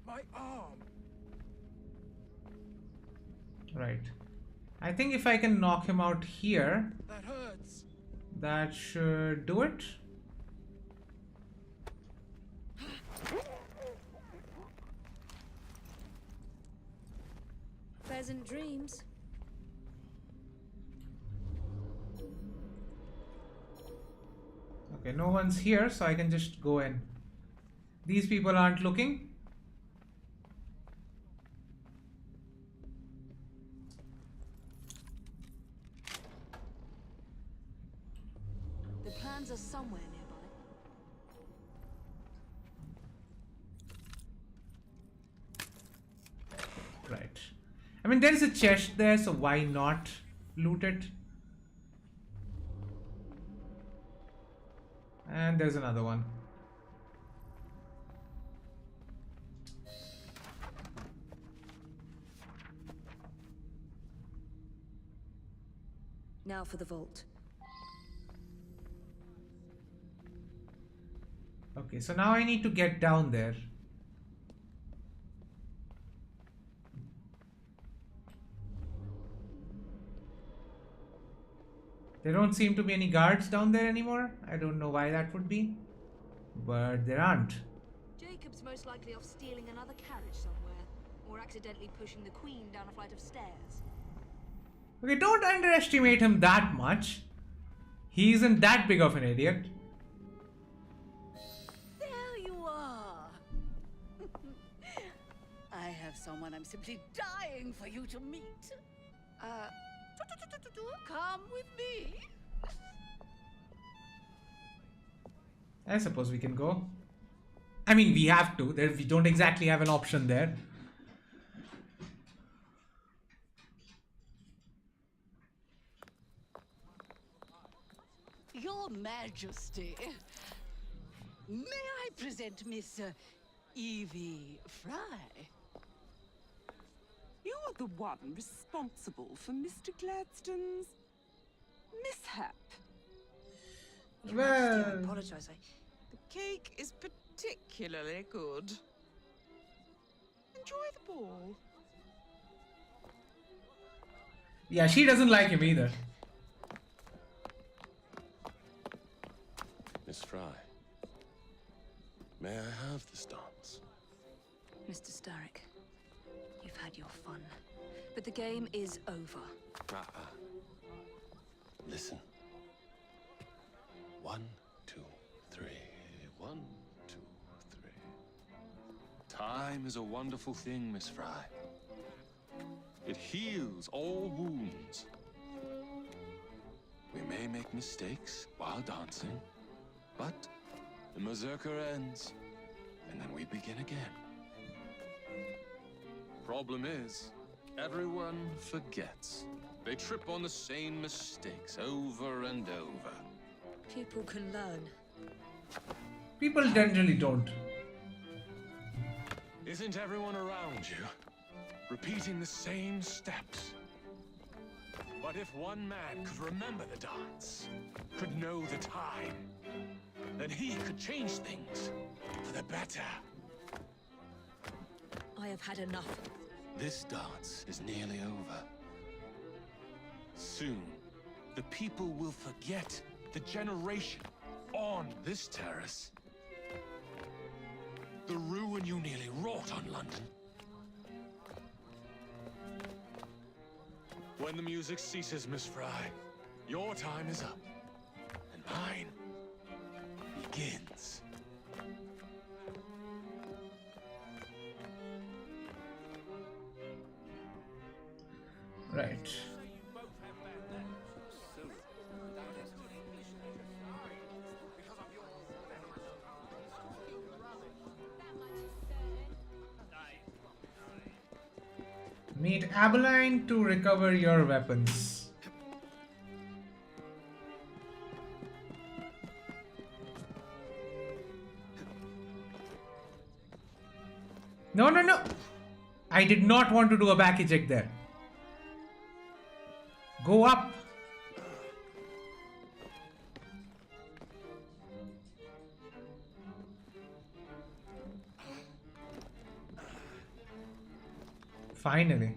My arm. Right. I think if I can knock him out here, That hurts. that should do it. Pleasant dreams. Okay, no one's here, so I can just go in. These people aren't looking. The plans are somewhere nearby. Right. I mean, there is a chest there, so why not loot it? And there's another one. Now for the vault. Okay, so now I need to get down there. There don't seem to be any guards down there anymore. I don't know why that would be, but there aren't. Jacob's most likely off stealing another carriage somewhere, or accidentally pushing the Queen down a flight of stairs. Okay, don't underestimate him that much. He isn't that big of an idiot. There you are. I have someone I'm simply dying for you to meet. Come with me. I suppose we can go. I mean, we have to. We don't exactly have an option there. Your Majesty, may I present Miss Evie Fry? You are the one responsible for Mr. Gladstone's mishap. Your Majesty, I apologize. The cake is particularly good. Enjoy the ball. Yeah, she doesn't like him either. Miss Fry, may I have this dance? Mr. Starrick, you've had your fun, but the game is over. Listen. 1, 2, 3. 1, 2, 3. Time is a wonderful thing, Miss Fry. It heals all wounds. We may make mistakes while dancing, but the mazurka ends, and then we begin again. Problem is, everyone forgets. They trip on the same mistakes over and over. People can learn. People generally don't. Isn't everyone around you repeating the same steps? But if one man could remember the dance, could know the time, then he could change things for the better. I have had enough. This dance is nearly over. Soon, the people will forget the generation on this terrace. The ruin you nearly wrought on London. When the music ceases, Miss Fry, your time is up, and mine begins. Right. Meet Abeline to recover your weapons. No, no, no. I did not want to do a back eject there. Go up. Finally.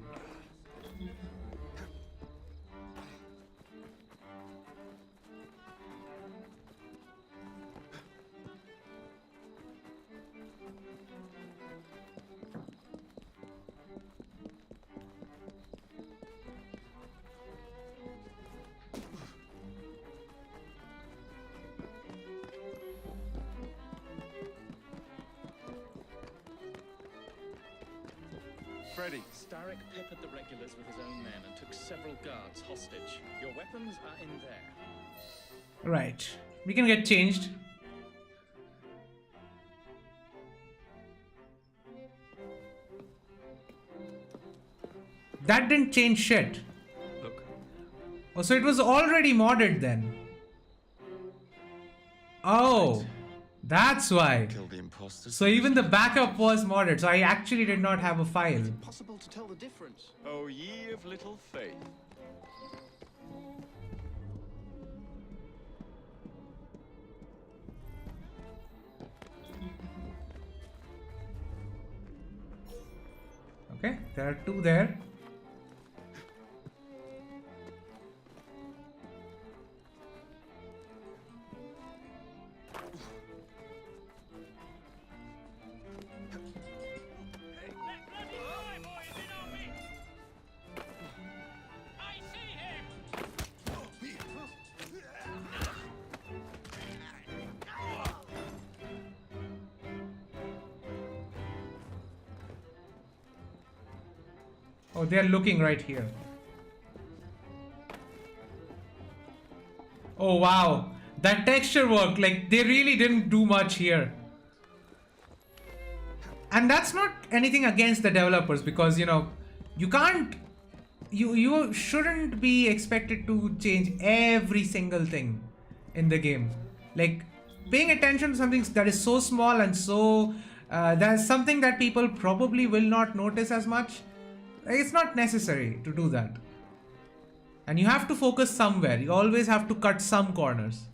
Freddy. Starrick peppered the regulars with his own men and took several guards hostage. Your weapons are in there. Right. We can get changed. That didn't change shit. Look. Oh, so it was already modded then. Oh, that's why. Kill the imposters. So even the backup was modded. So I actually did not have a file. Possible to tell the difference. Oh, ye of little faith. Okay, there are two there. Oh, they're looking right here. Oh, wow. That texture work, like, they really didn't do much here. And that's not anything against the developers because, you know, you can't... You shouldn't be expected to change every single thing in the game. Like, paying attention to something that is so small and so... that's something that people probably will not notice as much. It's not necessary to do that. And you have to focus somewhere. You always have to cut some corners.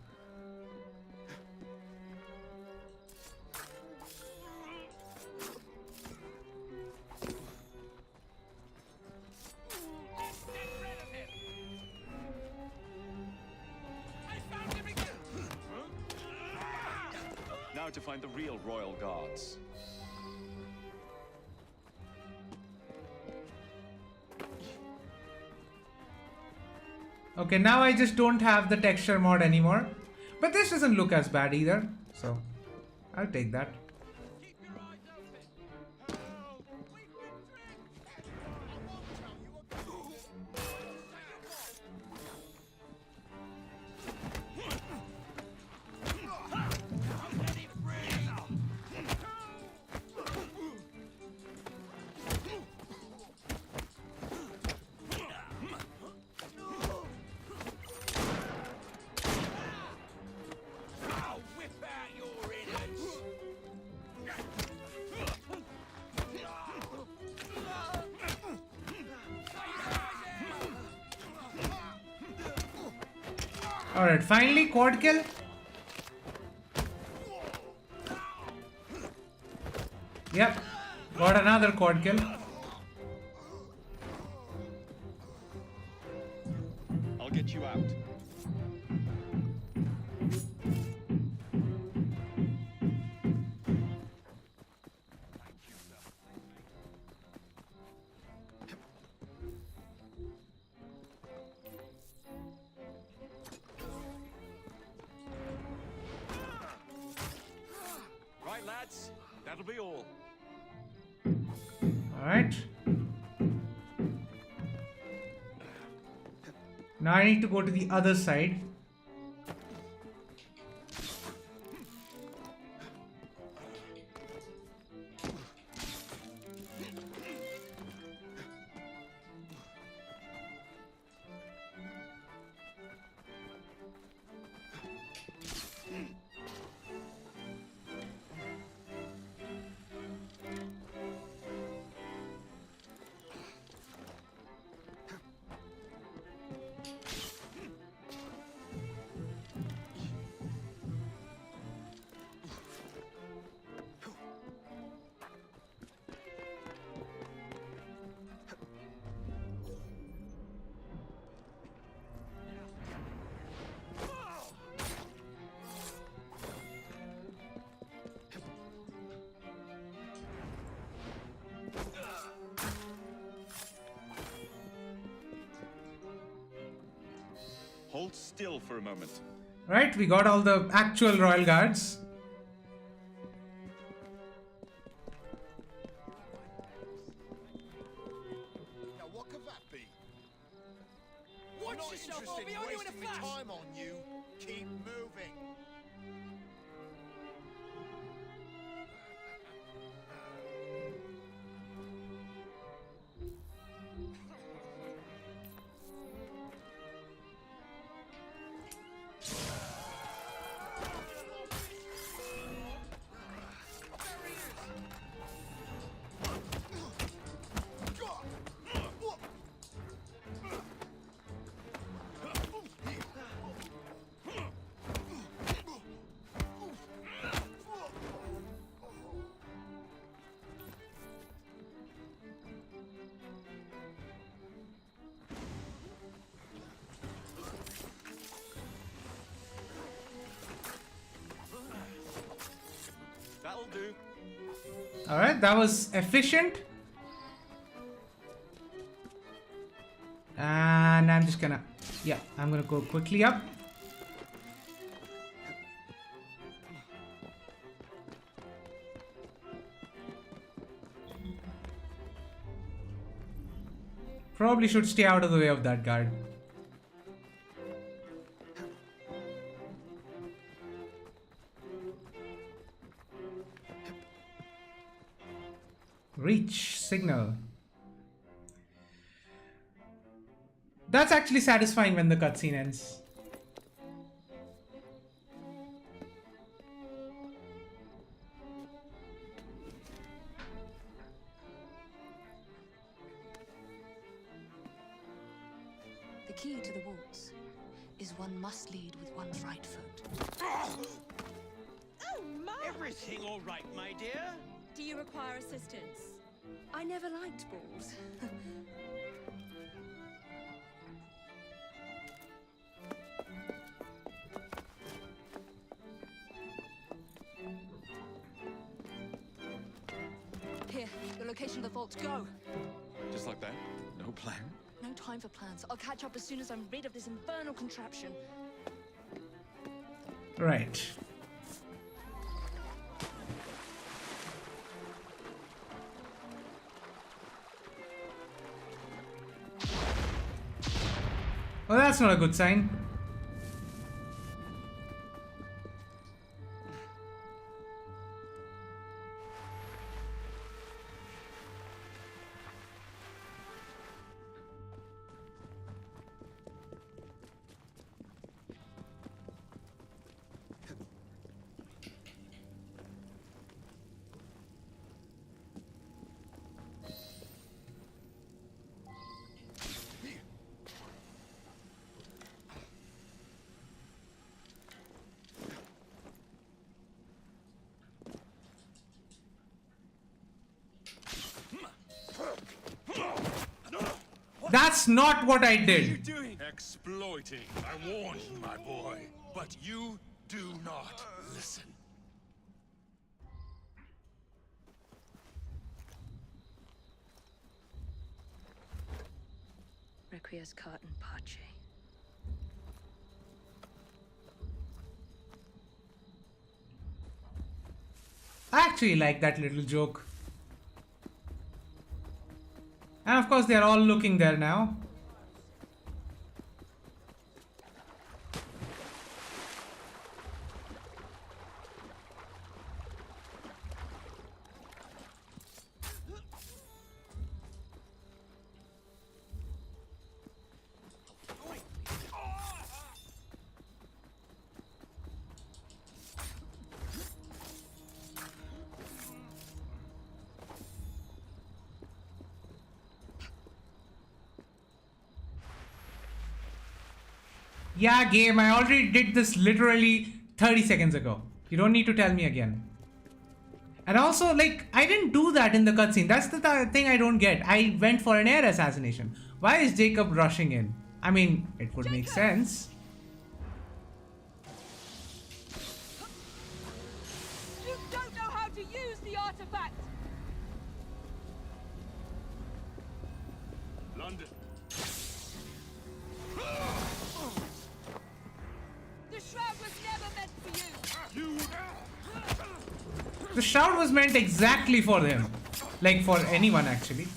Now to find the real royal guards. Okay, now I just don't have the texture mod anymore. But this doesn't look as bad either. So, I'll take that. Alright, finally quad kill. Yep, got another quad kill. I'll get you out. Right, lads. That'll be all. Alright. Now I need to go to the other side. hold still for a moment. Right, we got all the actual royal guards. Now what could that be? Watch Not yourself, interested I'll be in on you in a wasting my flash. time on you. Keep moving. That'll do. Alright, that was efficient. And I'm just gonna... Yeah, I'm gonna go quickly up. Probably should stay out of the way of that guard. Reach signal. That's actually satisfying when the cutscene ends. The key to the walls is one must lead with one's right foot. Oh, my! Everything all right, my dear? Do you require assistance? I never liked balls. Here, the location of the vault. Go! Just like that? No plan? No time for plans. I'll catch up as soon as I'm rid of this infernal contraption. Right. Well, that's not a good sign. That's not what I did. What are you doing? Exploiting. I warned you, my boy. But you do not listen. Requiescat in pace. I actually like that little joke. And of course, they're all looking there now. Yeah, game, I already did this literally 30 seconds ago. You don't need to tell me again. And also, like, I didn't do that in the cutscene. That's the thing I don't get. I went for an air assassination. Why is Jacob rushing in? I mean, it would make sense. You don't know how to use the artifact! London. The shroud was meant exactly for him. Like for anyone actually.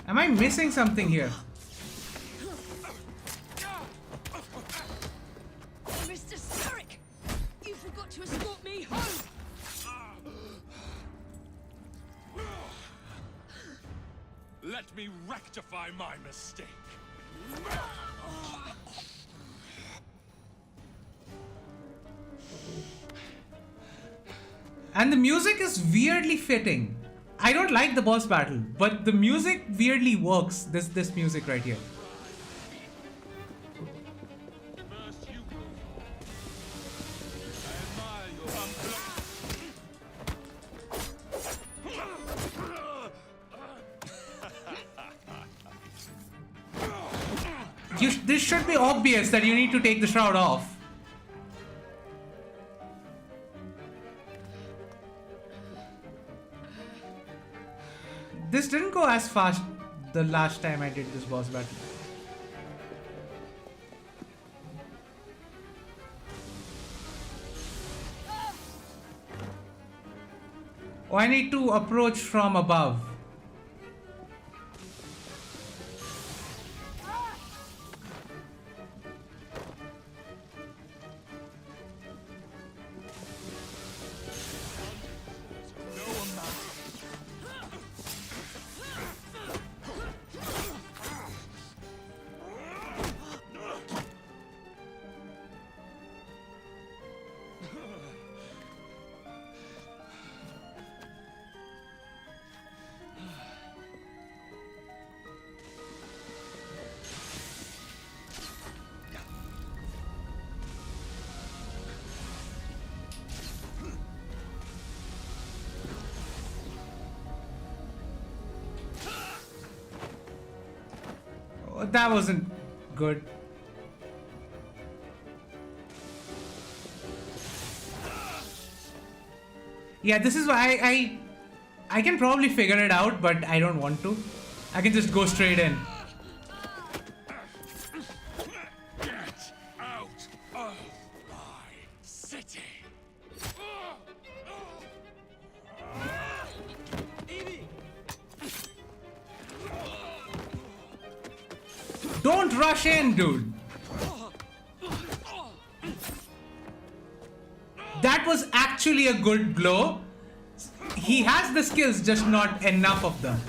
Am I missing something here? Mr. Starrick, you forgot to escort me home. Let me rectify my mistake. And the music is weirdly fitting. I don't like the boss battle, but the music weirdly works. This music right here. This should be obvious that you need to take the shroud off. This didn't go as fast the last time I did this boss battle. Oh, I need to approach from above. That wasn't good. Yeah, this is why I can probably figure it out, but I don't want to. I can just go straight in. Get out of my city. Evie! Don't rush in, dude. That was actually a good blow. He has the skills, just not enough of them.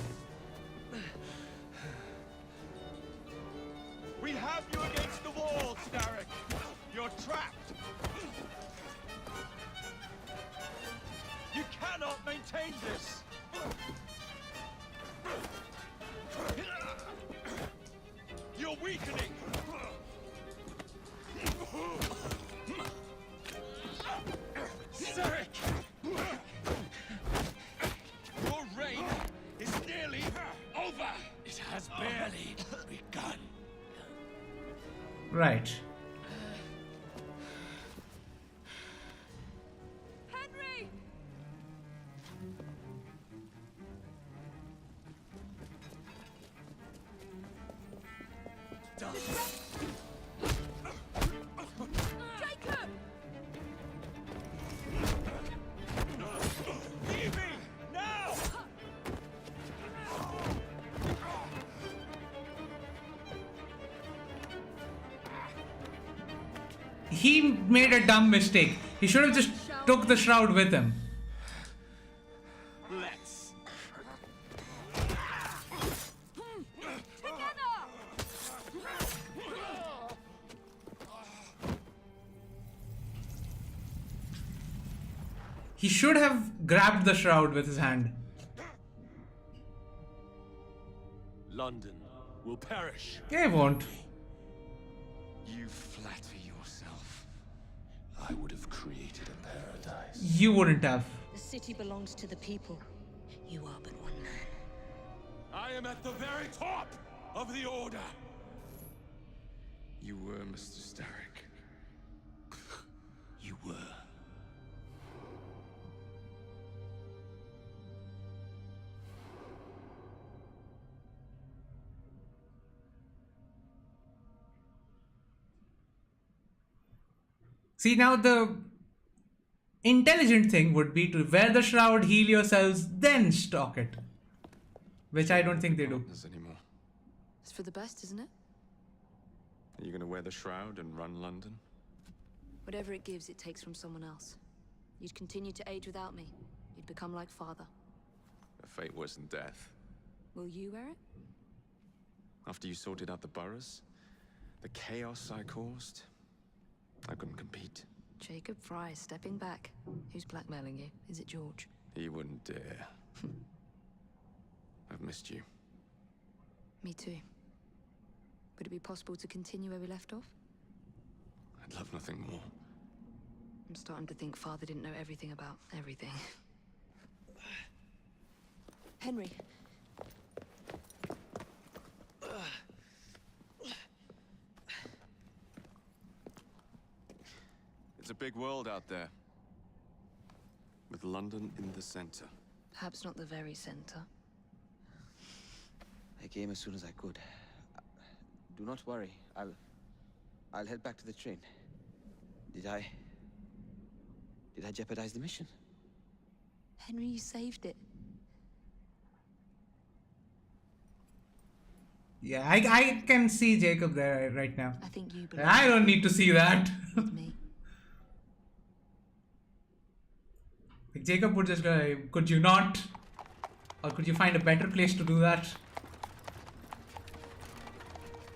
We have you against the wall, Starrick. You're trapped. You cannot maintain this. You're weakening. Starrick! Your reign is nearly over. It has barely begun. Right. Henry! Jacob! Evie! Now! He made a dumb mistake. He should have just took the shroud with him. Let's. He should have grabbed the shroud with his hand. London will perish. Yeah, he won't. You flatter yourself. I would have created a paradise. You wouldn't have. The city belongs to the people. You are but one man. I am at the very top of the order. You were, Mr. Starrick. You were. See, now the intelligent thing would be to wear the shroud, heal yourselves, then stock it. Which I don't think they do. Anymore. It's for the best, isn't it? Are you going to wear the shroud and run London? Whatever it gives, it takes from someone else. You'd continue to age without me. You'd become like father. A fate worse than death. Will you wear it? After you sorted out the boroughs, the chaos I caused, I couldn't compete. Jacob Fry stepping back. Who's blackmailing you? Is it George? He wouldn't dare. I've missed you. Me too. Would it be possible to continue where we left off? I'd love nothing more. I'm starting to think Father didn't know everything about everything. Henry. It's a big world out there. With London in the center. Perhaps not the very center. I came as soon as I could. Do not worry. I'll head back to the train. Did I jeopardize the mission? Henry, you saved it. Yeah, I can see Jacob there right now. I think you I don't need to see that. me. Like Jacob would just go, could you not? Or could you find a better place to do that?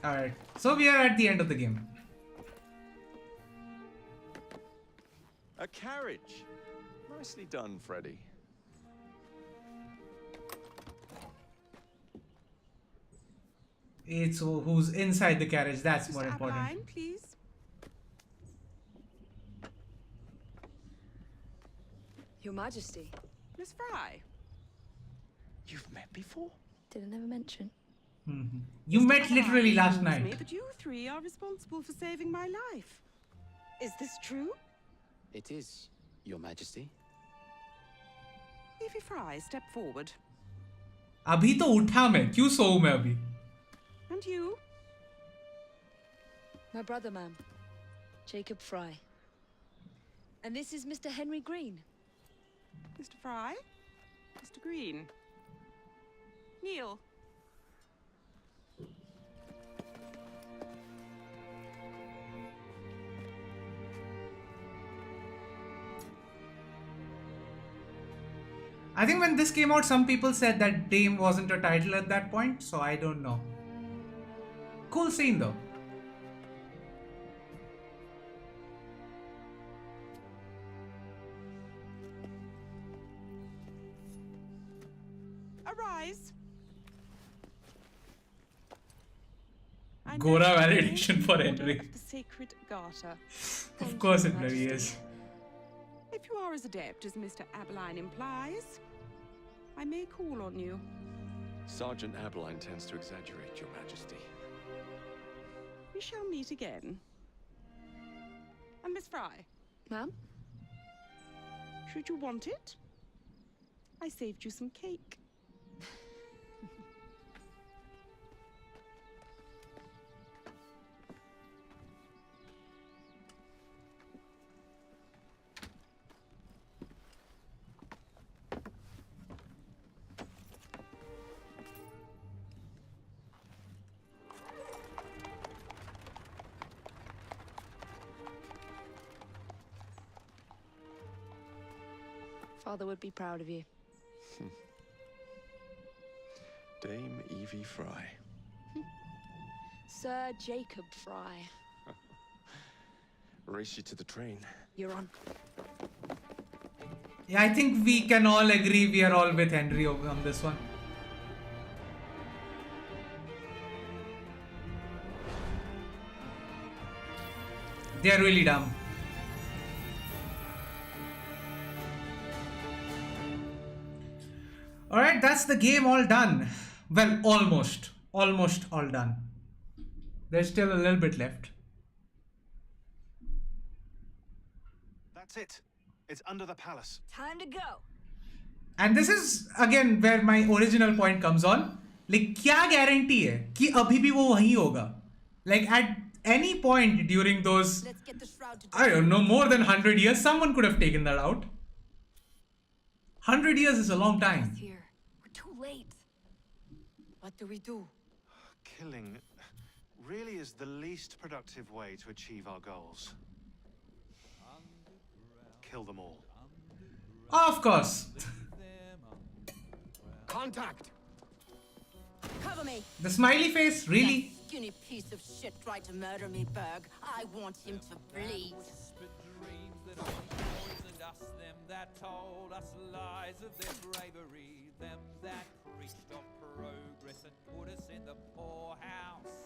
Alright, so we are at the end of the game. A carriage. Nicely done, Freddy. It's who's inside the carriage, that's more important. Adeline, please. Your Majesty. Miss Fry. You've met before? Did I never mention? You met literally last Tells me night. that you three are responsible for saving my life. Is this true? It is, Your Majesty. Evie Fry, step forward. अभी तो उठा मैं, क्यों सोऊं मैं अभी? And you? My brother, ma'am. Jacob Fry. And this is Mr. Henry Green. Mr. Fry? Mr. Green? Kneel. I think when this came out, some people said that Dame wasn't a title at that point, so I don't know. Cool scene though. Arise. Gora validation for Henry. Of the Sacred Garter. Of course it bloody is. If you are as adept as Mr. Abeline implies, I may call on you. Sergeant Abeline tends to exaggerate, Your Majesty. We shall meet again. And Miss Fry. Ma'am? Should you want it? I saved you some cake. Father would be proud of you. Dame Evie Fry. Sir Jacob Fry. Race you to the train. You're on. Yeah, I think we can all agree we are all with Henry on this one. They are really dumb. Alright, that's the game all done. Well, almost. Almost all done. There's still a little bit left. That's it. It's under the palace. Time to go. And this is again where my original point comes on. Like, क्या guarantee है कि अभी भी वो वहीं होगा? Like any point during those, I don't know, more than 100 years, someone could have taken that out. 100 years is a long time. Here. We're too late. What do we do? Killing really is the least productive way to achieve our goals. Kill them all. Of course. Contact! Cover me! The smiley face, really? That skinny piece of shit tried to murder me, Berg. I want him to bleed. Them that told us lies of their bravery, them that preached of progress and put us in the poorhouse,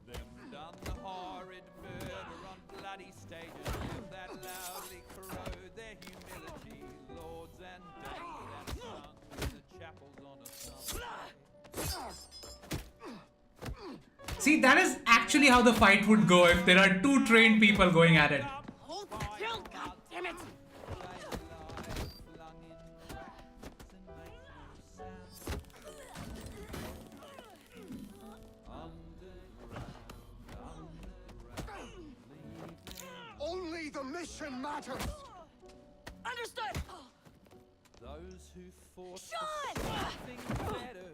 them done the horrid murder on bloody stages, them that loudly corrode their humility, lords and dames that sung in the chapels on a Sunday. See, that is actually how the fight would go if there are two trained people going at it. Only the mission matters! Understood! Those who fought Sean! for something better,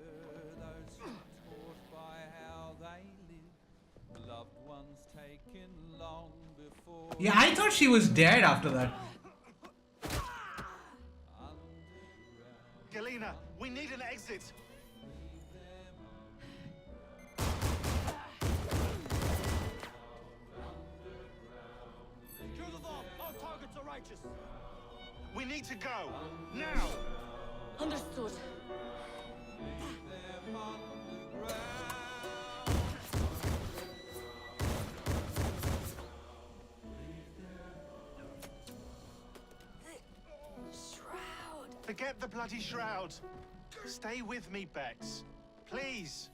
those who taught by how they live, loved ones taken long before. Yeah, I thought she was dead after that. Galena, we need an exit! Kill them all! All targets are righteous! We need to go! Now! Understood. Shroud! Forget the bloody shroud! Stay with me, Bex. Please!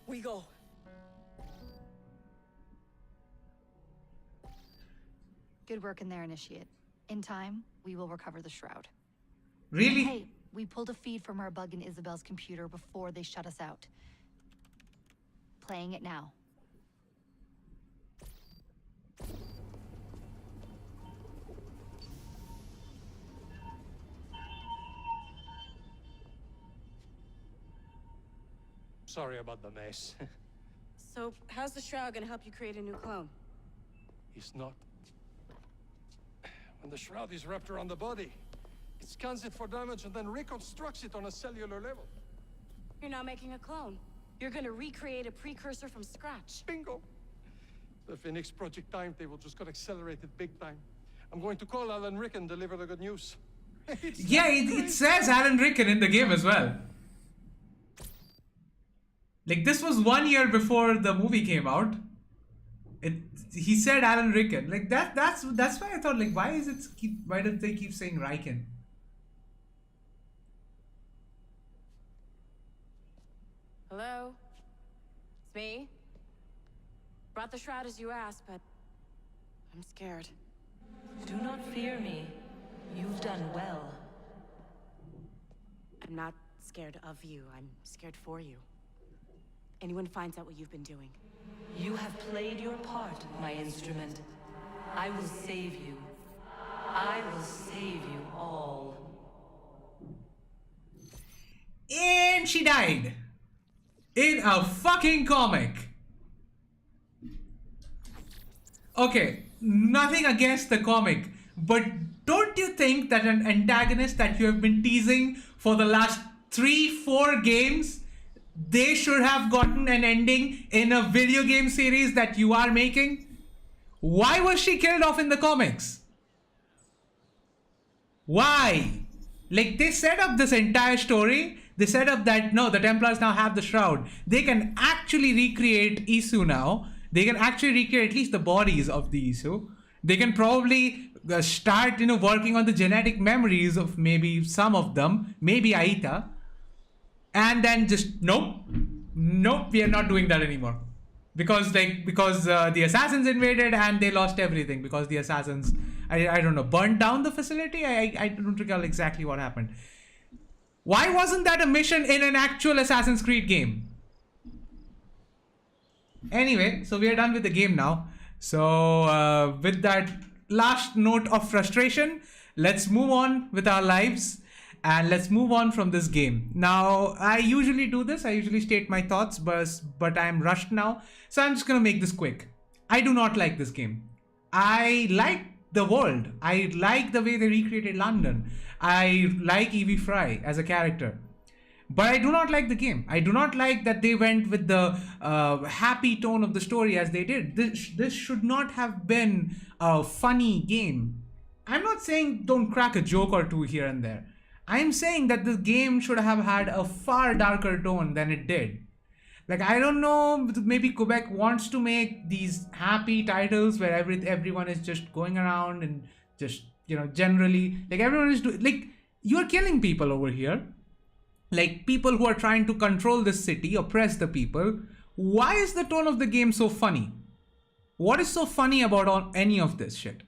We go. Good work in there, Initiate. In time, we will recover the shroud. Really? Hey, we pulled a feed from our bug in Isabel's computer before they shut us out. Playing it now. Sorry about the mess. So, how's the shroud gonna help you create a new clone? It's not. When the shroud is wrapped around the body, it scans it for damage and then reconstructs it on a cellular level. You're not making a clone. You're gonna recreate a precursor from scratch. Bingo! The Phoenix Project timetable just got accelerated big time. I'm going to call Alan Rick and deliver the good news. Yeah, it says Alan Rickon in the game as well. Like, this was 1 year before the movie came out. He said Alan Rickon. Like, that's why I thought, like, why don't they keep saying Riken? Hello? It's me. Brought the shroud as you asked, but I'm scared. Do not fear me. You've done well. I'm not scared of you. I'm scared for you. Anyone finds out what you've been doing. You have played your part, my instrument. I will save you. I will save you all. And she died. In a fucking comic. Okay, nothing against the comic, but don't you think that an antagonist that you have been teasing for the last 3-4 games, they should have gotten an ending in a video game series that you are making? Why was she killed off in the comics? Why? Like, they set up this entire story. They set up that, no, the Templars now have the shroud. They can actually recreate Isu now. They can actually recreate at least the bodies of the Isu. They can probably start, working on the genetic memories of maybe some of them, maybe Aita. And then just, nope, we are not doing that anymore. Because the assassins invaded and they lost everything because the assassins, I don't know, burned down the facility? I don't recall exactly what happened. Why wasn't that a mission in an actual Assassin's Creed game? Anyway, so we are done with the game now. So with that last note of frustration, let's move on with our lives and let's move on from this game. Now, I usually do this. I usually state my thoughts, but I'm rushed now. So I'm just going to make this quick. I do not like this game. I like the world. I like the way they recreated London. I like Evie Fry as a character. But I do not like the game. I do not like that they went with the happy tone of the story as they did. This should not have been a funny game. I'm not saying don't crack a joke or two here and there. I'm saying that the game should have had a far darker tone than it did. Like, I don't know, maybe Quebec wants to make these happy titles where everyone is just going around and just, you know, generally, like everyone is doing, like, you're killing people over here. Like, people who are trying to control this city, oppress the people. Why is the tone of the game so funny? What is so funny about any of this shit?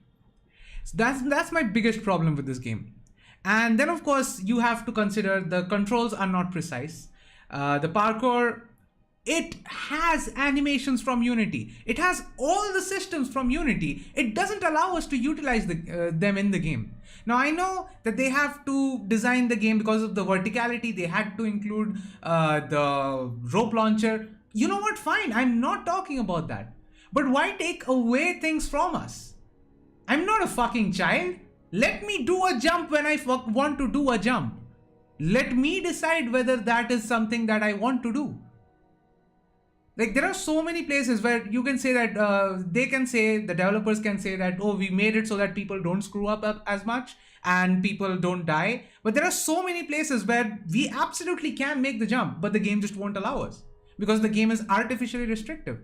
So that's my biggest problem with this game. And then, of course, you have to consider the controls are not precise. The parkour, it has animations from Unity. It has all the systems from Unity. It doesn't allow us to utilize them in the game. Now, I know that they have to design the game because of the verticality. They had to include the rope launcher. You know what? Fine. I'm not talking about that. But why take away things from us? I'm not a fucking child. Let me do a jump when I want to do a jump. Let me decide whether that is something that I want to do. Like, there are so many places where you can say that the developers can say that, oh, we made it so that people don't screw up as much and people don't die. But there are so many places where we absolutely can make the jump, but the game just won't allow us because the game is artificially restrictive.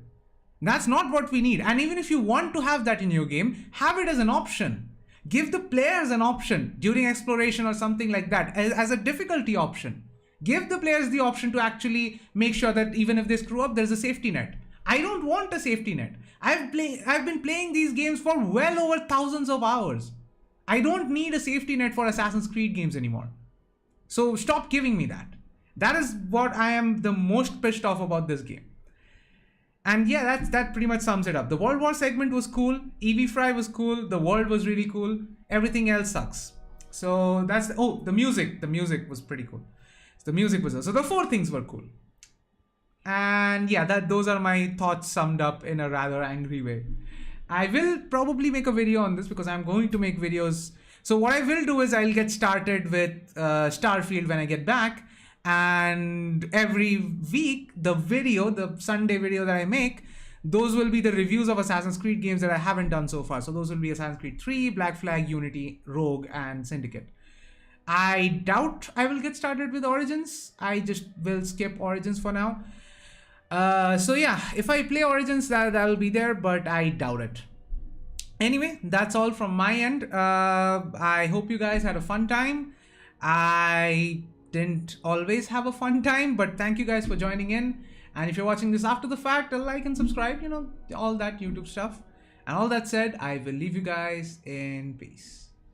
That's not what we need. And even if you want to have that in your game, have it as an option. Give the players an option during exploration or something like that as a difficulty option. Give the players the option to actually make sure that even if they screw up, there's a safety net. I don't want a safety net. I've been playing these games for well over thousands of hours. I don't need a safety net for Assassin's Creed games anymore. So stop giving me that. That is what I am the most pissed off about this game. And yeah, that pretty much sums it up. The World War segment was cool. Evie Fry was cool. The world was really cool. Everything else sucks. So that's, the music. The music was pretty cool. The music was, so the four things were cool. And yeah, those are my thoughts summed up in a rather angry way. I will probably make a video on this because I'm going to make videos. So what I will do is I'll get started with Starfield when I get back. And every week, the Sunday video that I make, those will be the reviews of Assassin's Creed games that I haven't done so far. So those will be Assassin's Creed 3, Black Flag, Unity, Rogue, and Syndicate. I doubt I will get started with Origins. I just will skip Origins for now. So yeah, if I play Origins, that will be there, but I doubt it. Anyway, that's all from my end. I hope you guys had a fun time. I didn't always have a fun time, but thank you guys for joining in. And if you're watching this after the fact, like and subscribe, you know, all that YouTube stuff. And all that said, I will leave you guys in peace.